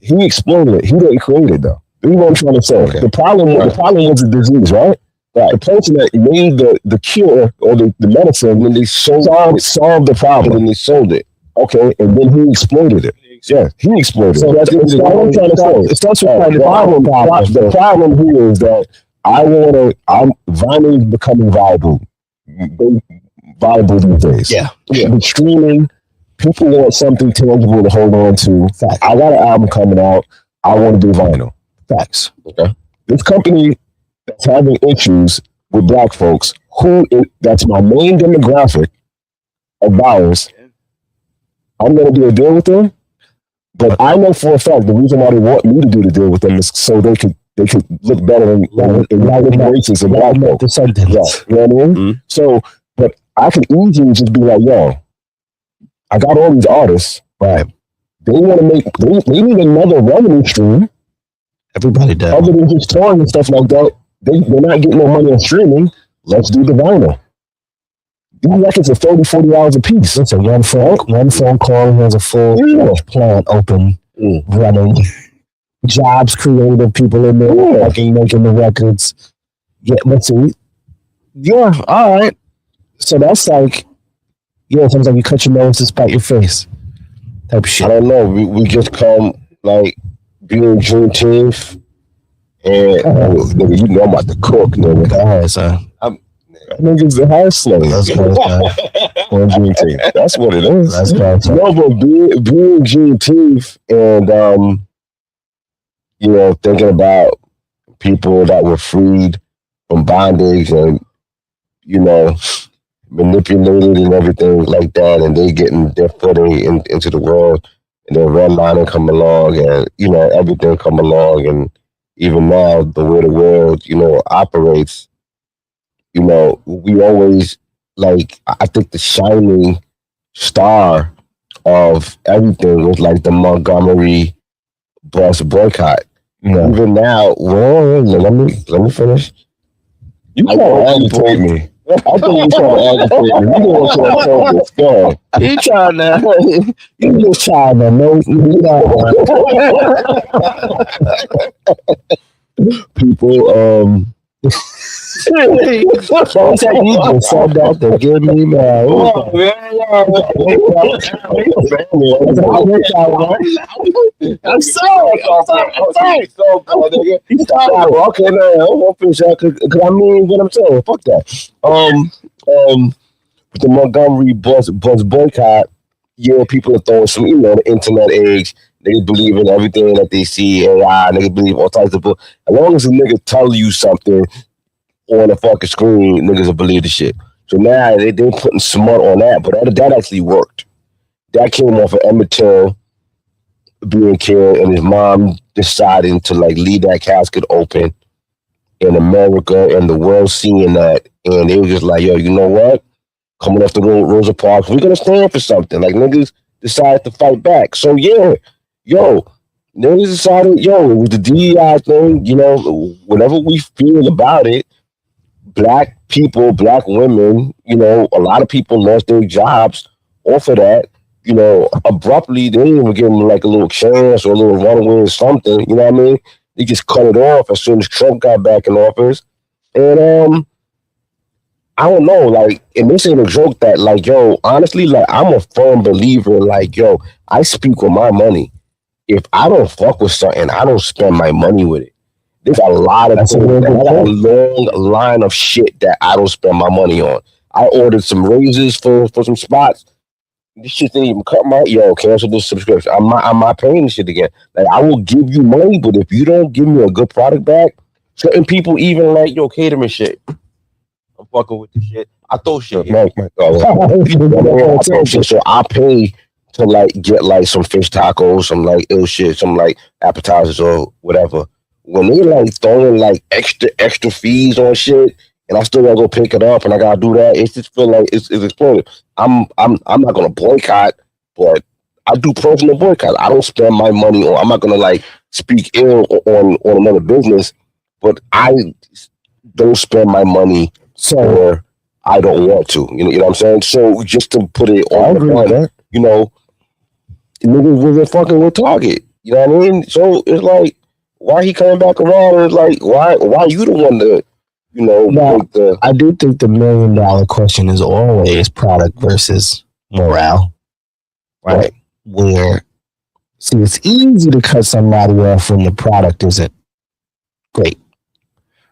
he exploded it. He didn't create it though. This is what I'm trying to say. Okay. The problem was the disease, right? Right. The person that made the cure or the medicine, when they solved the problem, and they sold it. Okay, and then he exploited it. Yeah, he exploited it. So that's what I'm trying to say. It starts with the problem. The problem here is that vinyl is becoming viable these days. Yeah. The streaming, people want something tangible to hold on to. Fact. I got an album coming out. I want to do vinyl. Facts. Okay. This company that's having issues with black folks, that's my main demographic of buyers, I'm going to do a deal with them. But I know for a fact the reason why they want me to do the deal with them is so they could look better in races and black folks. You know what I mean? Mm-hmm. So, but I could easily just be like, yo, I got all these artists, right? They want to they need another revenue stream. Everybody does. Other than just touring and stuff like that, they're not getting no money on streaming. Let's do the vinyl. These records are 30, 40 hours a piece. That's a one phone call has a full plant open, running. Jobs creative people in there making the records. Yeah, let's see. Yeah, all right. So that's like, sometimes like you cut your nose to spite your face type of shit. I don't know. We just come like being Juneteenth, and nigga, you know I'm about to cook, nigga. Alright, son. Niggas the house slave. That's on Juneteenth. That's what it is. That's no, but being Juneteenth and thinking about people that were freed from bondage and manipulated and everything like that, and they getting their footing into the world, and then redlining come along, and everything come along, and even now the way the world operates. We always I think the shining star of everything was like the Montgomery bus boycott. Even now, let me finish. You can't agitate me. I think you trying to agitate me. You know what I'm saying? You trying to? You just trying to know? People, you just said that to give me mad. I'm sorry. Okay, no, I'm gonna finish that because I mean what I'm saying. Fuck that. With the Montgomery bus boycott, people are throwing some, the internet age. They believe in everything that they see, AI, they believe all types of bull. As long as a nigga tell you something on a fucking screen, niggas will believe the shit. So now they putting smut on that, but that actually worked. That came off of Emmett Till being killed and his mom deciding to leave that casket open in America and the world seeing that, and they were just like, yo, you know what? Coming off the Rosa Parks, we're gonna stand for something. Niggas decided to fight back. So niggas decided, it was the DEI thing, whatever we feel about it, black people, black women, a lot of people lost their jobs off of that, abruptly. They didn't even give them a little chance or a little runaway or something, you know what I mean? They just cut it off as soon as Trump got back in office. And I don't know, and this ain't a joke that, honestly, I'm a firm believer, I speak with my money. If I don't fuck with something, I don't spend my money with it. There's a lot of things. I got a long line of shit that I don't spend my money on. I ordered some razors for some spots. This shit didn't even cut my cancel this subscription. I'm not paying this shit again. I will give you money, but if you don't give me a good product back, certain people even catering shit. I'm fucking with the shit. I throw shit. So I pay to get some fish tacos, some ill shit, some appetizers or whatever. When they throwing extra fees on shit, and I still gotta go pick it up and I gotta do that, it just feel like it's exploding. I'm not gonna boycott, but I do personal boycott. I don't spend my money on. I'm not gonna speak ill on another business, but I don't spend my money or I don't want to. You know what I'm saying? So just to put it on, niggas wasn't fucking with Target. You know what I mean? So it's like, why he coming back around? And it's like, why you the one to, Now, make the I do think the $1 million question is always product versus morale, right? Where, see, it's easy to cut somebody off when the product isn't great,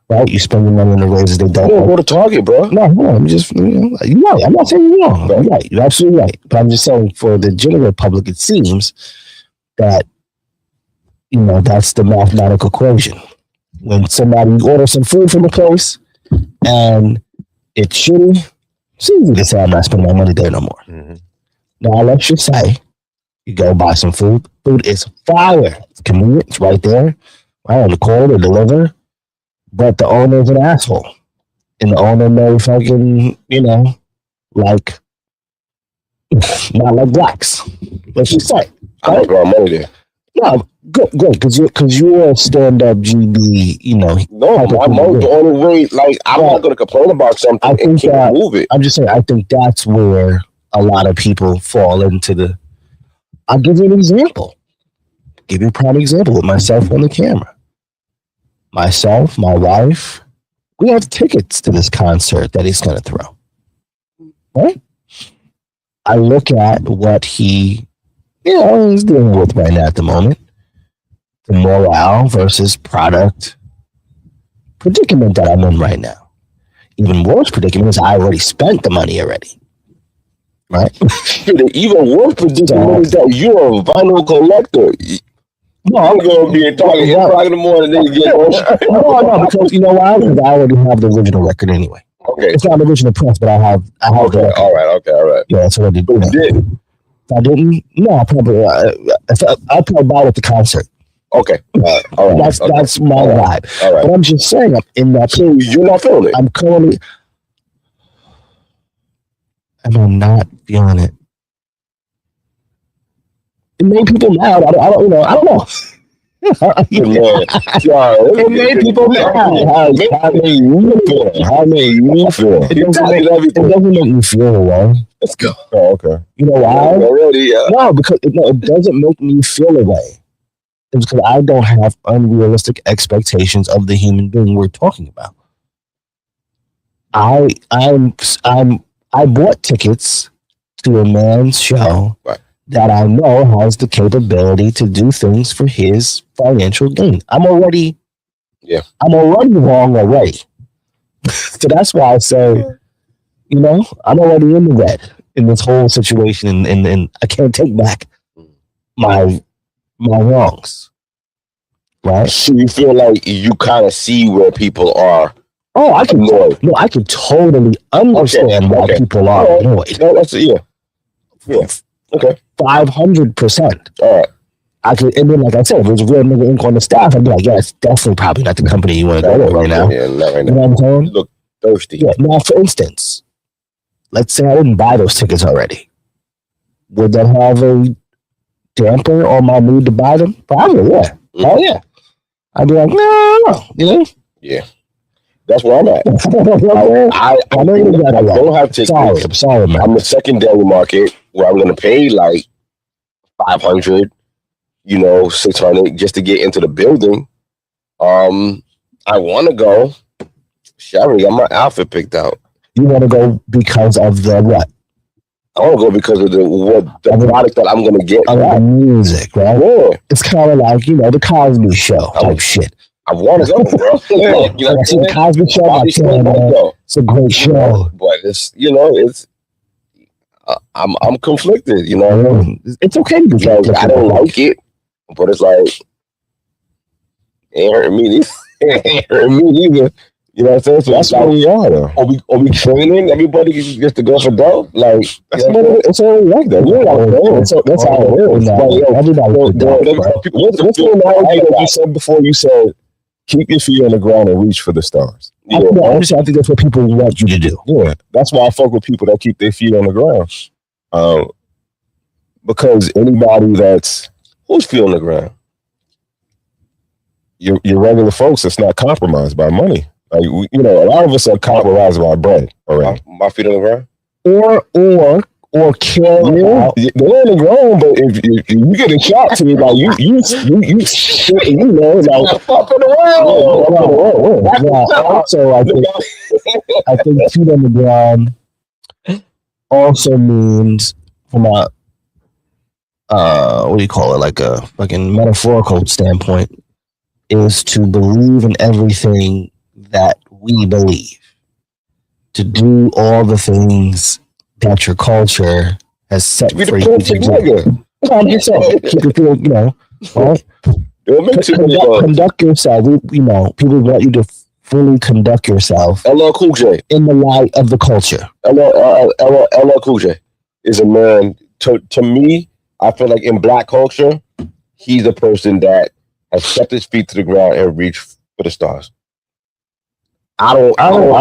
right? You spend your money on the razors they don't. go to Target, bro. No, I'm just, you're right. I'm not saying you're wrong. You're right. You're absolutely right. But I'm just saying for the general public, it seems that, that's the mathematical equation. When somebody orders some food from a place and it's shitty, it's easy to say I'm not spending my money there no more. Mm-hmm. Now, let's just say you go buy some food. Food is fire. It's convenient. It's right there. Right on the corner, they deliver. But the owner's an asshole. And the owner may fucking, like, not like blacks. Let's just say. I don't throw money there. No, good, because you're a stand-up GB, No, my money's the only way. Like, I'm not going to complain about something and can't move it. I'm just saying, I think that's where a lot of people fall into the. I'll give you an example. Give you a prime example with myself on the camera. Myself, my wife, we have tickets to this concert that he's going to throw. Right? I look at what he, he's dealing with right now at the moment. The morale versus product predicament that I'm in right now. Even worse predicament is I already spent the money already. Right? The even worse predicament is that you're a vinyl collector. No, I'm going to be in Target 8 o'clock in the morning. Then you get no, because you know why? Because I already have the original record anyway. Okay. It's not the original press, but I have okay, the record. all right. Yeah, that's what I did. But you did. If I didn't, no, I'll probably buy it at the concert. Okay. All right. That's my vibe. All right. But I'm just saying, I'm in that. So you're not feeling it? I'm currently. Am I not feeling it? It made people mad. I don't know. It made people mad. How made you feel? How made you feel? It doesn't make me feel away. Let's go. Oh, okay. You know why? Already, yeah. No, because it doesn't make me feel away. It's because I don't have unrealistic expectations of the human being we're talking about. I bought tickets to a man's show that I know has the capability to do things for his financial gain. I'm already wrong already. So that's why I say, I'm already in the red in this whole situation, and I can't take back my wrongs. Right? So you feel like you kind of see where people are. Oh, I can totally understand why people are annoyed. No, that's yeah. Okay. 500%. All right. I could, and then like I said, if it was a real nigga ink on the staff, I'd be like, yeah, it's definitely probably not the company you want to go with right now. Yeah, not right now. You know what I'm saying? You look thirsty. Yeah. Now, for instance, let's say I didn't buy those tickets already. Would that have a damper on my mood to buy them? Probably, yeah. Mm-hmm. Oh yeah. I'd be like, no. Yeah. That's where I'm at. I don't have tickets. Sorry, man. I'm the secondary market where I'm going to pay like $500, 600 just to get into the building. I want to go. Shit, I already got my outfit picked out. You want to go because of the what? I want to go because of the product that I'm going to get. The music, right? Yeah. It's kind of like, the Cosby Show type shit. I want to go, bro. The Cosby Show. It's a great show. But it's I'm conflicted, It's okay because I don't like it, but it's like it ain't hurting me neither. It ain't hurting me neither. You know what I'm saying? So that's where we are, though. Are we training everybody just to go for dough? Like it's all like that. That's how it is. What's the analogy that you said before? You said, keep your feet on the ground and reach for the stars. Yeah, I think that's what people want you to do. Yeah, that's why I fuck with people that keep their feet on the ground. Because anybody who's feet on the ground, your regular folks that's not compromised by money. Like a lot of us are compromised by bread already. My feet on the ground, or care about. They ain't grown, but if you get a shot to me, like you know, like fuck in the world. Also, I think feet on the ground also means from a what do you call it, like a fucking metaphorical standpoint, is to believe in everything that we believe, to do all the things that your culture has set for you to do. I'm just saying, you know, well, conduct yourself. You know, people want you to fully conduct yourself. LL Cool J in the light of the culture. LL Cool J is a man. To me, I feel like in black culture, he's a person that has kept his feet to the ground and reached for the stars. I don't know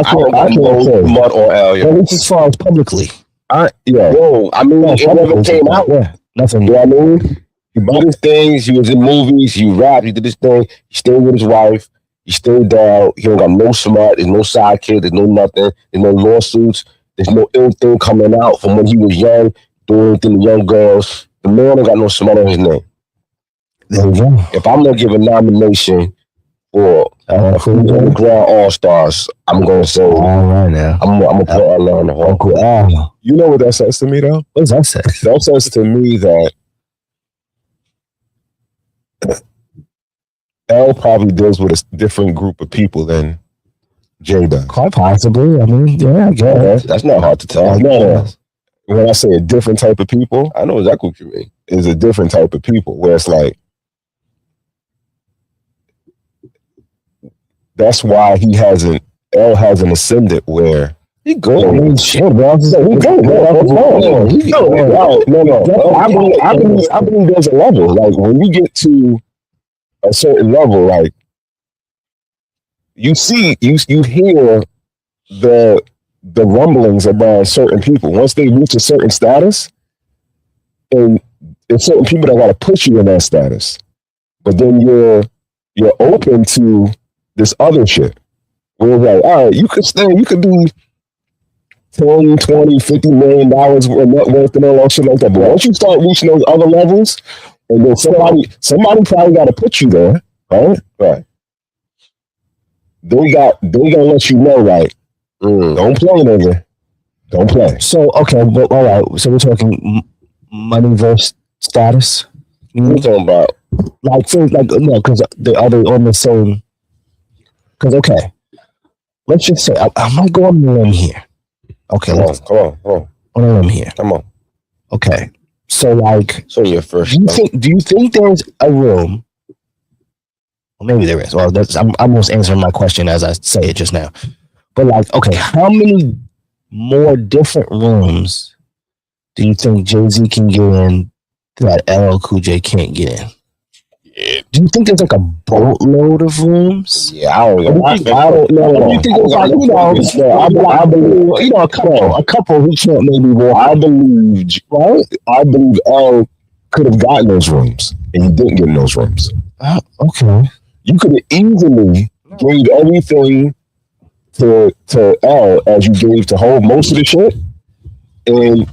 mud or L. At least as far as publicly. Yo, I mean, it never came out. Nothing. You know what I mean? He did his things. He was in movies. He rapped. He did his thing. He stayed with his wife. He stayed down. He don't got no smart. There's no sidekick. There's no nothing. There's no lawsuits. There's no ill thing coming out from when he was young, doing anything to young girls. The man don't got no smart on his name. There we go. If I'm gonna give a nomination for Ground All Stars, I'm gonna say all right now. I'm gonna put LL on the whole. Uncle Al. You know what that says to me, though? What does that say? That says to me that L probably deals with a different group of people than Jay does. Quite possibly. I mean, yeah, I guess. That's not hard to tell. No. When I say a different type of people, I know exactly what you mean. Is a different type of people where it's like, that's why L hasn't ascended where he good. I mean, shit, bro. He good. No. I believe there's a level. Like when you get to a certain level, like you hear the rumblings about certain people. Once they reach a certain status, and there's certain people that gotta put you in that status. But then you're open to this other shit. Where like, all right, you could do $10, $20, $50 million worth and all that shit like that. But once you start reaching those other levels, and then somebody probably got to put you there, right? Right. They gonna let you know, right? Don't play, nigga. Don't play. So okay, but all right. So we're talking money versus status. What are you talking about? Like things like no, because the other on the same. Because okay, let's just say I might go on the limb here. Okay, come on. On a limb here. Come on. Okay, so like, so your first. Do you think there's a room? Well, maybe there is. Well, I'm almost answering my question as I say it just now. But like, okay, how many more different rooms do you think Jay-Z can get in that LL Cool J can't get in? Do you think there's like a boatload of rooms? Yeah, I don't know. I don't know. You think it's like, I believe, a couple who can't maybe walk. I believe L could have gotten those rooms, and he didn't get in those rooms. Okay. You could have easily gave everything to L as you gave to Hov most of the shit, and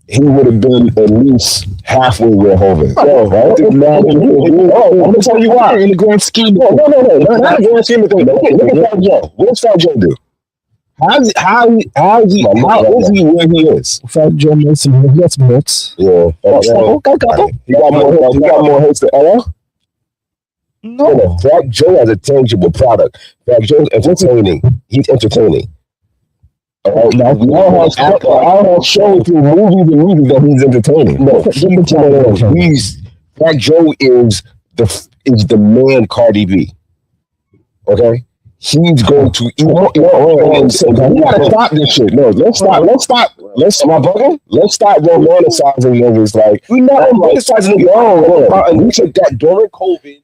he would have been at least halfway where Hov is. Oh, right? I'm gonna tell you why. In the grand scheme, no, not in the grand scheme of things. Look at Fat Joe. What does Fat Joe do? How is he where he is? Fat Joe made some hits. Yeah. He got more hits than LL? No. Fat Joe has a tangible product. Fat Joe's entertaining. He's entertaining. Now, I'll show through movies that he's entertaining. No, Fat Joe is the man Cardi B. Okay? He's going to eat. We gotta stop this shit. No, let's stop. Am I bugging? Let's stop romanticizing niggas. Like, we're not romanticizing niggas. And we took that during COVID.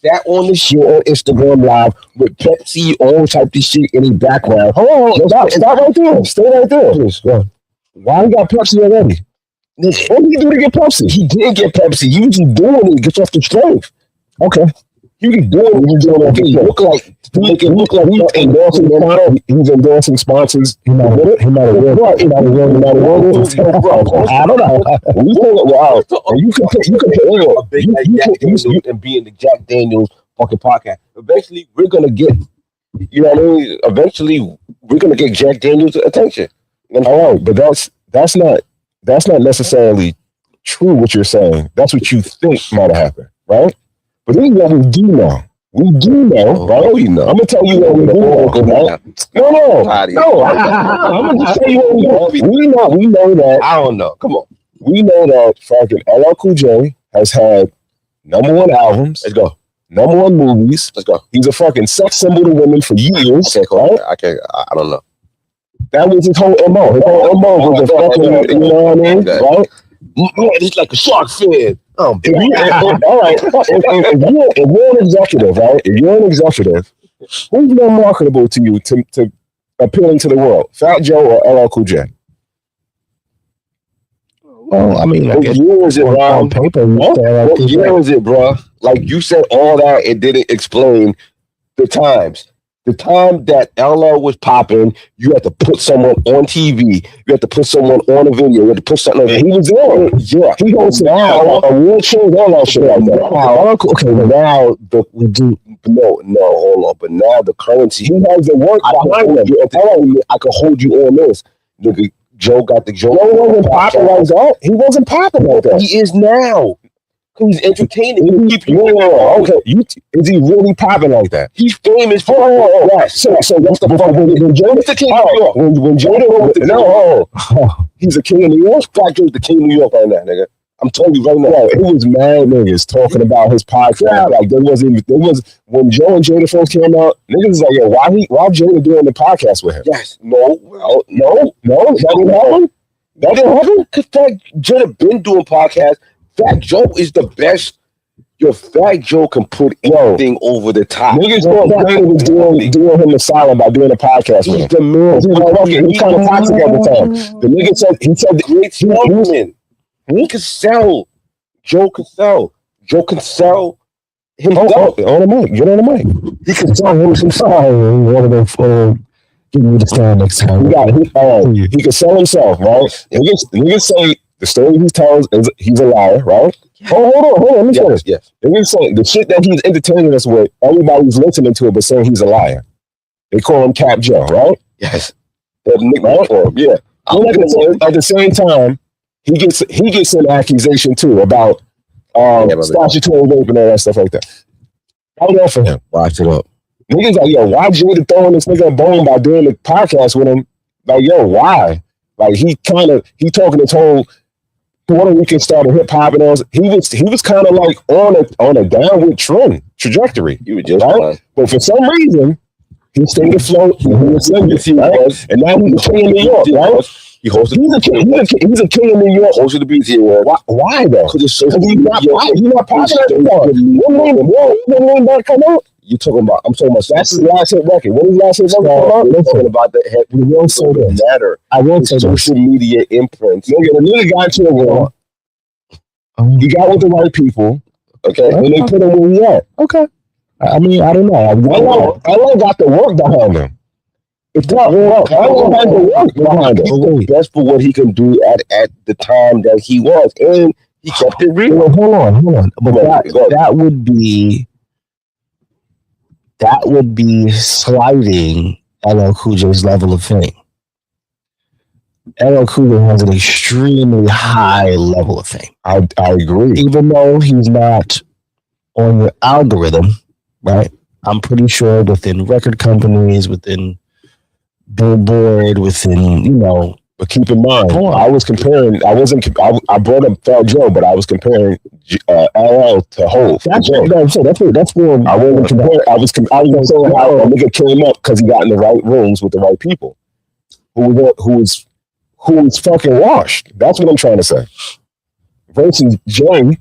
That on the shit on Instagram Live with Pepsi, all type of shit in the background. Hold on, stop right there. Stay right there. Please, go. Why you got Pepsi already? What did you do to get Pepsi? He did get Pepsi. You just doing it to get off the strength. Okay. He can do it. He's doing it. He look like to make it look like he's endorsing sponsors. He might have won. He might have won. I don't know. We think wow. You can a big and be in the Jack Daniels fucking podcast. Eventually, we're gonna get. You know what I mean? Eventually, we're gonna get Jack Daniels' attention. All right, but that's not necessarily true. What you're saying? That's what you think might have happened, right? But this is what we do know. We do know, right? We know. I'm gonna tell you what we do know. Right? No. I'm gonna just tell you what we know. We know that. I don't know. Come on. We know that fucking LL Cool J has had #1 albums. Let's go. #1 movies. Let's go. He's a fucking sex symbol to women for years. Okay, cool. Right? I don't know. That was his whole MO. His whole MO was a fucking, you know what I mean? Okay. Right? Man, it's like a shark fin. All right. If you're an executive, right? If you're an executive, who's more marketable to you to appealing to the world? Fat Joe or LL Cool J? Well, I mean, what year is it, on paper? What year is it, bro? Like you said all that, it didn't explain the times. The time that LL was popping, you had to put someone on TV. You had to put someone on a video. You had to put something. He was there. Yeah, he goes now. A real change LL shit like that. Okay, but now we do. No, hold on. But now the currency. He has the work behind him. I could hold you on this. Nigga, Joe got the Joe. Joe wasn't popping like that. He wasn't popping like that. He is now. He's entertaining. Okay, is he really popping like that? He's famous for right. So what's the fuck? When Joe's the king of New York. When Joe he's the king of New York. Fat Joe's the king of New York right now, nigga. I'm telling you right now. It was mad niggas talking about his podcast. Like there was when Joe and Jada first came out. Niggas was like, yo, why Jada doing the podcast with him? Yes, no, that didn't happen. That didn't happen. Cause Jada been doing podcasts. Fat Joe is the best. Yo, Fat Joe can put anything over the top. Niggas thought Jada was doing him a solid by doing a podcast with him. The man. He was kind of toxic at the time. The nigga said the great salesman. He could sell. Joe could sell. Joe can sell himself. On the mic. Get on the mic. He could sell himself. Give me the stand next time. He could sell himself, right? Niggas say the story he tells is he's a liar, right? Yes. Hold on. Let me finish. Yes. Niggas say the shit that he's entertaining us with, everybody's listening to it, but saying he's a liar. They call him Cap Joe, right? Yes. That nickname for him. Yeah. At the same time, he gets an accusation too about statutory rape and all that stuff like that. How that for him? Watch it up. Niggas like, yo, why Jada throwing this nigga a bone by doing the podcast with him? Like, yo, why? Like he talking this whole Puerto Rican started hip hop and all. He was kind of like on a downward trajectory. You were just right? But for some reason he stayed afloat. And he was right? And now he's a king in New York, right? He's a king in New York. Hosted the BET Award. Why though? Because he's not popular anymore. When name that come out? I'm talking about that's his last hit record. What is his last hit record? I'm talking about the matter. I won't say social media imprint. The nigga got to the world. He got with the right people. Okay. And they put him where he at. Okay. I mean, I don't know. I got the work behind him. If that work, I don't have the work behind him. He's best for what he can do at the time that he was. And he kept it real. Hold on. But that would be sliding LL Cool J's level of fame. LL Cool J has an extremely high level of fame. I agree. Even though he's not on the algorithm, right? I'm pretty sure within record companies, within Billboard, within, but keep in mind, I was comparing, I brought up Fat Joe, but I was comparing LL to Hov. That's where I wasn't comparing. I was going to say how a nigga came up because he got in the right rooms with the right people who was fucking washed. That's what I'm trying to say. Versus Jay,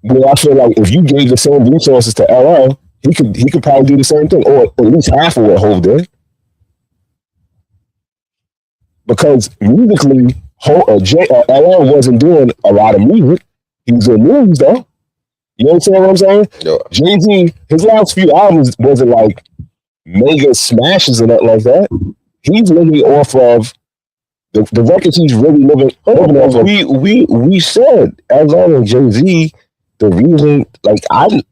where I feel like if you gave the same resources to LL, he could probably do the same thing, or at least half of what Hov did. Because musically, LL wasn't doing a lot of music. He was doing movies though. You understand what I'm saying? Yeah. Jay-Z, his last few albums wasn't like mega smashes or nothing like that. He's living off of the records he's really living off of. We said LL and Jay-Z, the reason, like, I'm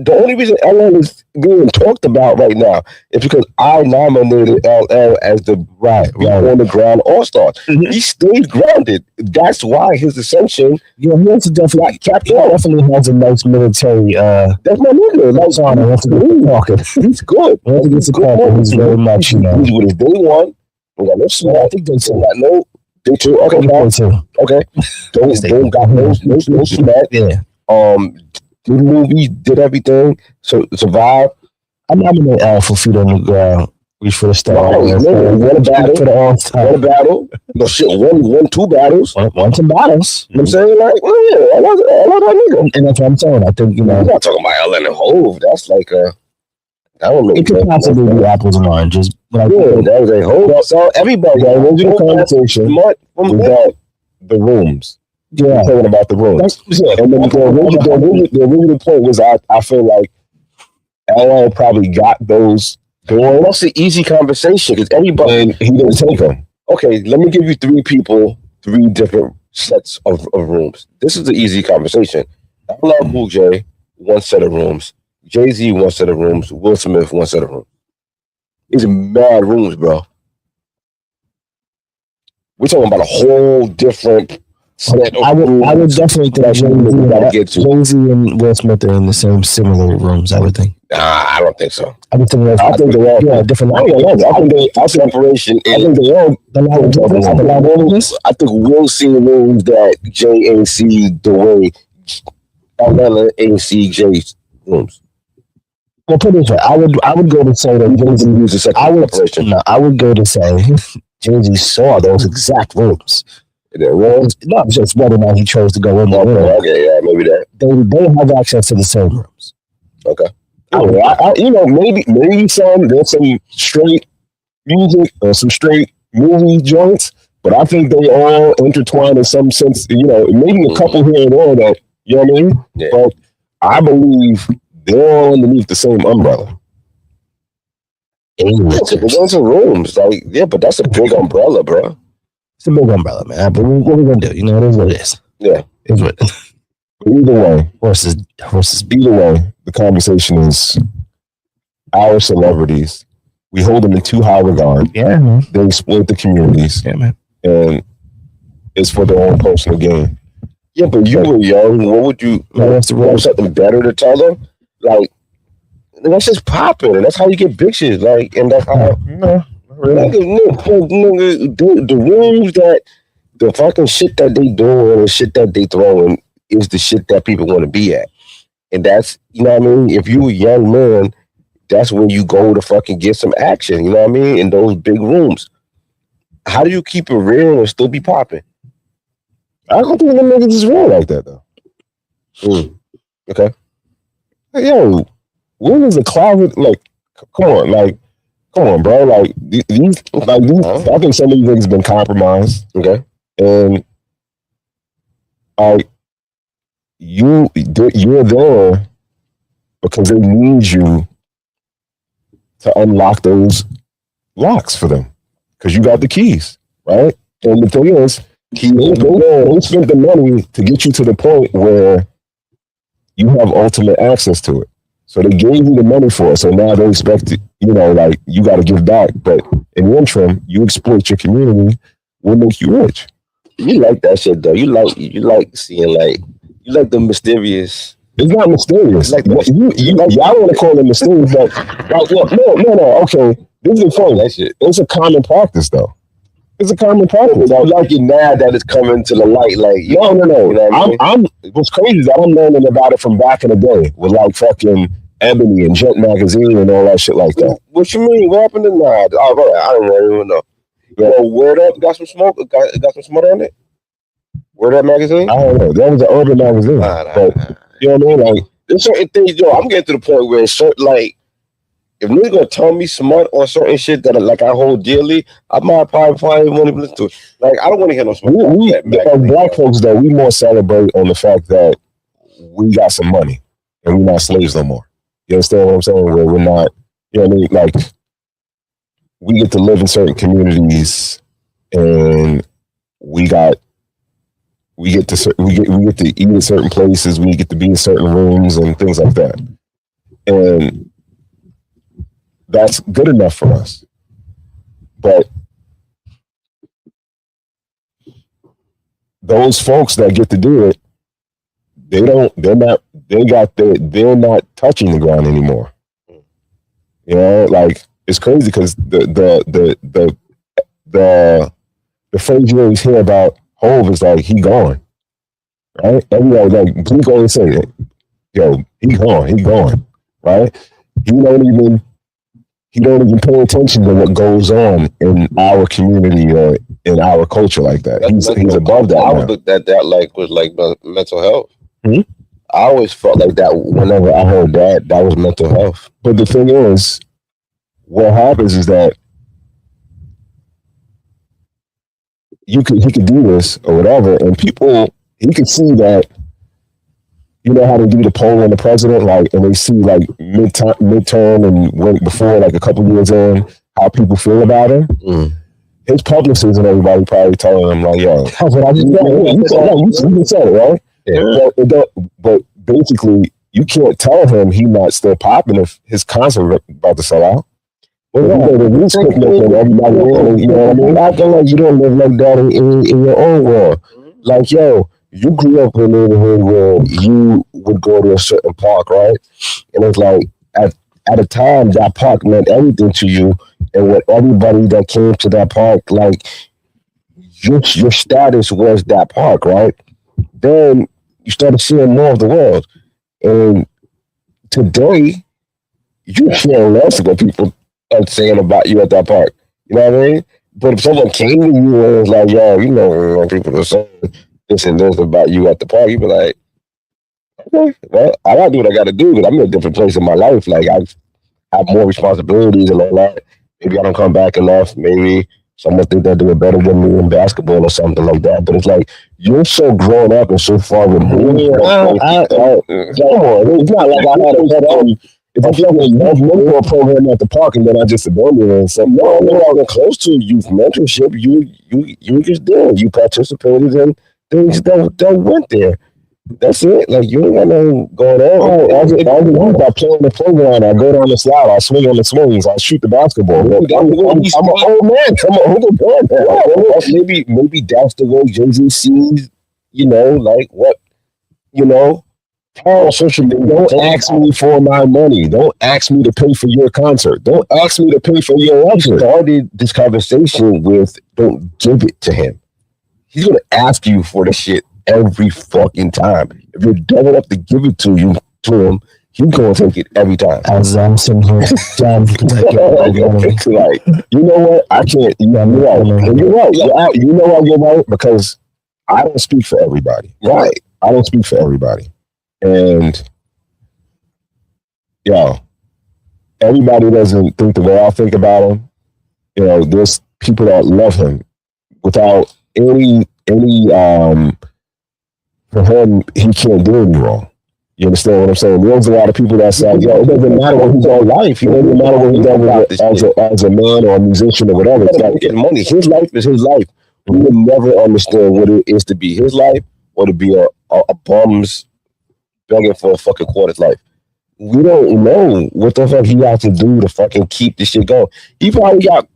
the only reason LL is being talked about right now is because I nominated LL as the on the ground all-star. He stayed grounded. That's why his ascension. Yeah, he has definitely definitely has a nice military. That's my nigga. That's on. That's good. He's good. He's good. He's very much. He's with his day one. We got no small. I think they said that. No, they too. Okay, okay. Don't got no smack. Yeah. Did movies, did everything, so survive. I'm nominating Al for Feet on the Ground. Reach for the star. Won a battle. For the all-time. Won a battle. No shit. Won 2 battles. Won some battles. You know what I'm saying? Like, yeah, I love that nigga. And that's what I'm saying. I think, you know. I'm not talking about Ellen and Hove. That's like a. That don't make it could possibly be apples and oranges. But that was a Hove. So everybody. Yeah, we'll do the conversation. We got the rooms. Yeah, talking about the rooms. And then the original point was I feel like LL probably got those going. That's an easy conversation because everybody. And he didn't take them. Okay, let me give you 3 people, 3 different sets of rooms. This is an easy conversation. LL Cool J, 1 set of rooms. Jay-Z, 1 set of rooms. Will Smith, 1 set of rooms. These are mad rooms, bro. We're talking about a whole different. I would definitely think Jay-Z and Will Smith are in the same similar rooms. I would think. Nah, I don't think so. I think they're all different. I think separation. I think they all. I think we'll see rooms that Jay ain't see the way LL ain't see Jay's rooms. Well, put it this way, I would go to say that Jay-Z used a second separation. No, I would go to say Jay-Z saw those exact rooms. There was not just whether or not he chose to go in there. Okay, yeah, maybe that. They have access to the same rooms. Okay. You know, maybe there's some straight music or some straight movie joints, but I think they all intertwine in some sense. You know, maybe a couple here and there that, you know what I mean? Yeah. But I believe they're all underneath the same umbrella. Those are rooms, like, yeah, but that's a big umbrella, bro. It's a big umbrella, man. But what we gonna do? You know, it is what it is. Yeah, it's what. Either way, horses. Either way, the conversation is our celebrities. We hold them in too high regard. Yeah, man. They exploit the communities. Yeah, man. And it's for their own personal gain. Yeah, but you were young. What would you? Have something better to tell them? Like, that's just popping, and that's how you get bitches. Like, and that's how. No. Really? The rooms that the fucking shit that they doing and shit that they throwing is the shit that people want to be at. And that's, you know what I mean? If you a young man, that's when you go to fucking get some action, you know what I mean? In those big rooms. How do you keep it real and still be popping? I don't think the niggas is real like that though. Okay. Hey, yo, when is a closet like? Come on, bro. Like these, I think some of these niggas been compromised. Okay, and you're there because they need you to unlock those locks for them because you got the keys, right? And the thing is, they spent the money to get you to the point where you have ultimate access to it. So they gave you the money for it. So now they expect it, you know, like you got to give back. But in the interim, you exploit your community, will make you rich. You like that shit though. You like seeing you like the mysterious. It's not mysterious. Like y'all want to call it mysterious, but no. Okay, this is the thing. That shit. It's a common practice though. It's a common practice. I like it now that it's coming to the light. Like no. You know I'm what's crazy is that I'm learning about it from back in the day with like fucking Ebony and Jet Magazine and all that shit like that. What you mean? What happened to I don't even know. Word Up got some smoke. Got some smoke on it. Word Up magazine. I don't know. That was an urban magazine. But, you know what I mean? Like there's certain things, I'm getting to the point where if niggas gonna tell me smart on certain shit that I hold dearly, I might probably won't even listen to it. Like I don't want to hear no smart. Black folks though, we more celebrate on the fact that we got some money. and we're not slaves no more. You understand what I'm saying? Where we're not, you know what I mean? Like, we get to live in certain communities, and we get to eat in certain places. We get to be in certain rooms and things like that, and that's good enough for us. But those folks that get to do it, they're not touching the ground anymore. You know, like, it's crazy because the phrase you always hear about Hov is like, he gone, right? Everybody like Blink always say it. Yo, he gone, right? He don't even pay attention to what goes on in our community or in our culture like that. He's above that. I would look at that like with like mental health. Hmm? I always felt like that whenever I heard that was mental health. But the thing is, what happens is that he could do this or whatever, and he could see that, you know how they do the poll on the president, like, and they see like midterm and before, like a couple years in, how people feel about him. His publicists and everybody probably telling him like, yo, that's what I just said. You said it, right? Yeah. But basically, you can't tell him he not still popping if his concert about to sell out. Well, you know what I mean? I feel like you don't live like that in your own world. Like, yo, you grew up in a neighborhood where you would go to a certain park, right? And it's like, at a time, that park meant everything to you. And what everybody that came to that park, like, your status was that park, right? Then you started seeing more of the world. And today, you care less what people are saying about you at that park. You know what I mean? But if someone came to you and was like, yo, you know, people are saying this and this about you at the park, you'd be like, okay, well, I gotta do what I gotta do, because I'm in a different place in my life. Like, I have more responsibilities and all that. Maybe I don't come back enough. Maybe someone think they're doing better than me in basketball or something like that. But it's like, you're so grown up and so far removed. It's not like I had a head on. If I feel like a mentor program at the park and then I just abandoned it and said, no, I'm not even close to youth mentorship. You just did. You participated in things that went there. That's it. Like, you ain't got nothing going on. I play on the playground. I go down the slide. I swing on the swings. I shoot the basketball. I'm an old man. I'm an older boy. Maybe that's the way Jay-Z sees, you know, like what, you know. Oh, social media. Don't ask me for my money. Don't ask me to pay for your concert. Don't ask me to pay for your record. Started this conversation with, don't give it to him. He's gonna ask you for the shit every fucking time. If you're dumb enough to give it to him, he's gonna take it every time. As I'm sitting here, like, you know what? I can't. You're right. You're right. You know why you're right? Because I don't speak for everybody. Right. I don't speak for everybody. And everybody doesn't think the way I think about him. You know, there's people that love him without any for him, he can't do any wrong. You understand what I'm saying? There's a lot of people that say, yo, it doesn't matter what he's done in life. It doesn't matter what he's done as a man or a musician or whatever. It's like getting money. His life is his life. We will never understand what it is to be his life or to be a bum's begging for a fucking quarter's life. We don't know what the fuck he has to do to fucking keep this shit going. He probably got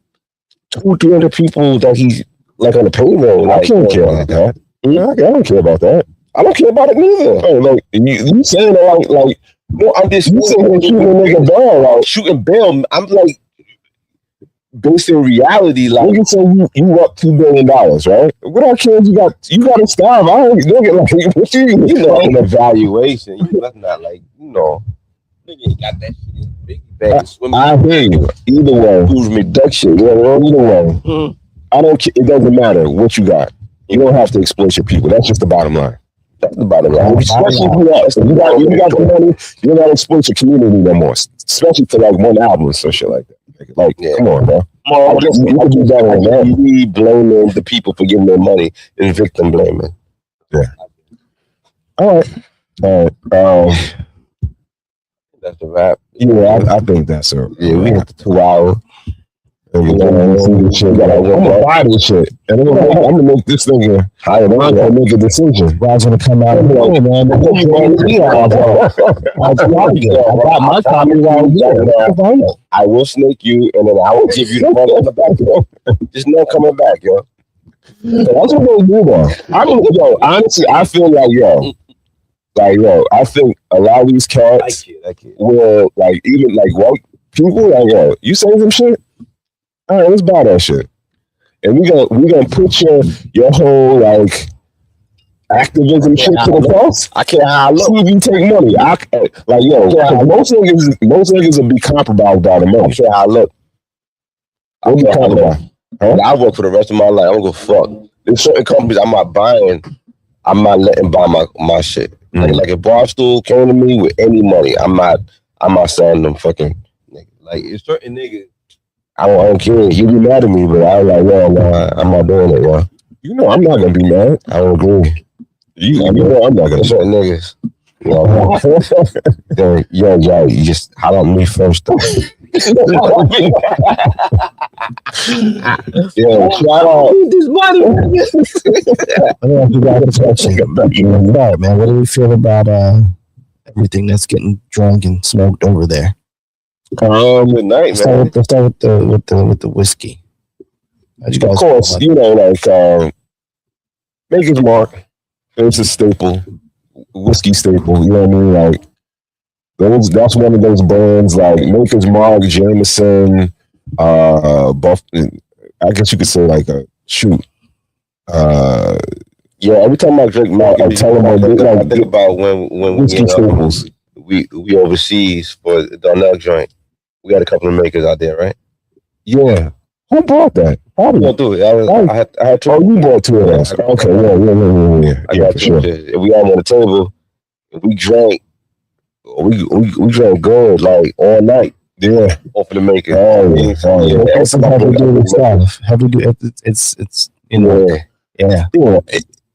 200-300 people that he's like on the payroll. I can't care about that. I don't care about that. I don't care about it neither. Oh, like you saying it like no, I'm just shooting nigga bail, like shooting bail. I'm like based in reality, like you say you up $2 billion, right? What else kids you got to starve? I ain't doing it like what you know an evaluation. You must not like, you know. Nigga got that shit in big bag. I hear you. Either way, who's reduction? Either way. I don't care. It doesn't matter what you got. You don't have to exploit your people. That's just the bottom line. That's the bottom line. Especially if you got the money, you don't gotta exploit your community no more. Especially for like one album or some shit like that. Like, come on, bro. I guess you can do better than that. We blaming the people for getting their money and victim blaming. Yeah. All right. That's the rap. Yeah, I think that's a Yeah, we hit the 2 hour. And I'm gonna buy this shit, and I'm gonna make this thing here. I'm gonna make a decision. Guys gonna come out and be like, hey man, I got my copy right here. I will snake you, and then I will give you the money on the back. There's no coming back, yo. That's what they do, though. Honestly, I feel like, I think a lot of these cats will, like, even like white people, like, yo, you say some shit? All right, let's buy that shit, and we gonna put your whole like activism shit to the test. I can't hide. See if you take money. Most niggas will be compromised by the money. I can't hide. Look, We'll be compromised. Huh? I work for the rest of my life. I'm gonna go fuck. There's certain companies I'm not buying. I'm not letting buy my shit. Like if Barstool came to me with any money, I'm not selling them fucking niggas. Like it's certain niggas. I don't care. You be mad at me, but I was like, well, no, I'm not doing it, yo. You know I'm not gonna be mad. I don't agree. You know I'm not gonna. Certain niggas. Yo, you just holler at me first though. Yeah, shout out. This money. Man, what do we feel about everything that's getting drunk and smoked over there? Good night, man. Let's start with the whiskey. Of course, Maker's Mark. It's a staple, whiskey staple. You know what I mean? Like that's one of those brands like Maker's Mark, Jameson, Buff. I guess you could say like a shoot. Yeah, every time I drink Mark, I tell them I think about when whiskey staples. We overseas for the Donnell joint. We got a couple of makers out there, right? Yeah. Who bought that? How do you do it? I had two. Oh, you bought two of those. Okay, yeah. I got two. Sure. We had them on the table. We drank. We drank good, like all night. Yeah, off of the maker. How do we do with stuff? How do we do it? It's yeah.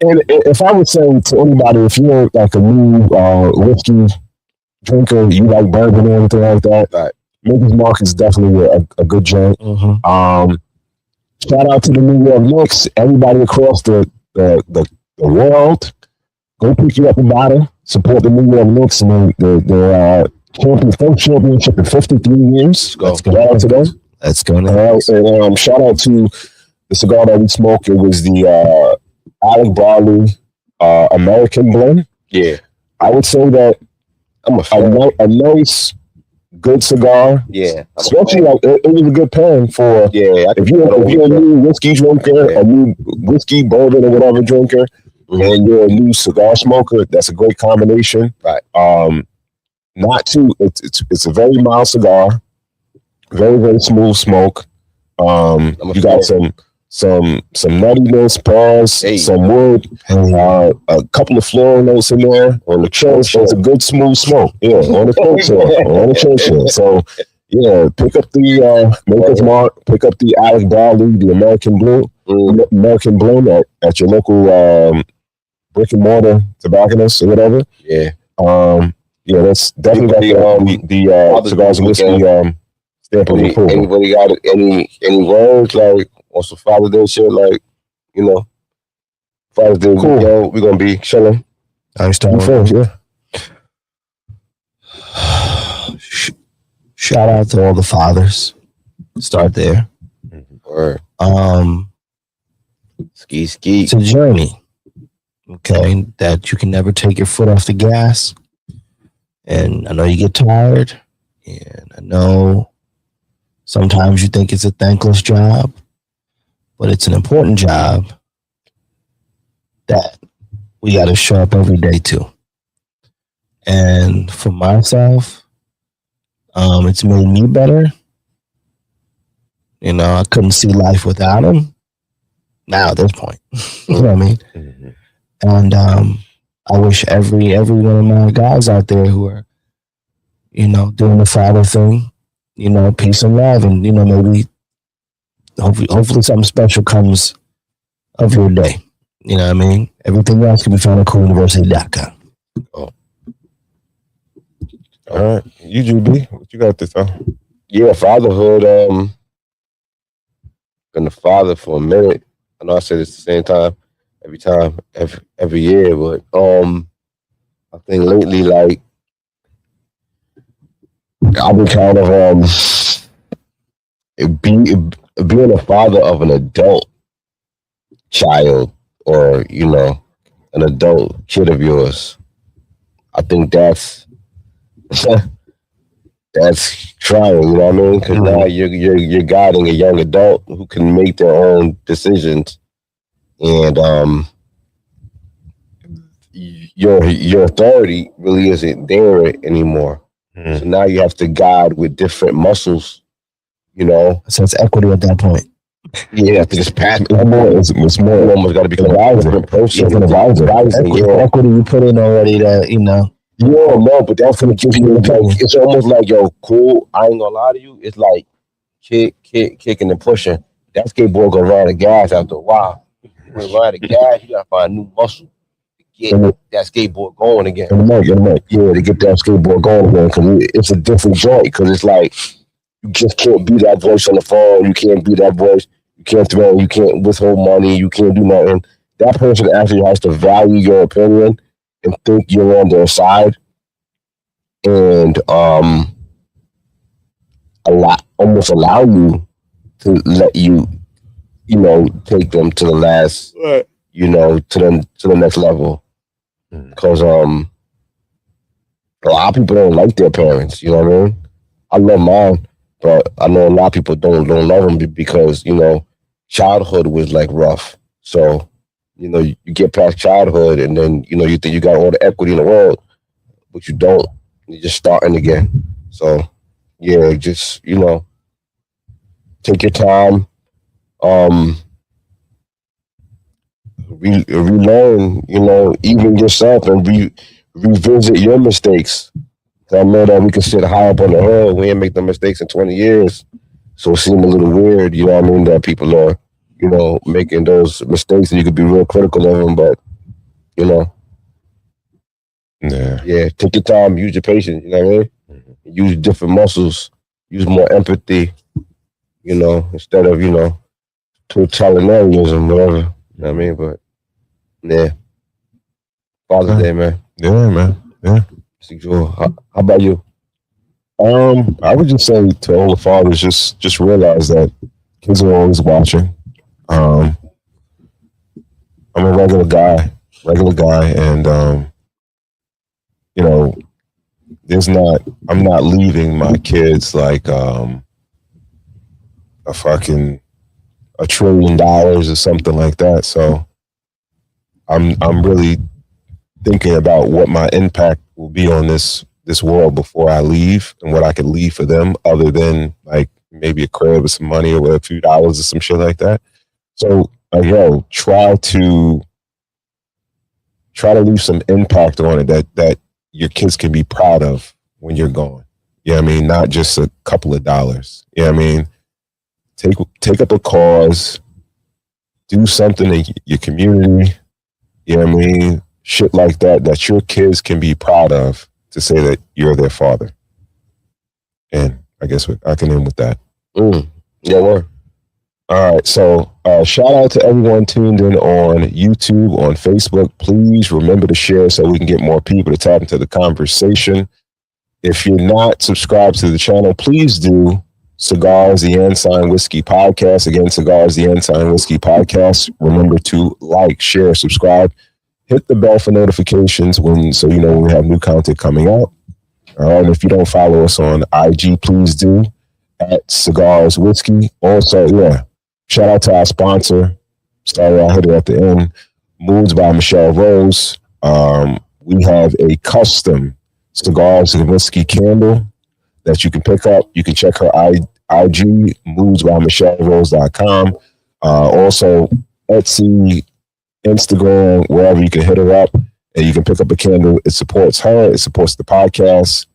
And if I would say to anybody, if you're like a new whiskey drinker, you like bourbon or anything like that, right. Maker's Mark is definitely a good joint. Mm-hmm. Shout out to the New York Knicks, everybody across the world. Go pick you up a bottle. Support the New York Knicks and their first championship in 53 years. Let's go. Shout out to them. Let's go now. And shout out to the cigar that we smoked. It was the Alec Barley American Blend. Yeah, I would say that a nice, good cigar. Yeah, especially like it was a good pairing for. Yeah, if you're a new whiskey drinker, a new whiskey bourbon or whatever drinker, and you're a new cigar smoker, that's a great combination. Right. Not too. It's a very mild cigar, very very smooth smoke. You got some nuttiness, pause, some wood, a couple of floral notes in there. On the church, it's a good smooth smoke. Yeah, on the church. So yeah, pick up the Maker's Mark, pick up the Alec Barley, the American Blend at your local brick and mortar tobacconist or whatever. Yeah. Yeah, that's definitely the cigars and whiskey stamp of approval. Anybody got any words like on some Father's Day shit, like, Father's Day weekend, we're gonna be chilling. I start first, yeah. Shout out to all the fathers. Start there. Word. Ski. It's a journey. Okay, that you can never take your foot off the gas. And I know you get tired, and I know sometimes you think it's a thankless job, but it's an important job that we got to show up every day to. And for myself, it's made me better. I couldn't see life without him. Now at this point, you know what I mean? Mm-hmm. And I wish every one of my guys out there who are, doing the father thing, peace and love, and maybe hopefully something special comes of your day. You know what I mean? Everything else can be found at cooluniversity.com. Oh. All right, UGB, what you got to tell? Yeah, fatherhood. Been a father for a minute. I know I say this at the same time, every year, but I think lately, like, I've been kind of being a father of an adult child, or an adult kid of yours. I think that's that's trying. You know what I mean? Because now you're guiding a young adult who can make their own decisions, and your authority really isn't there anymore. So now you have to guide with different muscles. So it's equity at that point. You have to just pass. It's more. You almost got to become a different person. It's an advisor. Equity you put in already that, Yeah, no, but that's gonna give you like, it's almost like, yo, cool. I ain't gonna lie to you. It's like kicking and pushing. That skateboard gonna run out of gas after a while. When it run out of gas, you gotta find new muscle to get that skateboard going again. Yeah, to get that skateboard going again, because it's a different joint. Because it's like you just can't be that voice on the phone. You can't be that voice. You can't threaten. You can't withhold money. You can't do nothing. That person actually has to value your opinion and think you're on their side, and almost allow you to let you, take them to the last, to the next level. Because a lot of people don't like their parents. You know what I mean? I love mine, but I know a lot of people don't love them because childhood was like rough. So you get past childhood, and then you think you got all the equity in the world, but you don't. You're just starting again. So yeah, just take your time, relearn, even yourself, and revisit your mistakes. I know that we can sit high up on the hill. We ain't make the mistakes in 20 years, so it seems a little weird. You know what I mean? That people are making those mistakes, and you could be real critical of them, but yeah, take your time, use your patience. You know what I mean? Use different muscles, use more empathy. Instead of totalitarianism, whatever. You know what I mean? But yeah, Father's Day, man. Yeah, man. Yeah. How about you? I would just say to all the fathers, just realize that kids are always watching. I'm a regular guy, and I'm not leaving my kids like $1 trillion or something like that. So I'm really thinking about what my impact will be on this world before I leave, and what I could leave for them, other than like maybe a crib with some money or a few dollars or some shit like that. So try to leave some impact on it that your kids can be proud of when you're gone. You know what I mean? Not just a couple of dollars. You know what I mean? Take up a cause, do something in your community. You know what I mean? Shit like that your kids can be proud of, to say that you're their father. And I guess I can end with that. Yeah, word. All right, so shout out to everyone tuned in on YouTube, on Facebook. Please remember to share so we can get more people to tap into the conversation. If you're not subscribed to the channel, please do. Cigars, the Ensign Whiskey Podcast. Again, Cigars, the Ensign Whiskey Podcast. Remember to like, share, subscribe. Hit the bell for notifications so you know when we have new content coming out. All right, and if you don't follow us on IG, please do, at Cigars Whiskey. Also, shout out to our sponsor. Sorry, I hit it at the end. Moods by Michelle Rose. We have a custom Cigars and Whiskey candle that you can pick up. You can check her IG, moodsbymichellerose.com. Also, Etsy, Instagram, wherever you can hit her up, and you can pick up a candle. It supports her. It supports the podcast,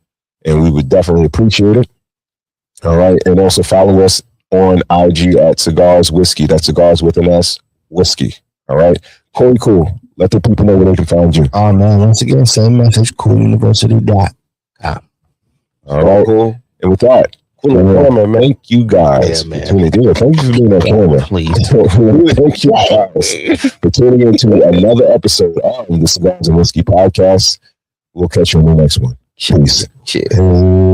and we would definitely appreciate it. All right, and also follow us on IG at Cigars Whiskey. That's Cigars with an S, Whiskey. All right, Corey, cool. Let the people know where they can find you. Oh man, once again, same message. CoolUniversity.com. All right. Cool. And with that, thank you guys Yeah, man. for tuning in. Thank you for being on camera. Please. Thank you guys for tuning in to another episode of the Cigars and Whiskey Podcast. We'll catch you on the next one. Peace. Cheers.